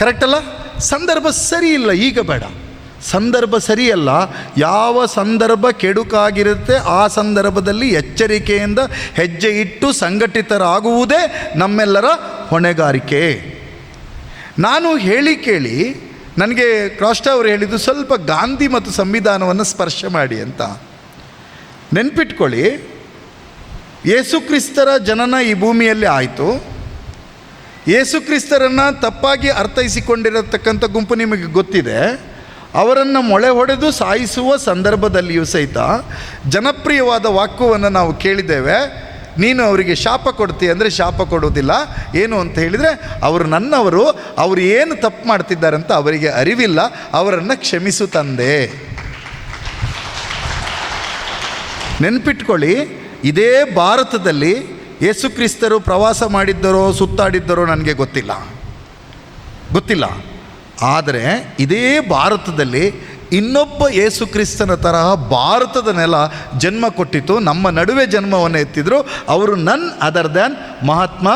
ಕರೆಕ್ಟ್ ಅಲ್ಲ? ಸಂದರ್ಭ ಸರಿಯಿಲ್ಲ, ಈಗ ಬೇಡ. ಸಂದರ್ಭ ಸರಿಯಲ್ಲ. ಯಾವ ಸಂದರ್ಭ ಕೆಡುಕಾಗಿರುತ್ತೆ ಆ ಸಂದರ್ಭದಲ್ಲಿ ಎಚ್ಚರಿಕೆಯಿಂದ ಹೆಜ್ಜೆ ಇಟ್ಟು ಸಂಘಟಿತರಾಗುವುದೇ ನಮ್ಮೆಲ್ಲರ ಹೊಣೆಗಾರಿಕೆ. ನಾನು ಹೇಳಿ ಕೇಳಿ ನನಗೆ ಕ್ರಾಸ್ಟಾ ಅವರು ಹೇಳಿದ್ದು ಸ್ವಲ್ಪ ಗಾಂಧಿ ಮತ್ತು ಸಂವಿಧಾನವನ್ನು ಸ್ಪರ್ಶ ಮಾಡಿ ಅಂತ. ನೆನ್ಪಿಟ್ಕೊಳ್ಳಿ, ಯೇಸುಕ್ರಿಸ್ತರ ಜನನ ಈ ಭೂಮಿಯಲ್ಲಿ ಆಯಿತು. ಯೇಸುಕ್ರಿಸ್ತರನ್ನು ತಪ್ಪಾಗಿ ಅರ್ಥೈಸಿಕೊಂಡಿರತಕ್ಕಂಥ ಗುಂಪು ನಿಮಗೆ ಗೊತ್ತಿದೆ. ಅವರನ್ನು ಮೊಳೆ ಹೊಡೆದು ಸಾಯಿಸುವ ಸಂದರ್ಭದಲ್ಲಿಯೂ ಸಹಿತ ಜನಪ್ರಿಯವಾದ ವಾಕ್ಯವನ್ನು ನಾವು ಕೇಳಿದ್ದೇವೆ. ನೀನು ಅವರಿಗೆ ಶಾಪ ಕೊಡ್ತೀಯ ಅಂದರೆ ಶಾಪ ಕೊಡೋದಿಲ್ಲ. ಏನು ಅಂತ ಹೇಳಿದರೆ, ಅವರು ನನ್ನವರು, ಅವರು ಏನು ತಪ್ಪು ಮಾಡ್ತಿದ್ದಾರೆ ಅಂತ ಅವರಿಗೆ ಅರಿವಿಲ್ಲ, ಅವರನ್ನು ಕ್ಷಮಿಸು ತಂದೆ. ನೆನ್ಪಿಟ್ಕೊಳ್ಳಿ, ಇದೇ ಭಾರತದಲ್ಲಿ ಯೇಸುಕ್ರಿಸ್ತರು ಪ್ರವಾಸ ಮಾಡಿದ್ದರೋ ಸುತ್ತಾಡಿದ್ದರೋ ನನಗೆ ಗೊತ್ತಿಲ್ಲ. ಆದರೆ ಇದೇ ಭಾರತದಲ್ಲಿ ಇನ್ನೊಬ್ಬ ಯೇಸುಕ್ರಿಸ್ತನ ತರಹ ಭಾರತದ ನೆಲ ಜನ್ಮ ಕೊಟ್ಟಿತು, ನಮ್ಮ ನಡುವೆ ಜನ್ಮವನ್ನು ಎತ್ತಿದ್ರು. ಅವರು ನನ್ ಅದರ್ ದ್ಯಾನ್ ಮಹಾತ್ಮ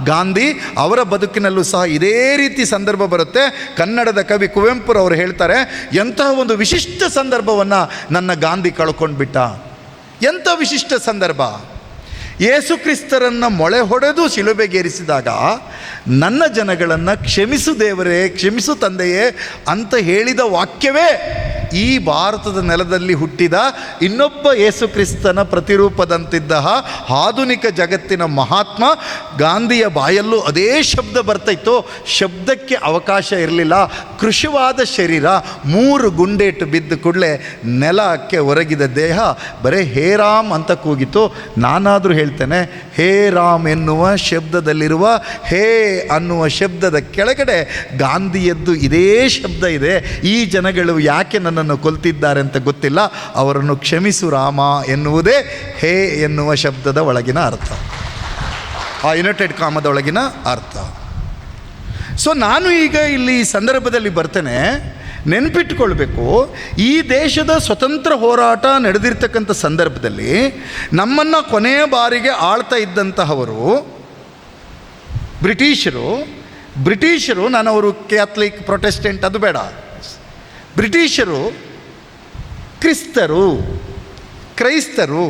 ಗಾಂಧಿ. ಅವರ ಬದುಕಿನಲ್ಲೂ ಸಹ ಇದೇ ರೀತಿ ಸಂದರ್ಭ ಬರುತ್ತೆ. ಕನ್ನಡದ ಕವಿ ಕುವೆಂಪುರವರು ಹೇಳ್ತಾರೆ, ಎಂತಹ ಒಂದು ವಿಶಿಷ್ಟ ಸಂದರ್ಭವನ್ನು ನನ್ನ ಗಾಂಧಿ ಕಳ್ಕೊಂಡ್ಬಿಟ್ಟ. ಎಂಥ ವಿಶಿಷ್ಟ ಸಂದರ್ಭ! ಯೇಸುಕ್ರಿಸ್ತರನ್ನು ಮೊಳೆ ಹೊಡೆದು ಶಿಲುಬೆಗೇರಿಸಿದಾಗ ನನ್ನ ಜನಗಳನ್ನು ಕ್ಷಮಿಸು ದೇವರೇ, ಕ್ಷಮಿಸು ತಂದೆಯೇ ಅಂತ ಹೇಳಿದ ವಾಕ್ಯವೇ ಈ ಭಾರತದ ನೆಲದಲ್ಲಿ ಹುಟ್ಟಿದ ಇನ್ನೊಬ್ಬ ಯೇಸುಕ್ರಿಸ್ತನ ಪ್ರತಿರೂಪದಂತಿದ್ದ ಆಧುನಿಕ ಜಗತ್ತಿನ ಮಹಾತ್ಮ ಗಾಂಧಿಯ ಬಾಯಲ್ಲೂ ಅದೇ ಶಬ್ದ ಬರ್ತಾಯಿತ್ತು. ಶಬ್ದಕ್ಕೆ ಅವಕಾಶ ಇರಲಿಲ್ಲ. ಕೃಶವಾದ ಶರೀರ, 3 ಗುಂಡೇಟು ಬಿದ್ದ ಕೂಡಲೇ ನೆಲಕ್ಕೆ ಒರಗಿದ ದೇಹ ಬರೇ ಹೇ ರಾಮ್ ಅಂತ ಕೂಗಿತು. ನಾನಾದರೂ ಹೇಳ್ತೇನೆ, ಹೇ ರಾಮ್ ಎನ್ನುವ ಶಬ್ದದಲ್ಲಿರುವ ಹೇ ಅನ್ನುವ ಶಬ್ದದ ಕೆಳಗಡೆ ಗಾಂಧಿಯದ್ದು ಇದೇ ಶಬ್ದ ಇದೆ. ಈ ಜನಗಳು ಯಾಕೆ ನನ್ನನ್ನು ಕೊಲ್ತಿದ್ದಾರೆ ಅಂತ ಗೊತ್ತಿಲ್ಲ, ಅವರನ್ನು ಕ್ಷಮಿಸು ರಾಮ ಎನ್ನುವುದೇ ಹೇ ಎನ್ನುವ ಶಬ್ದದ ಒಳಗಿನ ಅರ್ಥ, ಆ ಯುನೈಟೆಡ್ ಕಾಮದ ಒಳಗಿನ ಅರ್ಥ. ಸೊ ನಾನು ಈಗ ಇಲ್ಲಿ ಈ ಸಂದರ್ಭದಲ್ಲಿ ಬರ್ತೇನೆ, ನೆನಪಿಟ್ಕೊಳ್ಬೇಕು, ಈ ದೇಶದ ಸ್ವತಂತ್ರ ಹೋರಾಟ ನಡೆದಿರ್ತಕ್ಕಂಥ ಸಂದರ್ಭದಲ್ಲಿ ನಮ್ಮನ್ನು ಕೊನೆಯ ಬಾರಿಗೆ ಆಳ್ತಾ ಇದ್ದಂತಹವರು ಬ್ರಿಟಿಷರು. ನಾನು ಅವರು ಕ್ಯಾಥಲಿಕ್, ಪ್ರೊಟೆಸ್ಟೆಂಟ್ ಅದು ಬೇಡ. ಬ್ರಿಟಿಷರು ಕ್ರೈಸ್ತರು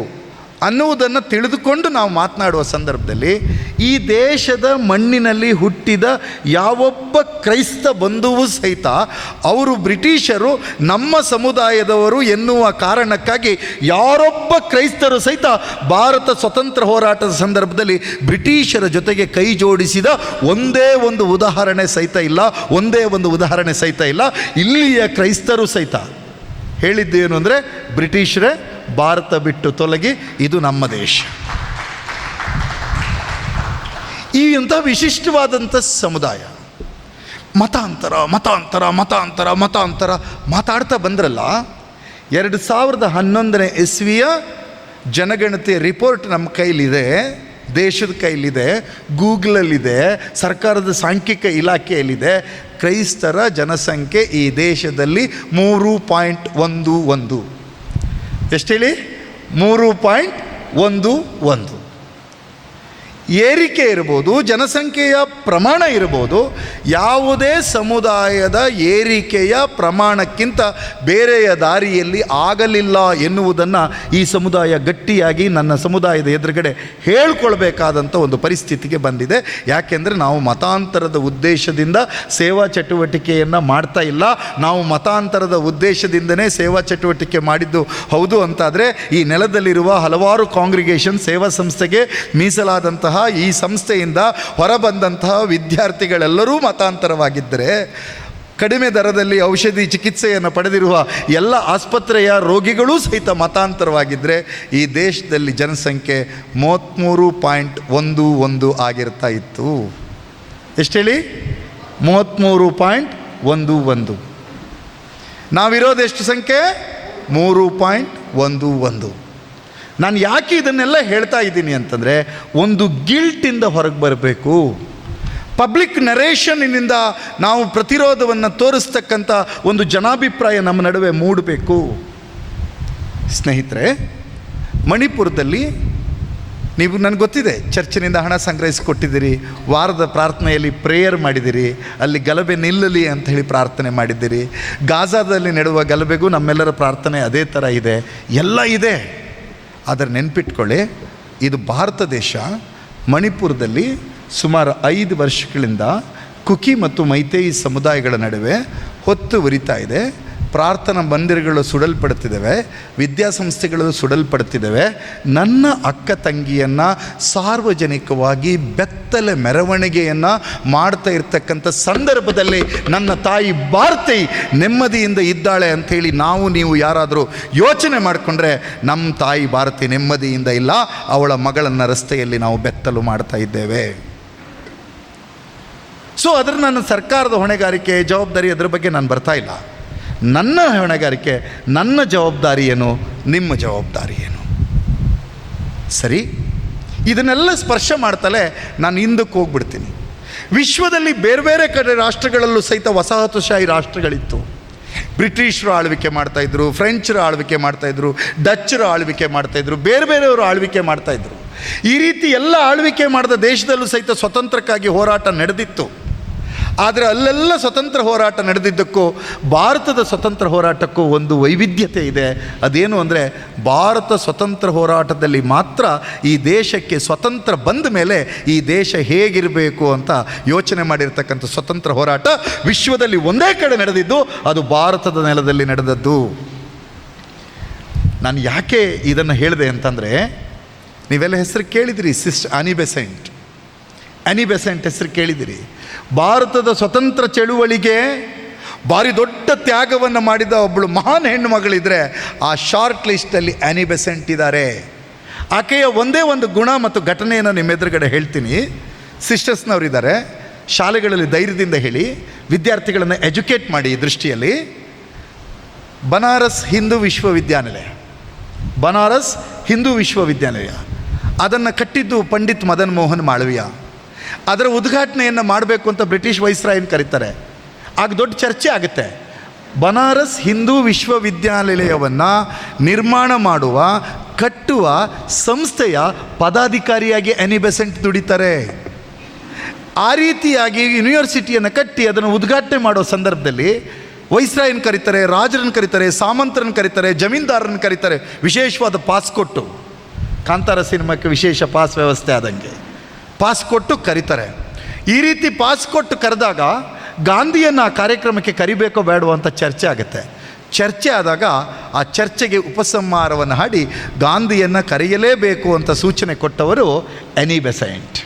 ಅನ್ನುವುದನ್ನು ತಿಳಿದುಕೊಂಡು ನಾವು ಮಾತನಾಡುವ ಸಂದರ್ಭದಲ್ಲಿ ಈ ದೇಶದ ಮಣ್ಣಿನಲ್ಲಿ ಹುಟ್ಟಿದ ಯಾವೊಬ್ಬ ಕ್ರೈಸ್ತ ಬಂಧುವೂ ಸಹಿತ ಅವರು ಬ್ರಿಟಿಷರು ನಮ್ಮ ಸಮುದಾಯದವರು ಎನ್ನುವ ಕಾರಣಕ್ಕಾಗಿ ಯಾರೊಬ್ಬ ಕ್ರೈಸ್ತರು ಸಹಿತ ಭಾರತ ಸ್ವತಂತ್ರ ಹೋರಾಟದ ಸಂದರ್ಭದಲ್ಲಿ ಬ್ರಿಟಿಷರ ಜೊತೆಗೆ ಕೈ ಜೋಡಿಸಿದ ಒಂದೇ ಒಂದು ಉದಾಹರಣೆ ಸಹಿತ ಇಲ್ಲ. ಇಲ್ಲಿಯ ಕ್ರೈಸ್ತರು ಸಹಿತ ಹೇಳಿದ್ದೇನು ಅಂದರೆ, ಬ್ರಿಟಿಷರೇ ಭಾರತ ಬಿಟ್ಟು ತೊಲಗಿ, ಇದು ನಮ್ಮ ದೇಶ. ಈ ಅಂಥ ವಿಶಿಷ್ಟವಾದಂಥ ಸಮುದಾಯ ಮತಾಂತರ ಮಾತಾಡ್ತಾ ಬಂದ್ರಲ್ಲ. 2011 ಇಸ್ವಿಯ ಜನಗಣತಿಯ ರಿಪೋರ್ಟ್ ನಮ್ಮ ಕೈಲಿದೆ, ದೇಶದ ಕೈಲಿದೆ, ಗೂಗಲಲ್ಲಿದೆ, ಸರ್ಕಾರದ ಸಾಂಖ್ಯಿಕ ಇಲಾಖೆಯಲ್ಲಿದೆ. ಕ್ರೈಸ್ತರ ಜನಸಂಖ್ಯೆ ಈ ದೇಶದಲ್ಲಿ 3.11. ಎಷ್ಟು ಹೇಳಿ? 3.11. ಏರಿಕೆ ಇರ್ಬೋದು, ಜನಸಂಖ್ಯೆಯ ಪ್ರಮಾಣ ಇರ್ಬೋದು, ಯಾವುದೇ ಸಮುದಾಯದ ಏರಿಕೆಯ ಪ್ರಮಾಣಕ್ಕಿಂತ ಬೇರೆಯ ದಾರಿಯಲ್ಲಿ ಆಗಲಿಲ್ಲ ಎನ್ನುವುದನ್ನು ಈ ಸಮುದಾಯ ಗಟ್ಟಿಯಾಗಿ ನನ್ನ ಸಮುದಾಯದ ಎದುರುಗಡೆ ಹೇಳ್ಕೊಳ್ಬೇಕಾದಂಥ ಒಂದು ಪರಿಸ್ಥಿತಿಗೆ ಬಂದಿದೆ. ಯಾಕೆಂದರೆ ನಾವು ಮತಾಂತರದ ಉದ್ದೇಶದಿಂದ ಸೇವಾ ಚಟುವಟಿಕೆಯನ್ನು ಮಾಡ್ತಾ ಇಲ್ಲ. ನಾವು ಮತಾಂತರದ ಉದ್ದೇಶದಿಂದನೇ ಸೇವಾ ಚಟುವಟಿಕೆ ಮಾಡಿದ್ದು ಹೌದು ಅಂತಾದರೆ ಈ ನೆಲದಲ್ಲಿರುವ ಹಲವಾರು ಕಾಂಗ್ರಿಗೇಷನ್ ಸೇವಾ ಸಂಸ್ಥೆಗೆ ಮೀಸಲಾದಂತಹ ಈ ಸಂಸ್ಥೆಯಿಂದ ಹೊರಬಂದಂತಹ ವಿದ್ಯಾರ್ಥಿಗಳೆಲ್ಲರೂ ಮತಾಂತರವಾಗಿದ್ದರೆ, ಕಡಿಮೆ ದರದಲ್ಲಿ ಔಷಧಿ ಚಿಕಿತ್ಸೆಯನ್ನು ಪಡೆದಿರುವ ಎಲ್ಲ ಆಸ್ಪತ್ರೆಯ ರೋಗಿಗಳೂ ಸಹಿತ ಮತಾಂತರವಾಗಿದ್ದರೆ ಈ ದೇಶದಲ್ಲಿ ಜನಸಂಖ್ಯೆ 33.11 ಆಗಿರ್ತಾ ಇತ್ತು. ಎಷ್ಟು ಹೇಳಿ? 33.11. ನಾವಿರೋದು ಎಷ್ಟು ಸಂಖ್ಯೆ? 3.11. ನಾನು ಯಾಕೆ ಇದನ್ನೆಲ್ಲ ಹೇಳ್ತಾ ಇದ್ದೀನಿ ಅಂತಂದರೆ, ಒಂದು ಗಿಲ್ಟಿಂದ ಹೊರಗೆ ಬರಬೇಕು. ಪಬ್ಲಿಕ್ ನರೇಷನ್ನಿಂದ ನಾವು ಪ್ರತಿರೋಧವನ್ನು ತೋರಿಸ್ತಕ್ಕಂಥ ಒಂದು ಜನಾಭಿಪ್ರಾಯ ನಮ್ಮ ನಡುವೆ ಮೂಡಬೇಕು. ಸ್ನೇಹಿತರೆ, ಮಣಿಪುರದಲ್ಲಿ ನೀವು, ನನಗೆ ಗೊತ್ತಿದೆ, ಚರ್ಚಿನಿಂದ ಹಣ ಸಂಗ್ರಹಿಸಿಕೊಟ್ಟಿದ್ದೀರಿ, ವಾರದ ಪ್ರಾರ್ಥನೆಯಲ್ಲಿ ಪ್ರೇಯರ್ ಮಾಡಿದ್ದೀರಿ, ಅಲ್ಲಿ ಗಲಭೆ ನಿಲ್ಲಲಿ ಅಂಥೇಳಿ ಪ್ರಾರ್ಥನೆ ಮಾಡಿದ್ದೀರಿ. ಗಾಜಾದಲ್ಲಿ ನಡೆಯುವ ಗಲಭೆಗೂ ನಮ್ಮೆಲ್ಲರ ಪ್ರಾರ್ಥನೆ ಅದೇ ಥರ ಇದೆ, ಎಲ್ಲ ಇದೆ. ಆದರೆ ನೆನ್ಪಿಟ್ಕೊಳ್ಳಿ, ಇದು ಭಾರತ ದೇಶ. ಮಣಿಪುರದಲ್ಲಿ ಸುಮಾರು 5 ವರ್ಷಗಳಿಂದ ಕುಕಿ ಮತ್ತು ಮೈತೇಯಿ ಸಮುದಾಯಗಳ ನಡುವೆ ಹೊತ್ತು ಉರಿತಾ ಇದೆ. ಪ್ರಾರ್ಥನಾ ಮಂದಿರಗಳು ಸುಡಲ್ಪಡ್ತಿದ್ದಾವೆ, ವಿದ್ಯಾಸಂಸ್ಥೆಗಳು ಸುಡಲ್ಪಡ್ತಿದ್ದಾವೆ. ನನ್ನ ಅಕ್ಕ ತಂಗಿಯನ್ನು ಸಾರ್ವಜನಿಕವಾಗಿ ಬೆತ್ತಲೆ ಮೆರವಣಿಗೆಯನ್ನು ಮಾಡ್ತಾ ಇರ್ತಕ್ಕಂಥ ಸಂದರ್ಭದಲ್ಲಿ ನನ್ನ ತಾಯಿ ಭಾರತಿ ನೆಮ್ಮದಿಯಿಂದ ಇದ್ದಾಳೆ ಅಂಥೇಳಿ ನೀವು ಯಾರಾದರೂ ಯೋಚನೆ ಮಾಡಿಕೊಂಡ್ರೆ, ನಮ್ಮ ತಾಯಿ ಭಾರತಿ ನೆಮ್ಮದಿಯಿಂದ ಇಲ್ಲ, ಅವಳ ಮಗಳನ್ನು ರಸ್ತೆಯಲ್ಲಿ ನಾವು ಬೆತ್ತಲು ಮಾಡ್ತಾ ಇದ್ದೇವೆ. ಸೊ ಅದರ ನನ್ನ ಸರ್ಕಾರದ ಹೊಣೆಗಾರಿಕೆ, ಜವಾಬ್ದಾರಿ, ಅದರ ಬಗ್ಗೆ ನಾನು ಬರ್ತಾ ಇಲ್ಲ. ನನ್ನ ಹೊಣೆಗಾರಿಕೆ, ನನ್ನ ಜವಾಬ್ದಾರಿ ಏನು, ನಿಮ್ಮ ಜವಾಬ್ದಾರಿ ಏನು? ಸರಿ, ಇದನ್ನೆಲ್ಲ ಸ್ಪರ್ಶ ಮಾಡ್ತಲೇ ನಾನು ಹಿಂದಕ್ಕೆ ಹೋಗ್ಬಿಡ್ತೀನಿ. ವಿಶ್ವದಲ್ಲಿ ಬೇರೆ ಬೇರೆ ಕಡೆ ರಾಷ್ಟ್ರಗಳಲ್ಲೂ ಸಹಿತ ವಸಾಹತುಶಾಹಿ ರಾಷ್ಟ್ರಗಳಿತ್ತು. ಬ್ರಿಟಿಷರು ಆಳ್ವಿಕೆ ಮಾಡ್ತಾಯಿದ್ರು, ಫ್ರೆಂಚರು ಆಳ್ವಿಕೆ ಮಾಡ್ತಾಯಿದ್ರು, ಡಚ್ಚರು ಆಳ್ವಿಕೆ ಮಾಡ್ತಾಯಿದ್ರು, ಬೇರೆ ಬೇರೆಯವರು ಆಳ್ವಿಕೆ ಮಾಡ್ತಾಯಿದ್ರು. ಈ ರೀತಿ ಎಲ್ಲ ಆಳ್ವಿಕೆ ಮಾಡಿದ ದೇಶದಲ್ಲೂ ಸಹಿತ ಸ್ವತಂತ್ರಕ್ಕಾಗಿ ಹೋರಾಟ ನಡೆದಿತ್ತು. ಆದರೆ ಅಲ್ಲೆಲ್ಲ ಸ್ವತಂತ್ರ ಹೋರಾಟ ನಡೆದಿದ್ದಕ್ಕೂ ಭಾರತದ ಸ್ವತಂತ್ರ ಹೋರಾಟಕ್ಕೂ ಒಂದು ವೈವಿಧ್ಯತೆ ಇದೆ. ಅದೇನು ಅಂದರೆ, ಭಾರತ ಸ್ವತಂತ್ರ ಹೋರಾಟದಲ್ಲಿ ಮಾತ್ರ ಈ ದೇಶಕ್ಕೆ ಸ್ವತಂತ್ರ ಬಂದ ಮೇಲೆ ಈ ದೇಶ ಹೇಗಿರಬೇಕು ಅಂತ ಯೋಚನೆ ಮಾಡಿರ್ತಕ್ಕಂಥ ಸ್ವತಂತ್ರ ಹೋರಾಟ ವಿಶ್ವದಲ್ಲಿ ಒಂದೇ ಕಡೆ ನಡೆದಿದ್ದು, ಅದು ಭಾರತದ ನೆಲದಲ್ಲಿ ನಡೆದದ್ದು. ನಾನು ಯಾಕೆ ಇದನ್ನು ಹೇಳಿದೆ ಅಂತಂದರೆ, ನೀವೆಲ್ಲ ಹೆಸರು ಕೇಳಿದಿರಿ, ಸಿಸ್ಟರ್ ಆನಿ ಬೆಸೆಂಟ್. ಆನಿ ಬೆಸೆಂಟ್ ಹೆಸರು ಕೇಳಿದಿರಿ. ಭಾರತದ ಸ್ವತಂತ್ರ ಚಳುವಳಿಗೆ ಭಾರಿ ದೊಡ್ಡ ತ್ಯಾಗವನ್ನು ಮಾಡಿದ ಒಬ್ಬಳು ಮಹಾನ್ ಹೆಣ್ಣು ಮಗಳಿದ್ದರೆ ಆ ಶಾರ್ಟ್ ಲಿಸ್ಟಲ್ಲಿ ಆನಿ ಬೆಸೆಂಟ್ ಇದ್ದಾರೆ. ಆಕೆಯ ಒಂದೇ ಒಂದು ಗುಣ ಮತ್ತು ಘಟನೆಯನ್ನು ನಿಮ್ಮ ಎದುರುಗಡೆ ಹೇಳ್ತೀನಿ. ಸಿಸ್ಟರ್ಸ್ನವರಿದ್ದಾರೆ, ಶಾಲೆಗಳಲ್ಲಿ ಧೈರ್ಯದಿಂದ ಹೇಳಿ, ವಿದ್ಯಾರ್ಥಿಗಳನ್ನು ಎಜುಕೇಟ್ ಮಾಡಿ. ಈ ದೃಷ್ಟಿಯಲ್ಲಿ ಬನಾರಸ್ ಹಿಂದೂ ವಿಶ್ವವಿದ್ಯಾನಿಲಯ, ಬನಾರಸ್ ಹಿಂದೂ ವಿಶ್ವವಿದ್ಯಾನಿಲಯ ಅದನ್ನು ಕಟ್ಟಿದ್ದು ಪಂಡಿತ್ ಮದನ್ ಮೋಹನ್ ಮಾಳವೀಯ. ಅದರ ಉದ್ಘಾಟನೆಯನ್ನು ಮಾಡಬೇಕು ಅಂತ ಬ್ರಿಟಿಷ್ ವೈಸ್ರಾಯನ್ ಕರೀತಾರೆ. ಆಗ ದೊಡ್ಡ ಚರ್ಚೆ ಆಗುತ್ತೆ. ಬನಾರಸ್ ಹಿಂದೂ ವಿಶ್ವವಿದ್ಯಾನಿಲಯವನ್ನು ನಿರ್ಮಾಣ ಮಾಡುವ, ಕಟ್ಟುವ ಸಂಸ್ಥೆಯ ಪದಾಧಿಕಾರಿಯಾಗಿ ಆನಿ ಬೆಸೆಂಟ್ ದುಡಿತಾರೆ. ಆ ರೀತಿಯಾಗಿ ಯೂನಿವರ್ಸಿಟಿಯನ್ನು ಕಟ್ಟಿ ಅದನ್ನು ಉದ್ಘಾಟನೆ ಮಾಡೋ ಸಂದರ್ಭದಲ್ಲಿ ವೈಸ್ರಾಯನ್ ಕರೀತಾರೆ, ರಾಜರನ್ನು ಕರೀತಾರೆ, ಸಾಮಂತರನ್ನು ಕರೀತಾರೆ, ಜಮೀನ್ದಾರರನ್ನು ಕರೀತಾರೆ. ವಿಶೇಷವಾದ ಪಾಸ್ ಕೊಟ್ಟು, ಕಾಂತಾರ ಸಿನಿಮಾಕ್ಕೆ ವಿಶೇಷ ಪಾಸ್ ವ್ಯವಸ್ಥೆ ಆದಂಗೆ ಪಾಸ್ ಕೊಟ್ಟು ಕರೀತಾರೆ. ಈ ರೀತಿ ಪಾಸ್ ಕೊಟ್ಟು ಕರೆದಾಗ ಗಾಂಧಿಯನ್ನು ಆ ಕಾರ್ಯಕ್ರಮಕ್ಕೆ ಕರಿಬೇಕೋ ಬೇಡವೋ ಅಂತ ಚರ್ಚೆ ಆಗುತ್ತೆ. ಚರ್ಚೆ ಆದಾಗ ಆ ಚರ್ಚೆಗೆ ಉಪಸಂಹಾರವನ್ನು ಹಾಡಿ ಗಾಂಧಿಯನ್ನು ಕರೆಯಲೇಬೇಕು ಅಂತ ಸೂಚನೆ ಕೊಟ್ಟವರು ಆನಿ ಬೆಸೆಂಟ್.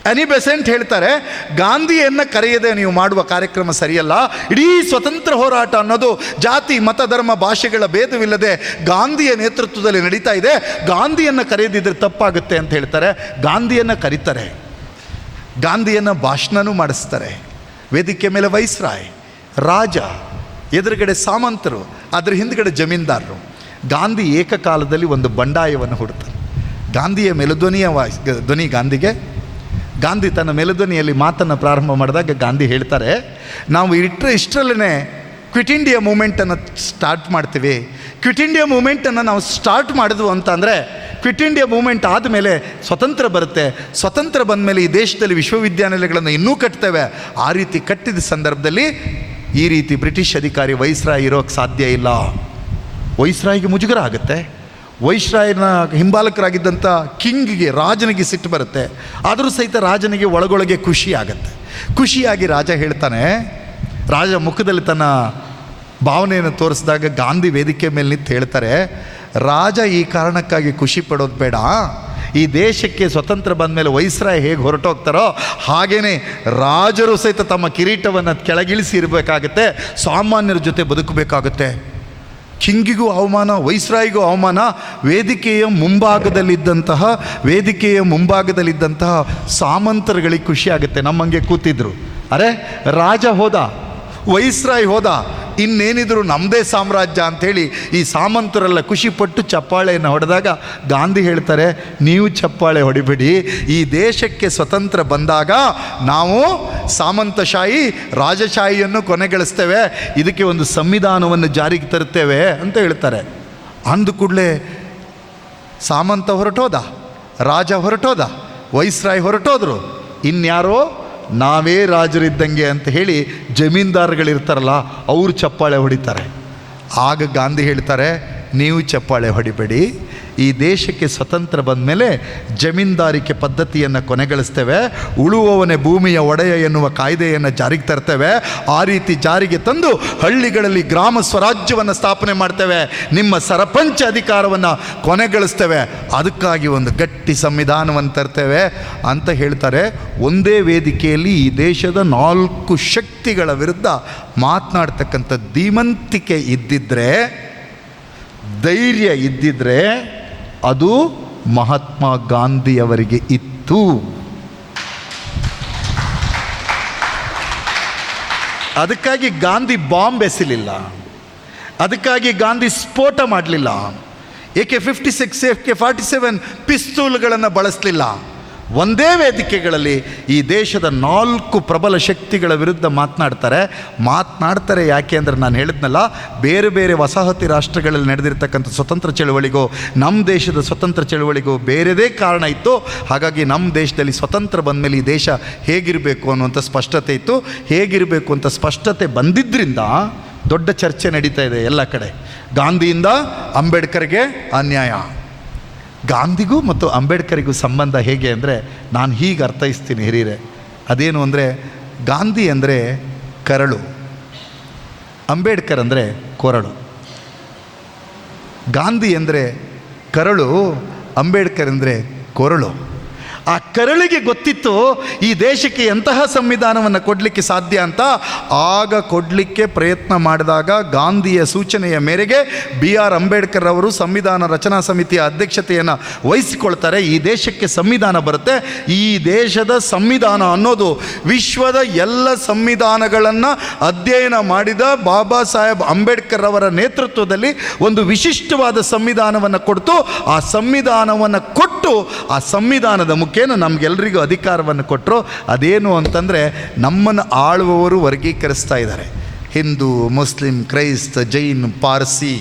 ಆನಿ ಬೆಸೆಂಟ್ ಹೇಳ್ತಾರೆ, ಗಾಂಧಿಯನ್ನು ಕರೆಯದೆ ನೀವು ಮಾಡುವ ಕಾರ್ಯಕ್ರಮ ಸರಿಯಲ್ಲ. ಇಡೀ ಸ್ವತಂತ್ರ ಹೋರಾಟ ಅನ್ನೋದು ಜಾತಿ, ಮತ, ಧರ್ಮ, ಭಾಷೆಗಳ ಭೇದವಿಲ್ಲದೆ ಗಾಂಧಿಯ ನೇತೃತ್ವದಲ್ಲಿ ನಡೀತಾ ಇದೆ. ಗಾಂಧಿಯನ್ನು ಕರೆಯದಿದ್ದರೆ ತಪ್ಪಾಗುತ್ತೆ ಅಂತ ಹೇಳ್ತಾರೆ. ಗಾಂಧಿಯನ್ನು ಕರೀತಾರೆ, ಗಾಂಧಿಯನ್ನು ಭಾಷಣನೂ ಮಾಡಿಸ್ತಾರೆ. ವೇದಿಕೆ ಮೇಲೆ ವೈಸ್ರಾಯ್, ರಾಜ, ಎದುರುಗಡೆ ಸಾಮಂತರು, ಅದರ ಹಿಂದುಗಡೆ ಜಮೀನ್ದಾರರು. ಗಾಂಧಿ ಏಕಕಾಲದಲ್ಲಿ ಒಂದು ಬಂಡಾಯವನ್ನು ಹುಡ್ತಾರೆ. ಗಾಂಧಿಯ ಮೆಲುಧ್ವನಿಯ ಧ್ವನಿ ಗಾಂಧಿಗೆ, ಗಾಂಧಿ ತನ್ನ ಮೆಲುಧ್ವನಿಯಲ್ಲಿ ಮಾತನ್ನು ಪ್ರಾರಂಭ ಮಾಡಿದಾಗ ಗಾಂಧಿ ಹೇಳ್ತಾರೆ, ನಾವು ಇಷ್ಟರಲ್ಲೇ ಕ್ವಿಟ್ ಇಂಡಿಯಾ ಮೂಮೆಂಟನ್ನು ಸ್ಟಾರ್ಟ್ ಮಾಡ್ತೀವಿ. ಕ್ವಿಟ್ ಇಂಡಿಯಾ ಮೂಮೆಂಟನ್ನು ನಾವು ಸ್ಟಾರ್ಟ್ ಮಾಡಿದ್ವು ಅಂತಂದರೆ, ಕ್ವಿಟ್ ಇಂಡಿಯಾ ಮೂಮೆಂಟ್ ಆದಮೇಲೆ ಸ್ವತಂತ್ರ ಬರುತ್ತೆ. ಸ್ವತಂತ್ರ ಬಂದ ಮೇಲೆ ಈ ದೇಶದಲ್ಲಿ ವಿಶ್ವವಿದ್ಯಾನಿಲಯಗಳನ್ನು ಇನ್ನೂ ಕಟ್ತೇವೆ. ಆ ರೀತಿ ಕಟ್ಟಿದ ಸಂದರ್ಭದಲ್ಲಿ ಈ ರೀತಿ ಬ್ರಿಟಿಷ್ ಅಧಿಕಾರಿ ವೈಸ್ರಾಯ್ ಇರೋಕ್ಕೆ ಸಾಧ್ಯ ಇಲ್ಲ. ವೈಸ್ರಾಯ್ಗೆ ಮುಜುಗರ ಆಗುತ್ತೆ. ವೈಸ್ರಾಯ್ನ ಹಿಂಬಾಲಕರಾಗಿದ್ದಂಥ ಕಿಂಗಿಗೆ, ರಾಜನಿಗೆ ಸಿಟ್ಟು ಬರುತ್ತೆ. ಆದರೂ ಸಹಿತ ರಾಜನಿಗೆ ಒಳಗೊಳಗೆ ಖುಷಿ ಆಗುತ್ತೆ. ಖುಷಿಯಾಗಿ ರಾಜ ಹೇಳ್ತಾನೆ, ರಾಜ ಮುಖದಲ್ಲಿ ತನ್ನ ಭಾವನೆಯನ್ನು ತೋರಿಸಿದಾಗ ಗಾಂಧಿ ವೇದಿಕೆ ಮೇಲೆ ನಿಂತು ಹೇಳ್ತಾರೆ, ರಾಜ ಈ ಕಾರಣಕ್ಕಾಗಿ ಖುಷಿ ಪಡೋದು ಬೇಡ. ಈ ದೇಶಕ್ಕೆ ಸ್ವತಂತ್ರ ಬಂದ ಮೇಲೆ ವೈಸ್ರಾಯ್ ಹೇಗೆ ಹೊರಟೋಗ್ತಾರೋ ಹಾಗೇ ರಾಜರು ಸಹಿತ ತಮ್ಮ ಕಿರೀಟವನ್ನು ಕೆಳಗಿಳಿಸಿ ಇರಬೇಕಾಗತ್ತೆ, ಸಾಮಾನ್ಯರ ಜೊತೆ ಬದುಕಬೇಕಾಗತ್ತೆ. ಕಿಂಗಿಗೂ ಅವಮಾನ, ವೈಸ್ರಾಯ್ಗೂ ಅವಮಾನ. ವೇದಿಕೆಯ ಮುಂಭಾಗದಲ್ಲಿದ್ದಂತಹ ಸಾಮಂತರುಗಳಿಗೆ ಖುಷಿ ಆಗುತ್ತೆ. ನಮ್ಮಂಗೆ ಕೂತಿದ್ರು, ಅರೆ ರಾಜ ಹೋದ, ವೈಸ್ರಾಯ್ ಹೋದ, ಇನ್ನೇನಿದ್ರು ನಮ್ಮದೇ ಸಾಮ್ರಾಜ್ಯ ಅಂಥೇಳಿ ಈ ಸಾಮಂತರೆಲ್ಲ ಖುಷಿಪಟ್ಟು ಚಪ್ಪಾಳೆಯನ್ನು ಹೊಡೆದಾಗ ಗಾಂಧಿ ಹೇಳ್ತಾರೆ, ನೀವು ಚಪ್ಪಾಳೆ ಹೊಡಿಬೇಡಿ. ಈ ದೇಶಕ್ಕೆ ಸ್ವತಂತ್ರ ಬಂದಾಗ ನಾವು ಸಾಮಂತಶಾಹಿ ರಾಜಶಾಹಿಯನ್ನು ಕೊನೆಗಳಿಸ್ತೇವೆ, ಇದಕ್ಕೆ ಒಂದು ಸಂವಿಧಾನವನ್ನು ಜಾರಿಗೆ ತರುತ್ತೇವೆ ಅಂತ ಹೇಳ್ತಾರೆ. ಅಂದ ಕೂಡಲೇ ಸಾಮಂತ ಹೊರಟೋದ, ರಾಜ ಹೊರಟೋದ, ವೈಸ್ರಾಯ್ ಹೊರಟೋದ್ರು. ಇನ್ಯಾರೋ ನಾವೇ ರಾಜರಿದ್ದಂಗೆ ಅಂತ ಹೇಳಿ ಜಮೀನ್ದಾರ್ಗಳಿರ್ತಾರಲ್ಲ ಅವರು ಚಪ್ಪಾಳೆ ಹೊಡಿತಾರೆ. ಆಗ ಗಾಂಧಿ ಹೇಳ್ತಾರೆ, ನೀವು ಚಪ್ಪಾಳೆ ಹೊಡಿಬೇಡಿ. ಈ ದೇಶಕ್ಕೆ ಸ್ವತಂತ್ರ ಬಂದ ಮೇಲೆ ಜಮೀನ್ದಾರಿಕೆ ಪದ್ಧತಿಯನ್ನು ಕೊನೆಗಳಿಸ್ತೇವೆ, ಉಳುವವನೇ ಭೂಮಿಯ ಒಡೆಯ ಎನ್ನುವ ಕಾಯ್ದೆಯನ್ನು ಜಾರಿಗೆ ತರ್ತೇವೆ. ಆ ರೀತಿ ಜಾರಿಗೆ ತಂದು ಹಳ್ಳಿಗಳಲ್ಲಿ ಗ್ರಾಮ ಸ್ವರಾಜ್ಯವನ್ನು ಸ್ಥಾಪನೆ ಮಾಡ್ತೇವೆ, ನಿಮ್ಮ ಸರಪಂಚ ಅಧಿಕಾರವನ್ನು ಕೊನೆಗಳಿಸ್ತೇವೆ, ಅದಕ್ಕಾಗಿ ಒಂದು ಗಟ್ಟಿ ಸಂವಿಧಾನವನ್ನು ತರ್ತೇವೆ ಅಂತ ಹೇಳ್ತಾರೆ. ಒಂದೇ ವೇದಿಕೆಯಲ್ಲಿ ಈ ದೇಶದ 4 ಶಕ್ತಿಗಳ ವಿರುದ್ಧ ಮಾತನಾಡ್ತಕ್ಕಂಥ ಧೀಮಂತಿಕೆ ಇದ್ದಿದ್ದರೆ, ಧೈರ್ಯ ಇದ್ದಿದ್ರೆ ಅದು ಮಹಾತ್ಮ ಗಾಂಧಿಯವರಿಗೆ ಇತ್ತು. ಅದಕ್ಕಾಗಿ ಗಾಂಧಿ ಬಾಂಬ್ ಎಸೆಯಲಿಲ್ಲ, ಅದಕ್ಕಾಗಿ ಗಾಂಧಿ ಸ್ಫೋಟ ಮಾಡಲಿಲ್ಲ, AK-56 AK-47 ಪಿಸ್ತೂಲ್ಗಳನ್ನು ಬಳಸಲಿಲ್ಲ. ಒಂದೇ ವೇದಿಕೆಗಳಲ್ಲಿ ಈ ದೇಶದ 4 ಪ್ರಬಲ ಶಕ್ತಿಗಳ ವಿರುದ್ಧ ಮಾತನಾಡ್ತಾರೆ. ಯಾಕೆ ಅಂದರೆ ನಾನು ಹೇಳಿದ್ನಲ್ಲ, ಬೇರೆ ಬೇರೆ ವಸಾಹತಿ ರಾಷ್ಟ್ರಗಳಲ್ಲಿ ನಡೆದಿರ್ತಕ್ಕಂಥ ಸ್ವತಂತ್ರ ಚಳವಳಿಗೂ ನಮ್ಮ ದೇಶದ ಸ್ವತಂತ್ರ ಚಳವಳಿಗೂ ಬೇರೆದೇ ಕಾರಣ ಇತ್ತು. ಹಾಗಾಗಿ ನಮ್ಮ ದೇಶದಲ್ಲಿ ಸ್ವತಂತ್ರ ಬಂದ ಮೇಲೆ ಈ ದೇಶ ಹೇಗಿರಬೇಕು ಅನ್ನುವಂಥ ಸ್ಪಷ್ಟತೆ ಇತ್ತು. ಹೇಗಿರಬೇಕು ಅಂತ ಸ್ಪಷ್ಟತೆ ಬಂದಿದ್ದರಿಂದ ದೊಡ್ಡ ಚರ್ಚೆ ನಡೀತಾ ಇದೆ ಎಲ್ಲ ಕಡೆ. ಗಾಂಧಿಯಿಂದ ಅಂಬೇಡ್ಕರ್ಗೆ ಅನ್ಯಾಯ. ಗಾಂಧಿಗೂ ಮತ್ತು ಅಂಬೇಡ್ಕರಿಗೂ ಸಂಬಂಧ ಹೇಗೆ ಅಂದರೆ ನಾನು ಹೀಗೆ ಅರ್ಥೈಸ್ತೀನಿ ಹಿರಿಯರೆ. ಅದೇನು ಅಂದರೆ, ಗಾಂಧಿ ಅಂದರೆ ಕರಳು, ಅಂಬೇಡ್ಕರ್ ಅಂದರೆ ಕೊರಳು. ಗಾಂಧಿ ಅಂದರೆ ಕರಳು, ಅಂಬೇಡ್ಕರ್ ಅಂದರೆ ಕೊರಳು. ಆ ಕರಳಿಗೆ ಗೊತ್ತಿತ್ತು ಈ ದೇಶಕ್ಕೆ ಎಂತಹ ಸಂವಿಧಾನವನ್ನು ಕೊಡಲಿಕ್ಕೆ ಸಾಧ್ಯ ಅಂತ. ಆಗ ಕೊಡಲಿಕ್ಕೆ ಪ್ರಯತ್ನ ಮಾಡಿದಾಗ ಗಾಂಧಿಯ ಸೂಚನೆಯ ಮೇರೆಗೆ BR ಅಂಬೇಡ್ಕರ್ ಅವರು ಸಂವಿಧಾನ ರಚನಾ ಸಮಿತಿಯ ಅಧ್ಯಕ್ಷತೆಯನ್ನು ವಹಿಸಿಕೊಳ್ತಾರೆ. ಈ ದೇಶಕ್ಕೆ ಸಂವಿಧಾನ ಬರುತ್ತೆ. ಈ ದೇಶದ ಸಂವಿಧಾನ ಅನ್ನೋದು ವಿಶ್ವದ ಎಲ್ಲ ಸಂವಿಧಾನಗಳನ್ನು ಅಧ್ಯಯನ ಮಾಡಿದ ಬಾಬಾ ಸಾಹೇಬ್ ಅಂಬೇಡ್ಕರ್ ಅವರ ನೇತೃತ್ವದಲ್ಲಿ ಒಂದು ವಿಶಿಷ್ಟವಾದ ಸಂವಿಧಾನವನ್ನು ಕೊಡ್ತು. ಆ ಸಂವಿಧಾನವನ್ನು ಕೊಟ್ಟು ಆ ಸಂವಿಧಾನದ ಮುಖೇನ ನಮಗೆಲ್ಲರಿಗೂ ಅಧಿಕಾರವನ್ನು ಕೊಟ್ಟರು. ಅದೇನು ಅಂತಂದರೆ, ನಮ್ಮನ್ನು ಆಳುವವರು ವರ್ಗೀಕರಿಸ್ತಾ ಇದ್ದಾರೆ. ಹಿಂದೂ, ಮುಸ್ಲಿಂ, ಕ್ರೈಸ್ತ, ಜೈನ್, ಪಾರ್ಸಿ.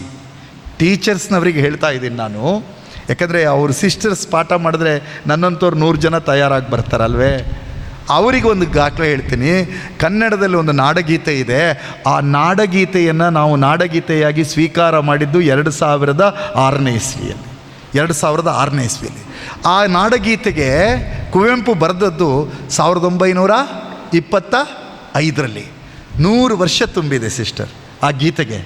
ಟೀಚರ್ಸ್ನವರಿಗೆ ಹೇಳ್ತಾ ಇದ್ದೀನಿ ನಾನು, ಯಾಕಂದರೆ ಅವರು ಸಿಸ್ಟರ್ಸ್ ಪಾಠ ಮಾಡಿದ್ರೆ ನನ್ನಂಥವ್ರು 100 ಜನ ತಯಾರಾಗಿ ಬರ್ತಾರಲ್ವೇ. ಅವರಿಗೆ ಒಂದು ದಾಖಲೆ ಹೇಳ್ತೀನಿ. ಕನ್ನಡದಲ್ಲಿ ಒಂದು ನಾಡಗೀತೆ ಇದೆ. ಆ ನಾಡಗೀತೆಯನ್ನು ನಾವು ನಾಡಗೀತೆಯಾಗಿ ಸ್ವೀಕಾರ ಮಾಡಿದ್ದು 2006ನೇ ಇಸ್ವಿಯಲ್ಲಿ. 2006ನೇ ಇಸ್ವಿಯಲ್ಲಿ ಆ ನಾಡಗೀತೆಗೆ ಕುವೆಂಪು ಬರೆದದ್ದು 1925ರಲ್ಲಿ. 100 ವರ್ಷ ತುಂಬಿದೆ ಸಿಸ್ಟರ್ ಆ ಗೀತೆಗೆ.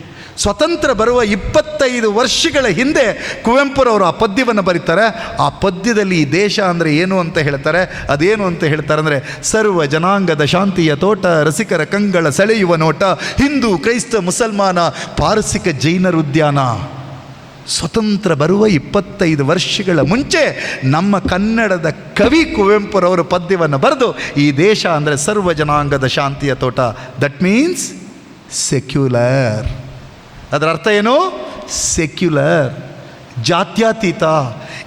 ಸ್ವತಂತ್ರ ಬರುವ 25 ವರ್ಷಗಳ ಹಿಂದೆ ಕುವೆಂಪುರವರು ಆ ಪದ್ಯವನ್ನು ಬರೀತಾರೆ. ಆ ಪದ್ಯದಲ್ಲಿ ಈ ದೇಶ ಅಂದರೆ ಏನು ಅಂತ ಹೇಳ್ತಾರೆ. ಅದೇನು ಅಂತ ಹೇಳ್ತಾರೆ ಅಂದರೆ, ಸರ್ವ ಜನಾಂಗದ ಶಾಂತಿಯ ತೋಟ, ರಸಿಕರ ಕಂಗಳ ಸೆಳೆಯುವ ನೋಟ, ಹಿಂದೂ, ಕ್ರೈಸ್ತ, ಮುಸಲ್ಮಾನ, ಪಾರಸಿಕ, ಜೈನರ ಉದ್ಯಾನ. ಸ್ವತಂತ್ರ ಬರುವ 25 ವರ್ಷಗಳ ಮುಂಚೆ ನಮ್ಮ ಕನ್ನಡದ ಕವಿ ಕುವೆಂಪುರವರು ಪದ್ಯವನ್ನು ಬರೆದು, ಈ ದೇಶ ಅಂದರೆ ಸರ್ವ ಜನಾಂಗದ ಶಾಂತಿಯ ತೋಟ, ದಟ್ ಮೀನ್ಸ್ ಸೆಕ್ಯುಲರ್. ಅದರ ಅರ್ಥ ಏನು? ಸೆಕ್ಯುಲರ್, ಜಾತ್ಯತೀತ.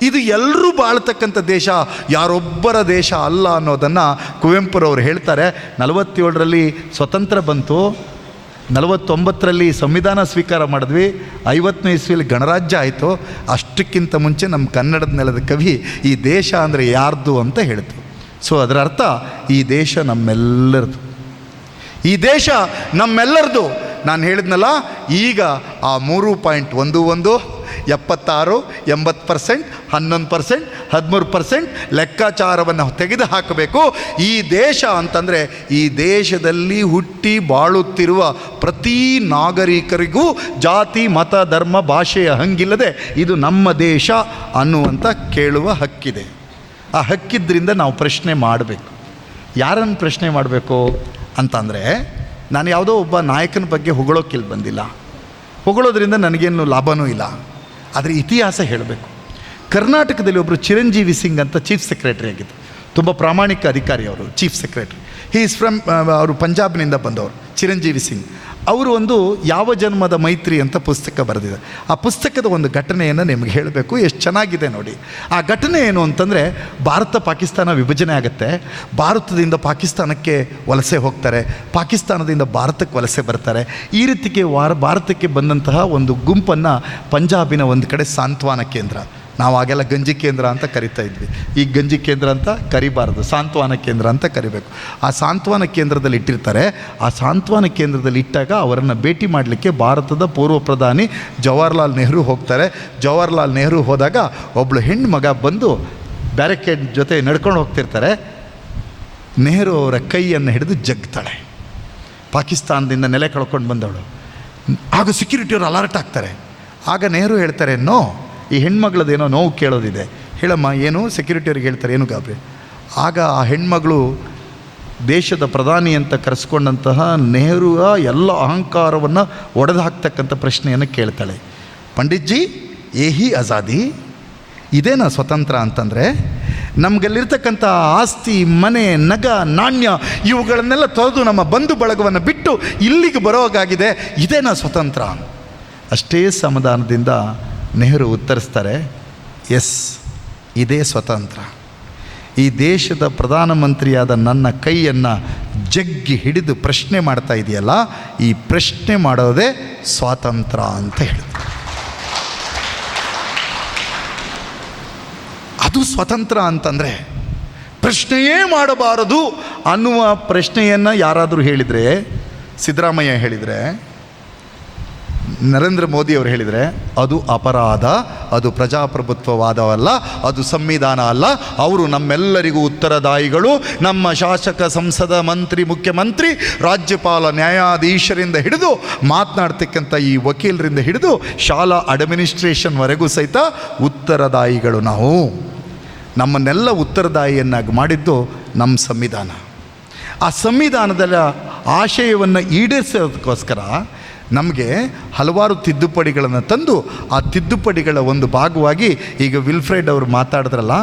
ಇದು ಎಲ್ಲರೂ ಬಾಳ್ತಕ್ಕಂಥ ದೇಶ, ಯಾರೊಬ್ಬರ ದೇಶ ಅಲ್ಲ ಅನ್ನೋದನ್ನು ಕುವೆಂಪುರವರು ಹೇಳ್ತಾರೆ. 47ರಲ್ಲಿ ಸ್ವತಂತ್ರ ಬಂತು, 49ರಲ್ಲಿ ಸಂವಿಧಾನ ಸ್ವೀಕಾರ ಮಾಡಿದ್ವಿ, 50ನೇ ಇಸ್ವಿಯಲ್ಲಿ ಗಣರಾಜ್ಯ ಆಯಿತು. ಅಷ್ಟಕ್ಕಿಂತ ಮುಂಚೆ ನಮ್ಮ ಕನ್ನಡದ ನೆಲದ ಕವಿ ಈ ದೇಶ ಅಂದರೆ ಯಾರ್ದು ಅಂತ ಹೇಳ್ತು. ಸೊ ಅದರ ಅರ್ಥ ಈ ದೇಶ ನಮ್ಮೆಲ್ಲರದು, ಈ ದೇಶ ನಮ್ಮೆಲ್ಲರದು. ನಾನು ಹೇಳಿದ್ನಲ್ಲ, ಈಗ ಆ 3.11 76 80% 11% 13% ಲೆಕ್ಕಾಚಾರವನ್ನು ತೆಗೆದು ಹಾಕಬೇಕು. ಈ ದೇಶ ಅಂತಂದರೆ ಈ ದೇಶದಲ್ಲಿ ಹುಟ್ಟಿ ಬಾಳುತ್ತಿರುವ ಪ್ರತಿ ನಾಗರಿಕರಿಗೂ ಜಾತಿ ಮತ ಧರ್ಮ ಭಾಷೆಯ ಹಂಗಿಲ್ಲದೆ ಇದು ನಮ್ಮ ದೇಶ ಅನ್ನುವಂಥ ಕೇಳುವ ಹಕ್ಕಿದೆ. ಆ ಹಕ್ಕಿದ್ರಿಂದ ನಾವು ಪ್ರಶ್ನೆ ಮಾಡಬೇಕು. ಯಾರನ್ನು ಪ್ರಶ್ನೆ ಮಾಡಬೇಕು ಅಂತಂದರೆ, ನಾನು ಯಾವುದೋ ಒಬ್ಬ ನಾಯಕನ ಬಗ್ಗೆ ಹೊಗಳೋಕ್ಕಿಲ್ಲಿ ಬಂದಿಲ್ಲ, ಹೊಗಳೋದ್ರಿಂದ ನನಗೇನು ಲಾಭವೂ ಇಲ್ಲ, ಆದರೆ ಇತಿಹಾಸ ಹೇಳಬೇಕು. ಕರ್ನಾಟಕದಲ್ಲಿ ಒಬ್ಬರು ಚಿರಂಜೀವಿ ಸಿಂಗ್ ಅಂತ ಚೀಫ್ ಸೆಕ್ರೆಟರಿ ಆಗಿದ್ದು, ತುಂಬ ಪ್ರಾಮಾಣಿಕ ಅಧಿಕಾರಿ ಅವರು, chief secretary. He is from, ಅವರು ಪಂಜಾಬ್ನಿಂದ ಬಂದವರು ಚಿರಂಜೀವಿ ಸಿಂಗ್. ಅವರು ಒಂದು ಯಾವ ಜನ್ಮದ ಮೈತ್ರಿ ಅಂತ ಪುಸ್ತಕ ಬರೆದಿದ್ದಾರೆ. ಆ ಪುಸ್ತಕದ ಒಂದು ಘಟನೆಯನ್ನು ನಿಮಗೆ ಹೇಳಬೇಕು, ಎಷ್ಟು ಚೆನ್ನಾಗಿದೆ ನೋಡಿ. ಆ ಘಟನೆ ಏನು ಅಂತಂದರೆ, ಭಾರತ ಪಾಕಿಸ್ತಾನ ವಿಭಜನೆ ಆಗುತ್ತೆ, ಭಾರತದಿಂದ ಪಾಕಿಸ್ತಾನಕ್ಕೆ ವಲಸೆ ಹೋಗ್ತಾರೆ, ಪಾಕಿಸ್ತಾನದಿಂದ ಭಾರತಕ್ಕೆ ವಲಸೆ ಬರ್ತಾರೆ. ಈ ರೀತಿಗೆ ಭಾರತಕ್ಕೆ ಬಂದಂತಹ ಒಂದು ಗುಂಪನ್ನು ಪಂಜಾಬಿನ ಒಂದು ಕಡೆ ಸಾಂತ್ವನ ಕೇಂದ್ರ, ನಾವು ಆಗೆಲ್ಲ ಗಂಜಿ ಕೇಂದ್ರ ಅಂತ ಕರಿತಾ ಇದ್ವಿ, ಈಗ ಗಂಜಿ ಕೇಂದ್ರ ಅಂತ ಕರಿಬಾರ್ದು, ಸಾಂತ್ವನ ಕೇಂದ್ರ ಅಂತ ಕರಿಬೇಕು. ಆ ಸಾಂತ್ವನ ಕೇಂದ್ರದಲ್ಲಿ ಇಟ್ಟಿರ್ತಾರೆ. ಆ ಸಾಂತ್ವನ ಕೇಂದ್ರದಲ್ಲಿ ಇಟ್ಟಾಗ ಅವರನ್ನು ಭೇಟಿ ಮಾಡಲಿಕ್ಕೆ ಭಾರತದ ಪೂರ್ವ ಪ್ರಧಾನಿ ಜವಾಹರ್ಲಾಲ್ ನೆಹರು ಹೋಗ್ತಾರೆ. ಜವಾಹರ್ಲಾಲ್ ನೆಹರು ಹೋದಾಗ ಒಬ್ಬಳು ಹೆಣ್ಣು ಮಗ ಬಂದು ಬ್ಯಾರಿಕೇಡ್ ಜೊತೆ ನಡ್ಕೊಂಡು ಹೋಗ್ತಿರ್ತಾರೆ. ನೆಹರು ಅವರ ಕೈಯನ್ನು ಹಿಡಿದು ಜಗ್ತಾಳೆ. ಪಾಕಿಸ್ತಾನದಿಂದ ನೆಲೆ ಕಳ್ಕೊಂಡು ಬಂದವಳು. ಆಗ ಸೆಕ್ಯೂರಿಟಿಯವರು ಅಲರ್ಟ್ ಆಗ್ತಾರೆ. ಆಗ ನೆಹರು ಹೇಳ್ತಾರೆ, ನೋ, ಈ ಹೆಣ್ಮಗಳದೇನೋ ನೋವು ಕೇಳೋದಿದೆ, ಹೇಳಮ್ಮ ಏನು. ಸೆಕ್ಯೂರಿಟಿಯವ್ರಿಗೆ ಹೇಳ್ತಾರೆ, ಏನು ಗಾಬರಿ. ಆಗ ಆ ಹೆಣ್ಮಗಳು ದೇಶದ ಪ್ರಧಾನಿ ಅಂತ ಕರೆಸ್ಕೊಂಡಂತಹ ನೆಹರುವ ಎಲ್ಲ ಅಹಂಕಾರವನ್ನು ಒಡೆದು ಹಾಕ್ತಕ್ಕಂಥ ಪ್ರಶ್ನೆಯನ್ನು ಕೇಳ್ತಾಳೆ. ಪಂಡಿತ್ಜಿ, ಏಹಿ ಆಜಾದಿ, ಇದೇನಾ ಸ್ವತಂತ್ರ ಅಂತಂದರೆ? ನಮಗಲ್ಲಿರ್ತಕ್ಕಂಥ ಆಸ್ತಿ, ಮನೆ, ನಗ, ನಾಣ್ಯ ಇವುಗಳನ್ನೆಲ್ಲ ತೊರೆದು ನಮ್ಮ ಬಂಧು ಬಳಗವನ್ನು ಬಿಟ್ಟು ಇಲ್ಲಿಗೆ ಬರೋಗಾಗಿದೆ, ಇದೇನಾ ಸ್ವತಂತ್ರ? ಅಷ್ಟೇ ಸಮಾಧಾನದಿಂದ ನೆಹರು ಉತ್ತರಿಸ್ತಾರೆ, ಎಸ್, ಇದೇ ಸ್ವತಂತ್ರ. ಈ ದೇಶದ ಪ್ರಧಾನಮಂತ್ರಿಯಾದ ನನ್ನ ಕೈಯನ್ನು ಜಗ್ಗಿ ಹಿಡಿದು ಪ್ರಶ್ನೆ ಮಾಡ್ತಾ ಇದೆಯಲ್ಲ, ಈ ಪ್ರಶ್ನೆ ಮಾಡೋದೇ ಸ್ವಾತಂತ್ರ್ಯ ಅಂತ ಹೇಳಿದ್ರು. ಅದು ಸ್ವತಂತ್ರ ಅಂತಂದರೆ ಪ್ರಶ್ನೆಯೇ ಮಾಡಬಾರದು ಅನ್ನುವ ಪ್ರಶ್ನೆಯನ್ನು ಯಾರಾದರೂ ಹೇಳಿದರೆ, ಸಿದ್ದರಾಮಯ್ಯ ಹೇಳಿದರೆ, ನರೇಂದ್ರ ಮೋದಿ ಅವರು ಹೇಳಿದರೆ, ಅದು ಅಪರಾಧ, ಅದು ಪ್ರಜಾಪ್ರಭುತ್ವವಾದವಲ್ಲ, ಅದು ಸಂವಿಧಾನ ಅಲ್ಲ. ಅವರು ನಮ್ಮೆಲ್ಲರಿಗೂ ಉತ್ತರದಾಯಿಗಳು. ನಮ್ಮ ಶಾಸಕ, ಸಂಸದ, ಮಂತ್ರಿ, ಮುಖ್ಯಮಂತ್ರಿ, ರಾಜ್ಯಪಾಲ, ನ್ಯಾಯಾಧೀಶರಿಂದ ಹಿಡಿದು ಮಾತನಾಡ್ತಕ್ಕಂಥ ಈ ವಕೀಲರಿಂದ ಹಿಡಿದು ಶಾಲಾ ಅಡ್ಮಿನಿಸ್ಟ್ರೇಷನ್ವರೆಗೂ ಸಹಿತ ಉತ್ತರದಾಯಿಗಳು ನಾವು. ನಮ್ಮನ್ನೆಲ್ಲ ಉತ್ತರದಾಯಿಯನ್ನಾಗಿ ಮಾಡಿದ್ದು ನಮ್ಮ ಸಂವಿಧಾನ. ಆ ಸಂವಿಧಾನದ ಆಶಯವನ್ನು ಈಡೇರಿಸೋದಕ್ಕೋಸ್ಕರ ನಮಗೆ ಹಲವಾರು ತಿದ್ದುಪಡಿಗಳನ್ನು ತಂದು, ಆ ತಿದ್ದುಪಡಿಗಳ ಒಂದು ಭಾಗವಾಗಿ ಈಗ ವಿಲ್ಫ್ರೆಡ್ ಅವರು ಮಾತಾಡಿದ್ರಲ್ಲ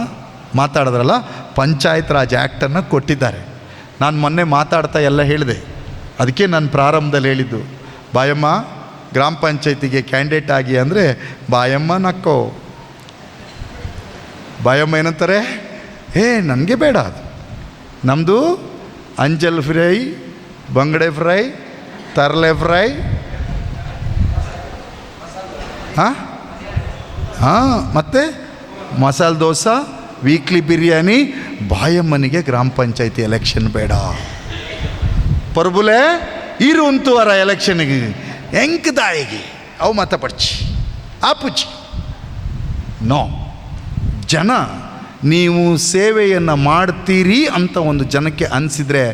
ಪಂಚಾಯತ್ ರಾಜ್ ಆ್ಯಕ್ಟನ್ನು ಕೊಟ್ಟಿದ್ದಾರೆ. ನಾನು ಮೊನ್ನೆ ಮಾತಾಡ್ತಾ ಎಲ್ಲ ಹೇಳಿದೆ. ಅದಕ್ಕೆ ನಾನು ಪ್ರಾರಂಭದಲ್ಲಿ ಹೇಳಿದ್ದು, ಬಾಯಮ್ಮ ಗ್ರಾಮ ಪಂಚಾಯತಿಗೆ ಕ್ಯಾಂಡಿಡೇಟ್ ಆಗಿ ಅಂದರೆ ಬಾಯಮ್ಮ ನಕ್ಕೋ. ಬಾಯಮ್ಮ ಏನಂತಾರೆ, ನನಗೆ ಬೇಡ, ಅದು ನಮ್ಮದು ಅಂಜಲ್ ಫ್ರೈ, ಬಂಗಡೆ ಫ್ರೈ, ತರಲೆ ಫ್ರೈ, ಮತ್ತು ಮಸಾಲೆ ದೋಸೆ, ವೀಕ್ಲಿ ಬಿರಿಯಾನಿ. ಬಾಯಮ್ಮನಿಗೆ ಗ್ರಾಮ ಪಂಚಾಯತಿ ಎಲೆಕ್ಷನ್ ಬೇಡ. ಪರ್ಬುಲೆ ಇರುವಂತೂ ಅವರ ಎಲೆಕ್ಷನ್ಗೆ ಹೆಂಗದಾಯಿಗೆ ಅವು ಮತ ಪಡ್ಚಿ ಆಪುಚಿ. ನೋ, ಜನ ನೀವು ಸೇವೆಯನ್ನು ಮಾಡ್ತೀರಿ ಅಂತ ಒಂದು ಜನಕ್ಕೆ ಅನಿಸಿದರೆ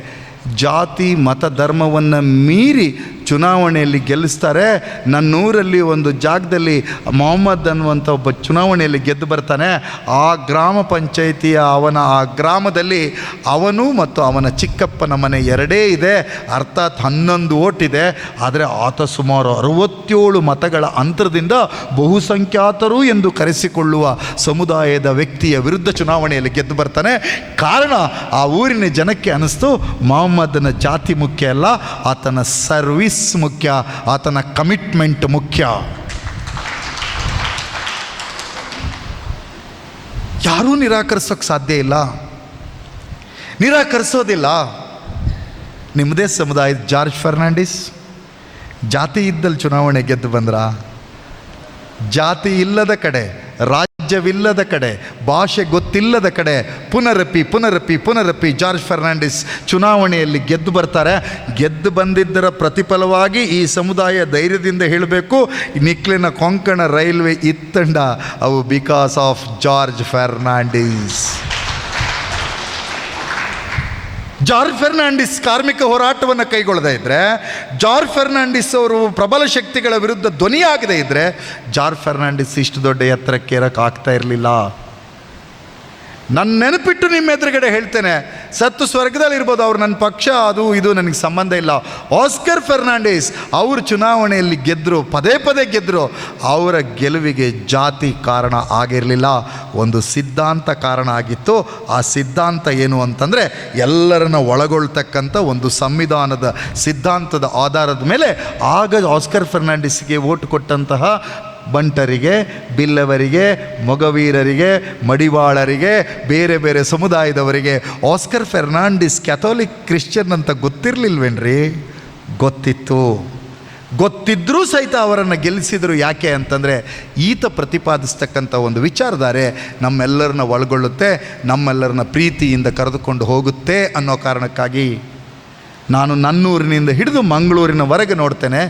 ಜಾತಿ ಮತ ಧರ್ಮವನ್ನು ಮೀರಿ ಚುನಾವಣೆಯಲ್ಲಿ ಗೆಲ್ಲಿಸ್ತಾರೆ. ನನ್ನೂರಲ್ಲಿ ಒಂದು ಜಾಗದಲ್ಲಿ ಮೊಹಮ್ಮದ್ ಅನ್ನುವಂಥ ಒಬ್ಬ ಚುನಾವಣೆಯಲ್ಲಿ ಗೆದ್ದು ಬರ್ತಾನೆ. ಆ ಗ್ರಾಮ ಪಂಚಾಯಿತಿಯ ಆ ಗ್ರಾಮದಲ್ಲಿ ಅವನು ಮತ್ತು ಅವನ ಚಿಕ್ಕಪ್ಪನ ಮನೆ ಎರಡೇ ಇದೆ, ಅರ್ಥಾತ್ 11 ಓಟಿದೆ. ಆದರೆ ಆತ ಸುಮಾರು 67 ಮತಗಳ ಅಂತರದಿಂದ ಬಹುಸಂಖ್ಯಾತರು ಎಂದು ಕರೆಸಿಕೊಳ್ಳುವ ಸಮುದಾಯದ ವ್ಯಕ್ತಿಯ ವಿರುದ್ಧ ಚುನಾವಣೆಯಲ್ಲಿ ಗೆದ್ದು ಬರ್ತಾನೆ. ಕಾರಣ, ಆ ಊರಿನ ಜನಕ್ಕೆ ಅನ್ನಿಸ್ತು ಮೊಹಮ್ಮದನ ಜಾತಿ ಮುಖ್ಯ ಅಲ್ಲ, ಆತನ ಸರ್ವಿಸ್ ಮುಖ್ಯ, ಆತನ ಕಮಿಟ್ಮೆಂಟ್ ಮುಖ್ಯ. ಯಾರೂ ನಿರಾಕರಿಸೋಕ್ಕೆ ಸಾಧ್ಯ ಇಲ್ಲ, ನಿರಾಕರಿಸೋದಿಲ್ಲ. ನಿಮ್ಮದೇ ಸಮುದಾಯದ ಜಾರ್ಜ್ ಫರ್ನಾಂಡಿಸ್ ಜಾತಿ ಇದ್ದಲ್ಲಿ ಚುನಾವಣೆ ಗೆದ್ದು ಬಂದ್ರ? ಜಾತಿ ಇಲ್ಲದ ಕಡೆ, ರಾಜ್ಯವಿಲ್ಲದ ಕಡೆ, ಭಾಷೆ ಗೊತ್ತಿಲ್ಲದ ಕಡೆ ಪುನರಪಿ ಜಾರ್ಜ್ ಫರ್ನಾಂಡಿಸ್ ಚುನಾವಣೆಯಲ್ಲಿ ಗೆದ್ದು ಬರ್ತಾರೆ. ಗೆದ್ದು ಬಂದಿದ್ದರ ಪ್ರತಿಫಲವಾಗಿ ಈ ಸಮುದಾಯ ಧೈರ್ಯದಿಂದ ಹೇಳಬೇಕು, ನಿಕ್ಲಿನ ಕೊಂಕಣ ರೈಲ್ವೆ ಇತ್ತಂಡ ಅವು because of George Fernandes. George Fernandes ಕಾರ್ಮಿಕ ಹೋರಾಟವನ್ನು ಕೈಗೊಳ್ಳದೇ ಇದ್ದರೆ, ಜಾರ್ಜ್ ಫರ್ನಾಂಡಿಸ್ ಅವರು ಪ್ರಬಲ ಶಕ್ತಿಗಳ ವಿರುದ್ಧ ಧ್ವನಿಯಾಗದೇ ಇದ್ದರೆ, ಜಾರ್ಜ್ ಫರ್ನಾಂಡಿಸ್ ಇಷ್ಟು ದೊಡ್ಡ ಎತ್ತರಕ್ಕೆ ಏರೋಕ್ಕಾಗ್ತಾ ಇರಲಿಲ್ಲ. ನನ್ನ ನೆನಪಿಟ್ಟು ನಿಮ್ಮ ಎದುರುಗಡೆ ಹೇಳ್ತೇನೆ, ಸತ್ತು ಸ್ವರ್ಗದಲ್ಲಿ ಇರ್ಬೋದು, ಅವ್ರು ನನ್ನ ಪಕ್ಷ ಅದು ಇದು ನನಗೆ ಸಂಬಂಧ ಇಲ್ಲ. ಆಸ್ಕರ್ ಫರ್ನಾಂಡಿಸ್ ಅವರು ಚುನಾವಣೆಯಲ್ಲಿ ಗೆದ್ದರು, ಪದೇ ಗೆದ್ದರು. ಅವರ ಗೆಲುವಿಗೆ ಜಾತಿ ಕಾರಣ ಆಗಿರಲಿಲ್ಲ, ಒಂದು ಸಿದ್ಧಾಂತ ಕಾರಣ ಆಗಿತ್ತು. ಆ ಸಿದ್ಧಾಂತ ಏನು ಅಂತಂದರೆ, ಎಲ್ಲರನ್ನ ಒಳಗೊಳ್ತಕ್ಕಂಥ ಒಂದು ಸಂವಿಧಾನದ ಸಿದ್ಧಾಂತದ ಆಧಾರದ ಮೇಲೆ ಆಗ ಆಸ್ಕರ್ ಫರ್ನಾಂಡಿಸ್ಗೆ ವೋಟ್ ಕೊಟ್ಟಂತಹ ಬಂಟರಿಗೆ, ಬಿಲ್ಲವರಿಗೆ, ಮೊಗವೀರರಿಗೆ, ಮಡಿವಾಳರಿಗೆ, ಬೇರೆ ಬೇರೆ ಸಮುದಾಯದವರಿಗೆ ಆಸ್ಕರ್ ಫರ್ನಾಂಡಿಸ್ ಕ್ಯಾಥೋಲಿಕ್ ಕ್ರಿಶ್ಚಿಯನ್ ಅಂತ ಗೊತ್ತಿರಲಿಲ್ವೇನ್ರಿ? ಗೊತ್ತಿದ್ದರೂ ಸಹಿತ ಅವರನ್ನು ಗೆಲ್ಲಿಸಿದರು. ಯಾಕೆ ಅಂತಂದರೆ, ಈತ ಪ್ರತಿಪಾದಿಸ್ತಕ್ಕಂಥ ಒಂದು ವಿಚಾರಧಾರೆ ನಮ್ಮೆಲ್ಲರನ್ನ ಒಳಗೊಳ್ಳುತ್ತೆ, ನಮ್ಮೆಲ್ಲರನ್ನ ಪ್ರೀತಿಯಿಂದ ಕರೆದುಕೊಂಡು ಹೋಗುತ್ತೆ ಅನ್ನೋ ಕಾರಣಕ್ಕಾಗಿ ನಾನು ನನ್ನೂರಿನಿಂದ ಹಿಡಿದು ಮಂಗಳೂರಿನವರೆಗೆ ನೋಡ್ತೇನೆ.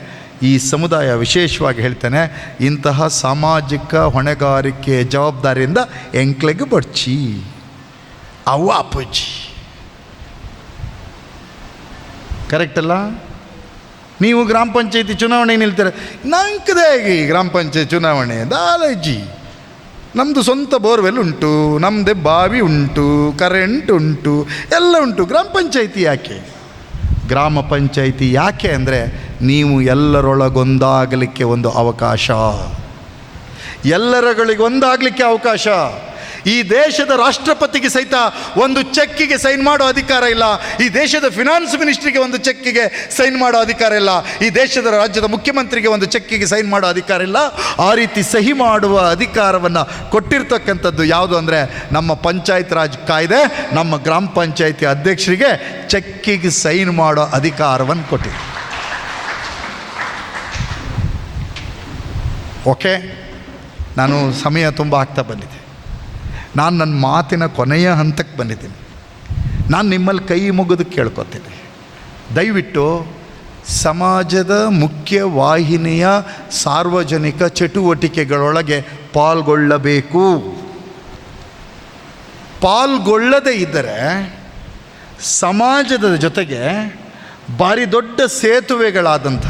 ಈ ಸಮುದಾಯ ವಿಶೇಷವಾಗಿ ಹೇಳ್ತೇನೆ, ಇಂತಹ ಸಾಮಾಜಿಕ ಹೊಣೆಗಾರಿಕೆ ಜವಾಬ್ದಾರಿಯಿಂದ ಎಂಕ್ಲೆಗೆ ಬಡ್ಚಿ ಅವ್ವ ಅಪ್ಪುಜಿ. ಕರೆಕ್ಟ್ ಅಲ್ಲ? ನೀವು ಗ್ರಾಮ ಪಂಚಾಯತಿ ಚುನಾವಣೆ ನಿಲ್ತೀರ, ನಂಕದೇ ಗ್ರಾಮ ಪಂಚಾಯತ್ ಚುನಾವಣೆ ದಾಲಜಿ, ನಮ್ಮದು ಸ್ವಂತ ಬೋರ್ವೆಲ್ ಉಂಟು, ನಮ್ಮದೇ ಬಾವಿ ಉಂಟು, ಕರೆಂಟ್ ಉಂಟು, ಎಲ್ಲ ಉಂಟು. ಗ್ರಾಮ ಪಂಚಾಯತಿ ಯಾಕೆ? ಗ್ರಾಮ ಪಂಚಾಯಿತಿ ಯಾಕೆ ಅಂದರೆ, ನೀವು ಎಲ್ಲರೊಳಗೊಂದಾಗಲಿಕ್ಕೆ ಒಂದು ಅವಕಾಶ, ಎಲ್ಲರಗಳಿಗೊಂದಾಗಲಿಕ್ಕೆ ಅವಕಾಶ. ಈ ದೇಶದ ರಾಷ್ಟ್ರಪತಿಗೆ ಸಹಿತ ಒಂದು ಚೆಕ್ಕಿಗೆ ಸೈನ್ ಮಾಡೋ ಅಧಿಕಾರ ಇಲ್ಲ. ಈ ದೇಶದ ಫಿನಾನ್ಸ್ ಮಿನಿಸ್ಟ್ರಿಗೆ ಒಂದು ಚೆಕ್ಕಿಗೆ ಸೈನ್ ಮಾಡೋ ಅಧಿಕಾರ ಇಲ್ಲ. ಈ ದೇಶದ ರಾಜ್ಯದ ಮುಖ್ಯಮಂತ್ರಿಗೆ ಒಂದು ಚೆಕ್ಕಿಗೆ ಸೈನ್ ಮಾಡೋ ಅಧಿಕಾರ ಇಲ್ಲ. ಆ ರೀತಿ ಸಹಿ ಮಾಡುವ ಅಧಿಕಾರವನ್ನು ಕೊಟ್ಟಿರ್ತಕ್ಕಂಥದ್ದು ಯಾವುದು ಅಂದರೆ, ನಮ್ಮ ಪಂಚಾಯತ್ ರಾಜ್ ಕಾಯ್ದೆ ನಮ್ಮ ಗ್ರಾಮ ಪಂಚಾಯತಿ ಅಧ್ಯಕ್ಷರಿಗೆ ಚೆಕ್ಕಿಗೆ ಸೈನ್ ಮಾಡೋ ಅಧಿಕಾರವನ್ನು ಕೊಟ್ಟಿದೆ. ಓಕೆ, ನಾನು ಸಮಯ ತುಂಬ ಆಗ್ತಾ ಬಂದಿದೆ. ನಾನು ನನ್ನ ಮಾತಿನ ಕೊನೆಯ ಹಂತಕ್ಕೆ ಬಂದಿದ್ದೀನಿ. ನಾನು ನಿಮ್ಮಲ್ಲಿ ಕೈ ಮುಗಿದು ಕೇಳ್ಕೊತೀನಿ, ದಯವಿಟ್ಟು ಸಮಾಜದ ಮುಖ್ಯ ವಾಹಿನಿಯ ಸಾರ್ವಜನಿಕ ಚಟುವಟಿಕೆಗಳೊಳಗೆ ಪಾಲ್ಗೊಳ್ಳಬೇಕು. ಪಾಲ್ಗೊಳ್ಳದೇ ಇದ್ದರೆ ಸಮಾಜದ ಜೊತೆಗೆ ಭಾರಿ ದೊಡ್ಡ ಸೇತುವೆಗಳಾದಂಥ,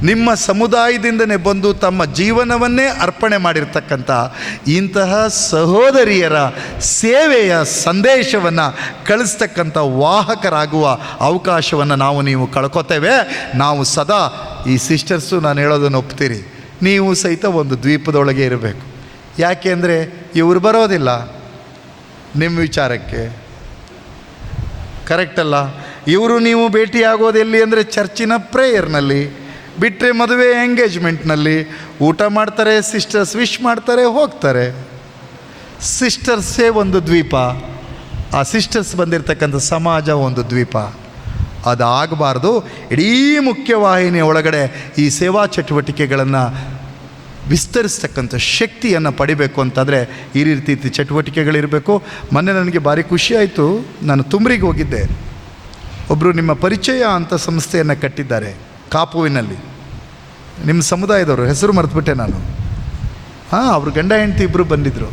ನಿಮ್ಮ ಸಮುದಾಯದಿಂದನೇ ಬಂದು ತಮ್ಮ ಜೀವನವನ್ನೇ ಅರ್ಪಣೆ ಮಾಡಿರ್ತಕ್ಕಂಥ ಇಂತಹ ಸಹೋದರಿಯರ ಸೇವೆಯ ಸಂದೇಶವನ್ನು ಕಳಿಸ್ತಕ್ಕಂಥ ವಾಹಕರಾಗುವ ಅವಕಾಶವನ್ನು ನೀವು ಕಳ್ಕೊತೇವೆ. ನಾವು ಸದಾ ಈ ಸಿಸ್ಟರ್ಸು ನಾನು ಹೇಳೋದನ್ನು ಒಪ್ತೀರಿ, ನೀವು ಸಹಿತ ಒಂದು ದ್ವೀಪದೊಳಗೆ ಇರಬೇಕು. ಯಾಕೆ ಅಂದರೆ ಇವರು ಬರೋದಿಲ್ಲ ನಿಮ್ಮ ವಿಚಾರಕ್ಕೆ, ಕರೆಕ್ಟ್ ಅಲ್ಲ? ಇವರು ನೀವು ಭೇಟಿಯಾಗೋದು ಎಲ್ಲಿ ಅಂದರೆ ಚರ್ಚಿನ ಪ್ರೇಯರ್ನಲ್ಲಿ, ಬಿಟ್ಟರೆ ಮದುವೆ ಎಂಗೇಜ್ಮೆಂಟ್ನಲ್ಲಿ. ಊಟ ಮಾಡ್ತಾರೆ, ಸಿಸ್ಟರ್ಸ್ ವಿಶ್ ಮಾಡ್ತಾರೆ, ಹೋಗ್ತಾರೆ. ಸಿಸ್ಟರ್ಸೇ ಒಂದು ದ್ವೀಪ, ಆ ಸಿಸ್ಟರ್ಸ್ ಬಂದಿರತಕ್ಕಂಥ ಸಮಾಜ ಒಂದು ದ್ವೀಪ. ಅದಾಗಬಾರ್ದು. ಇಡೀ ಮುಖ್ಯವಾಹಿನಿಯ ಒಳಗಡೆ ಈ ಸೇವಾ ಚಟುವಟಿಕೆಗಳನ್ನು ವಿಸ್ತರಿಸ್ತಕ್ಕಂಥ ಶಕ್ತಿಯನ್ನು ಪಡಿಬೇಕು ಅಂತಾದರೆ ಈ ರೀತಿ ಚಟುವಟಿಕೆಗಳಿರಬೇಕು. ಮೊನ್ನೆ ನನಗೆ ಭಾರಿ ಖುಷಿಯಾಯಿತು, ನಾನು ತುಮ್ರಿಗೆ ಹೋಗಿದ್ದೆ. ಒಬ್ಬರು ನಿಮ್ಮ ಪರಿಚಯ ಅಂತ ಸಂಸ್ಥೆಯನ್ನು ಕಟ್ಟಿದ್ದಾರೆ ಕಾಪುವಿನಲ್ಲಿ, ನಿಮ್ಮ ಸಮುದಾಯದವರು, ಹೆಸರು ಮರೆತುಬಿಟ್ಟೆ ನಾನು. ಅವರು ಗಂಡ ಹೆಂಡತಿ ಇಬ್ಬರು ಬಂದಿದ್ದರು.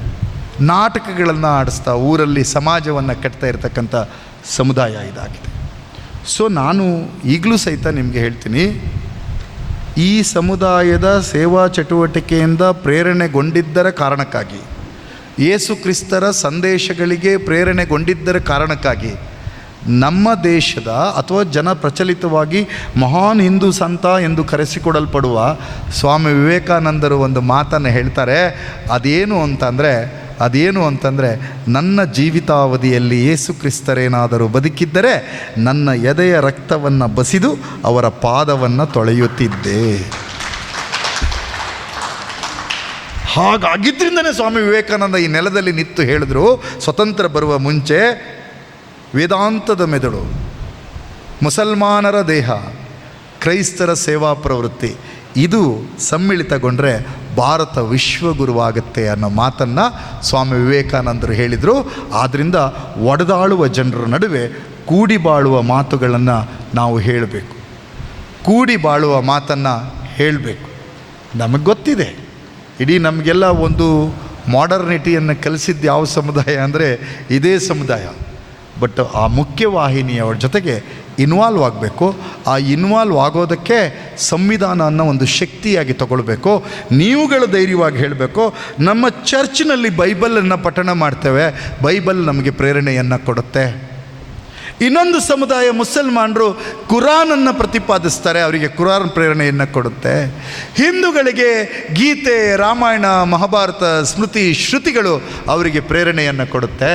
ನಾಟಕಗಳನ್ನು ಆಡಿಸ್ತಾ ಊರಲ್ಲಿ ಸಮಾಜವನ್ನು ಕಟ್ತಾ ಇರತಕ್ಕಂಥ ಸಮುದಾಯ ಇದಾಗಿದೆ. ಸೊ ನಾನು ಈಗಲೂ ಸಹಿತ ನಿಮಗೆ ಹೇಳ್ತೀನಿ, ಈ ಸಮುದಾಯದ ಸೇವಾ ಚಟುವಟಿಕೆಯಿಂದ ಪ್ರೇರಣೆಗೊಂಡಿದ್ದರ ಕಾರಣಕ್ಕಾಗಿ, ಯೇಸು ಕ್ರಿಸ್ತರ ಸಂದೇಶಗಳಿಗೆ ಪ್ರೇರಣೆಗೊಂಡಿದ್ದರ ಕಾರಣಕ್ಕಾಗಿ ನಮ್ಮ ದೇಶದ ಅಥವಾ ಜನ ಪ್ರಚಲಿತವಾಗಿ ಮಹಾನ್ ಹಿಂದೂ ಸಂತ ಎಂದು ಕರೆಸಿಕೊಡಲ್ಪಡುವ ಸ್ವಾಮಿ ವಿವೇಕಾನಂದರು ಒಂದು ಮಾತನ್ನು ಹೇಳ್ತಾರೆ. ಅದೇನು ಅಂತಂದರೆ ನನ್ನ ಜೀವಿತಾವಧಿಯಲ್ಲಿ ಯೇಸು ಕ್ರಿಸ್ತರೇನಾದರೂ ಬದುಕಿದ್ದರೆ ನನ್ನ ಎದೆಯ ರಕ್ತವನ್ನು ಬಸಿದು ಅವರ ಪಾದವನ್ನು ತೊಳೆಯುತ್ತಿದ್ದೆ. ಹಾಗಾಗಿದ್ದರಿಂದನೇ ಸ್ವಾಮಿ ವಿವೇಕಾನಂದ ಈ ನೆಲದಲ್ಲಿ ನಿಂತು ಹೇಳಿದ್ರು, ಸ್ವತಂತ್ರ ಬರುವ ಮುಂಚೆ ವೇದಾಂತದ ಮೆದುಳು, ಮುಸಲ್ಮಾನರ ದೇಹ, ಕ್ರೈಸ್ತರ ಸೇವಾ ಪ್ರವೃತ್ತಿ ಇದು ಸಮ್ಮಿಳಿತಗೊಂಡ್ರೆ ಭಾರತ ವಿಶ್ವಗುರುವಾಗುತ್ತೆ ಅನ್ನೋ ಮಾತನ್ನು ಸ್ವಾಮಿ ವಿವೇಕಾನಂದರು ಹೇಳಿದರು. ಆದ್ದರಿಂದ ಒಡೆದಾಳುವ ಜನರ ನಡುವೆ ಕೂಡಿ ಬಾಳುವ ಮಾತುಗಳನ್ನು ನಾವು ಹೇಳಬೇಕು, ಕೂಡಿ ಬಾಳುವ ಮಾತನ್ನು ಹೇಳಬೇಕು. ನಮಗೆ ಗೊತ್ತಿದೆ, ಇಡೀ ನಮಗೆಲ್ಲ ಒಂದು ಮಾಡರ್ನಿಟಿಯನ್ನು ಕಲಿಸಿದ್ದು ಯಾವ ಸಮುದಾಯ ಅಂದರೆ ಇದೇ ಸಮುದಾಯ. ಬಟ್ ಆ ಮುಖ್ಯವಾಹಿನಿಯವರ ಜೊತೆಗೆ ಇನ್ವಾಲ್ವ್ ಆಗಬೇಕು. ಆ ಇನ್ವಾಲ್ವ್ ಆಗೋದಕ್ಕೆ ಸಂವಿಧಾನ ಅನ್ನೋ ಒಂದು ಶಕ್ತಿಯಾಗಿ ತಗೊಳ್ಬೇಕು. ನೀವುಗಳು ಧೈರ್ಯವಾಗಿ ಹೇಳಬೇಕು, ನಮ್ಮ ಚರ್ಚ್ನಲ್ಲಿ ಬೈಬಲನ್ನು ಪಠಣ ಮಾಡ್ತೇವೆ, ಬೈಬಲ್ ನಮಗೆ ಪ್ರೇರಣೆಯನ್ನು ಕೊಡುತ್ತೆ. ಇನ್ನೊಂದು ಸಮುದಾಯ ಮುಸಲ್ಮಾನರು ಕುರಾನನ್ನು ಪ್ರತಿಪಾದಿಸ್ತಾರೆ, ಅವರಿಗೆ ಕುರಾನ್ ಪ್ರೇರಣೆಯನ್ನು ಕೊಡುತ್ತೆ. ಹಿಂದೂಗಳಿಗೆ ಗೀತೆ, ರಾಮಾಯಣ, ಮಹಾಭಾರತ, ಸ್ಮೃತಿ, ಶ್ರುತಿಗಳು ಅವರಿಗೆ ಪ್ರೇರಣೆಯನ್ನು ಕೊಡುತ್ತೆ.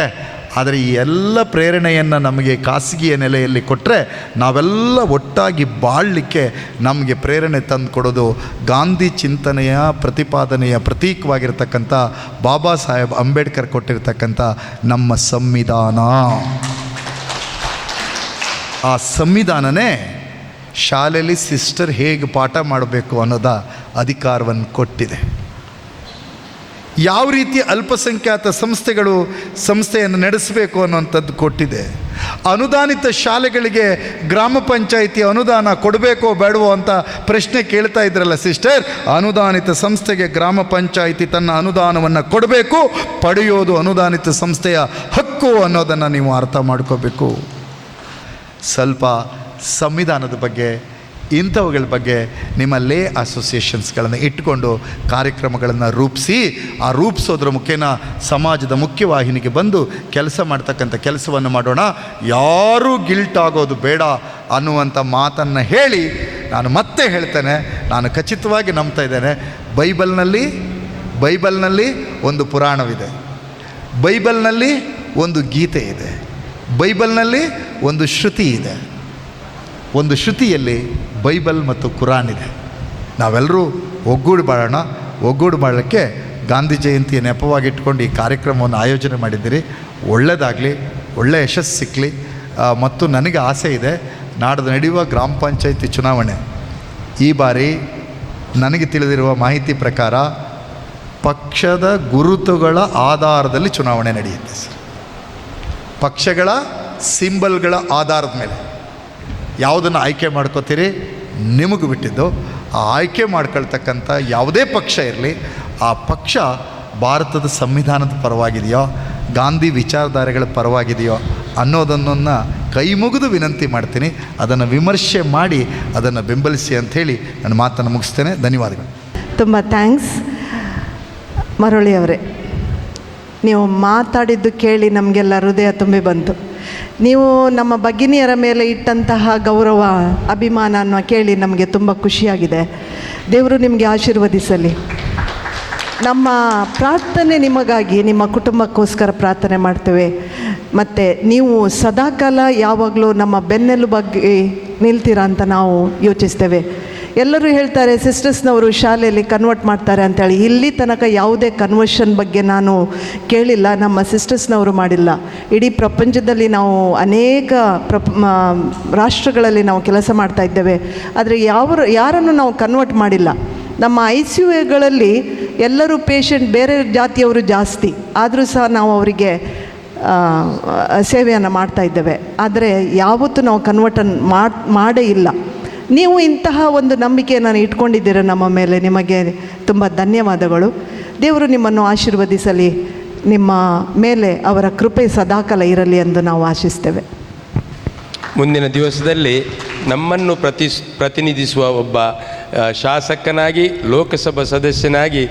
ಆದರೆ ಈ ಎಲ್ಲ ಪ್ರೇರಣೆಯನ್ನು ನಮಗೆ ಖಾಸಗಿಯ ನೆಲೆಯಲ್ಲಿ ಕೊಟ್ಟರೆ ನಾವೆಲ್ಲ ಒಟ್ಟಾಗಿ ಬಾಳಲಿಕ್ಕೆ ನಮಗೆ ಪ್ರೇರಣೆ ತಂದು ಕೊಡೋದು ಗಾಂಧಿ ಚಿಂತನೆಯ ಪ್ರತಿಪಾದನೆಯ ಪ್ರತೀಕವಾಗಿರ್ತಕ್ಕಂಥ ಬಾಬಾ ಸಾಹೇಬ್ ಅಂಬೇಡ್ಕರ್ ಕೊಟ್ಟಿರ್ತಕ್ಕಂಥ ನಮ್ಮ ಸಂವಿಧಾನ. ಆ ಸಂವಿಧಾನನೇ ಶಾಲೆಯಲ್ಲಿ ಸಿಸ್ಟರ್ ಹೇಗೆ ಪಾಠ ಮಾಡಬೇಕು ಅನ್ನೋದ ಅಧಿಕಾರವನ್ನು ಕೊಟ್ಟಿದೆ. ಯಾವ ರೀತಿ ಅಲ್ಪಸಂಖ್ಯಾತ ಸಂಸ್ಥೆಯನ್ನು ನಡೆಸಬೇಕು ಅನ್ನೋಂಥದ್ದು ಕೊಟ್ಟಿದೆ. ಅನುದಾನಿತ ಶಾಲೆಗಳಿಗೆ ಗ್ರಾಮ ಪಂಚಾಯಿತಿ ಅನುದಾನ ಕೊಡಬೇಕೋ ಬೇಡವೋ ಅಂತ ಪ್ರಶ್ನೆ ಕೇಳ್ತಾ ಇದ್ರಲ್ಲ ಸಿಸ್ಟರ್. ಅನುದಾನಿತ ಸಂಸ್ಥೆಗೆ ಗ್ರಾಮ ಪಂಚಾಯಿತಿ ತನ್ನ ಅನುದಾನವನ್ನು ಕೊಡಬೇಕು, ಪಡೆಯೋದು ಅನುದಾನಿತ ಸಂಸ್ಥೆಯ ಹಕ್ಕು ಅನ್ನೋದನ್ನು ನೀವು ಅರ್ಥ ಮಾಡ್ಕೋಬೇಕು. ಸ್ವಲ್ಪ ಸಂವಿಧಾನದ ಬಗ್ಗೆ, ಇಂಥವುಗಳ ಬಗ್ಗೆ ನಿಮ್ಮ ಲೇ ಅಸೋಸಿಯೇಷನ್ಸ್ಗಳನ್ನು ಇಟ್ಟುಕೊಂಡು ಕಾರ್ಯಕ್ರಮಗಳನ್ನು ರೂಪಿಸಿ, ಆ ರೂಪಿಸೋದ್ರ ಮುಖೇನ ಸಮಾಜದ ಮುಖ್ಯವಾಹಿನಿಗೆ ಬಂದು ಕೆಲಸ ಮಾಡ್ತಕ್ಕಂಥ ಕೆಲಸವನ್ನು ಮಾಡೋಣ. ಯಾರೂ ಗಿಲ್ಟ್ ಆಗೋದು ಬೇಡ ಅನ್ನುವಂಥ ಮಾತನ್ನು ಹೇಳಿ ನಾನು ಮತ್ತೆ ಹೇಳ್ತೇನೆ, ನಾನು ಖಚಿತವಾಗಿ ನಂಬ್ತಾ ಇದ್ದೇನೆ, ಬೈಬಲ್ನಲ್ಲಿ ಒಂದು ಪುರಾಣವಿದೆ, ಬೈಬಲ್ನಲ್ಲಿ ಒಂದು ಗೀತೆ ಇದೆ, ಬೈಬಲ್ನಲ್ಲಿ ಒಂದು ಶ್ರುತಿ ಇದೆ. ಒಂದು ಶ್ರುತಿಯಲ್ಲಿ ಬೈಬಲ್ ಮತ್ತು ಕುರಾನ್ ಇದೆ. ನಾವೆಲ್ಲರೂ ಒಗ್ಗೂಡಿ ಬಾಳೋಣ. ಒಗ್ಗೂಡಿ ಬಾಳೋಕ್ಕೆ ಗಾಂಧಿ ಜಯಂತಿಯ ನೆಪವಾಗಿಟ್ಕೊಂಡು ಈ ಕಾರ್ಯಕ್ರಮವನ್ನು ಆಯೋಜನೆ ಮಾಡಿದ್ದೀರಿ. ಒಳ್ಳೆಯದಾಗಲಿ, ಒಳ್ಳೆಯ ಯಶಸ್ಸು ಸಿಕ್ಕಲಿ. ಮತ್ತು ನನಗೆ ಆಸೆ ಇದೆ, ನಾಡ್ದು ನಡೆಯುವ ಗ್ರಾಮ ಪಂಚಾಯಿತಿ ಚುನಾವಣೆ ಈ ಬಾರಿ ನನಗೆ ತಿಳಿದಿರುವ ಮಾಹಿತಿ ಪ್ರಕಾರ ಪಕ್ಷದ ಗುರುತುಗಳ ಆಧಾರದಲ್ಲಿ ಚುನಾವಣೆ ನಡೆಯುತ್ತೆ ಸರ್. ಪಕ್ಷಗಳ ಸಿಂಬಲ್ಗಳ ಆಧಾರದ ಮೇಲೆ ಯಾವುದನ್ನು ಆಯ್ಕೆ ಮಾಡ್ಕೋತೀರಿ ನಿಮಗೆ ಬಿಟ್ಟಿದ್ದು. ಆ ಆಯ್ಕೆ ಮಾಡ್ಕೊಳ್ತಕ್ಕಂಥ ಯಾವುದೇ ಪಕ್ಷ ಇರಲಿ, ಆ ಪಕ್ಷ ಭಾರತದ ಸಂವಿಧಾನದ ಪರವಾಗಿದೆಯೋ, ಗಾಂಧಿ ವಿಚಾರಧಾರೆಗಳ ಪರವಾಗಿದೆಯೋ ಅನ್ನೋದನ್ನು ಕೈ ಮುಗಿದು ವಿನಂತಿ ಮಾಡ್ತೀನಿ. ಅದನ್ನು ವಿಮರ್ಶೆ ಮಾಡಿ ಅದನ್ನು ಬೆಂಬಲಿಸಿ ಅಂಥೇಳಿ ನನ್ನ ಮಾತನ್ನು ಮುಗಿಸ್ತೇನೆ. ಧನ್ಯವಾದಗಳು. ತುಂಬ ಥ್ಯಾಂಕ್ಸ್ ಮರಳಿಯವರೇ. ನೀವು ಮಾತಾಡಿದ್ದು ಕೇಳಿ ನಮಗೆಲ್ಲ ಹೃದಯ ತುಂಬಿ ಬಂತು. ನೀವು ನಮ್ಮ ಭಗಿನಿಯರ ಮೇಲೆ ಇಟ್ಟಂತಹ ಗೌರವ, ಅಭಿಮಾನ ಕೇಳಿ ನಮಗೆ ತುಂಬ ಖುಷಿಯಾಗಿದೆ. ದೇವರು ನಿಮಗೆ ಆಶೀರ್ವದಿಸಲಿ. ನಮ್ಮ ಪ್ರಾರ್ಥನೆ ನಿಮಗಾಗಿ, ನಿಮ್ಮ ಕುಟುಂಬಕ್ಕೋಸ್ಕರ ಪ್ರಾರ್ಥನೆ ಮಾಡ್ತೇವೆ. ಮತ್ತು ನೀವು ಸದಾಕಾಲ ಯಾವಾಗಲೂ ನಮ್ಮ ಬೆನ್ನೆಲುಬಾಗಿ ನಿಲ್ತೀರಾ ಅಂತ ನಾವು ಯೋಚಿಸ್ತೇವೆ. ಎಲ್ಲರೂ ಹೇಳ್ತಾರೆ ಸಿಸ್ಟರ್ಸ್ನವರು ಶಾಲೆಯಲ್ಲಿ ಕನ್ವರ್ಟ್ ಮಾಡ್ತಾರೆ ಅಂಥೇಳಿ. ಇಲ್ಲಿ ತನಕ ಯಾವುದೇ ಕನ್ವರ್ಷನ್ ಬಗ್ಗೆ ನಾನು ಕೇಳಿಲ್ಲ, ನಮ್ಮ ಸಿಸ್ಟರ್ಸ್ನವರು ಮಾಡಿಲ್ಲ. ಇಡೀ ಪ್ರಪಂಚದಲ್ಲಿ ನಾವು ಅನೇಕ ರಾಷ್ಟ್ರಗಳಲ್ಲಿ ನಾವು ಕೆಲಸ ಮಾಡ್ತಾ ಇದ್ದೇವೆ, ಆದರೆ ಯಾರನ್ನು ನಾವು ಕನ್ವರ್ಟ್ ಮಾಡಿಲ್ಲ. ನಮ್ಮ ICUಗಳಲ್ಲಿ ಎಲ್ಲರೂ ಪೇಷಂಟ್ ಬೇರೆ ಜಾತಿಯವರು ಜಾಸ್ತಿ, ಆದರೂ ಸಹ ನಾವು ಅವರಿಗೆ ಸೇವೆಯನ್ನು ಮಾಡ್ತಾ ಇದ್ದೇವೆ. ಆದರೆ ಯಾವತ್ತೂ ನಾವು ಕನ್ವರ್ಟನ್ ಮಾಡೇ ಇಲ್ಲ. ನೀವು ಇಂತಹ ಒಂದು ನಂಬಿಕೆಯನ್ನು ಇಟ್ಕೊಂಡಿದ್ದೀರ ನಮ್ಮ ಮೇಲೆ, ನಿಮಗೆ ತುಂಬ ಧನ್ಯವಾದಗಳು. ದೇವರು ನಿಮ್ಮನ್ನು ಆಶೀರ್ವದಿಸಲಿ, ನಿಮ್ಮ ಮೇಲೆ ಅವರ ಕೃಪೆ ಸದಾಕಾಲ ಇರಲಿ ಎಂದು ನಾವು ಆಶಿಸ್ತೇವೆ. ಮುಂದಿನ ದಿವಸದಲ್ಲಿ ನಮ್ಮನ್ನು ಪ್ರತಿನಿಧಿಸುವ ಒಬ್ಬ ಶಾಸಕನಾಗಿ, ಲೋಕಸಭಾ ಸದಸ್ಯನಾಗಿ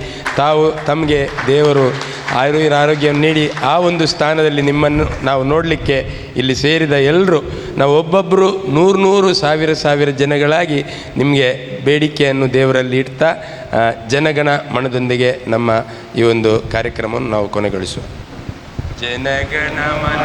ತಮಗೆ ದೇವರು ಆರೋಗ್ಯವನ್ನು ನೀಡಿ ಆ ಒಂದು ಸ್ಥಾನದಲ್ಲಿ ನಿಮ್ಮನ್ನು ನಾವು ನೋಡಲಿಕ್ಕೆ ಇಲ್ಲಿ ಸೇರಿದ ಎಲ್ಲರೂ ನಾವು ಒಬ್ಬೊಬ್ಬರು 100 ಸಾವಿರ ಜನಗಳಾಗಿ ನಿಮಗೆ ಬೇಡಿಕೆಯನ್ನು ದೇವರಲ್ಲಿ ಇಡ್ತಾ ಜನಗಣ ಮನದೊಂದಿಗೆ ನಮ್ಮ ಈ ಒಂದು ಕಾರ್ಯಕ್ರಮವನ್ನು ನಾವು ಕೊನೆಗೊಳಿಸುವ. ಜನಗಣ ಮನ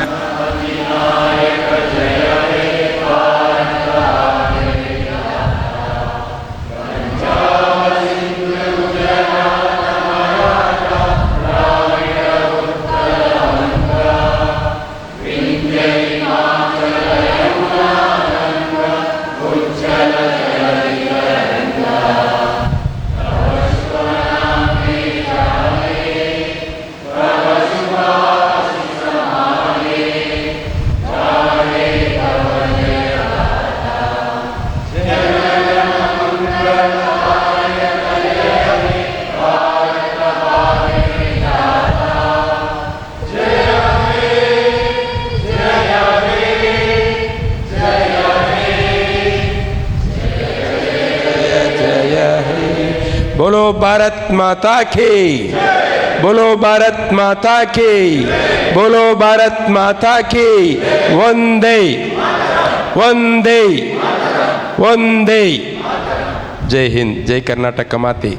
बोलो भारत माता की, बोलो भारत माता की, बोलो भारत माता की। वंदे वंदे वंदे। जय हिंद, जय कर्नाटक माते।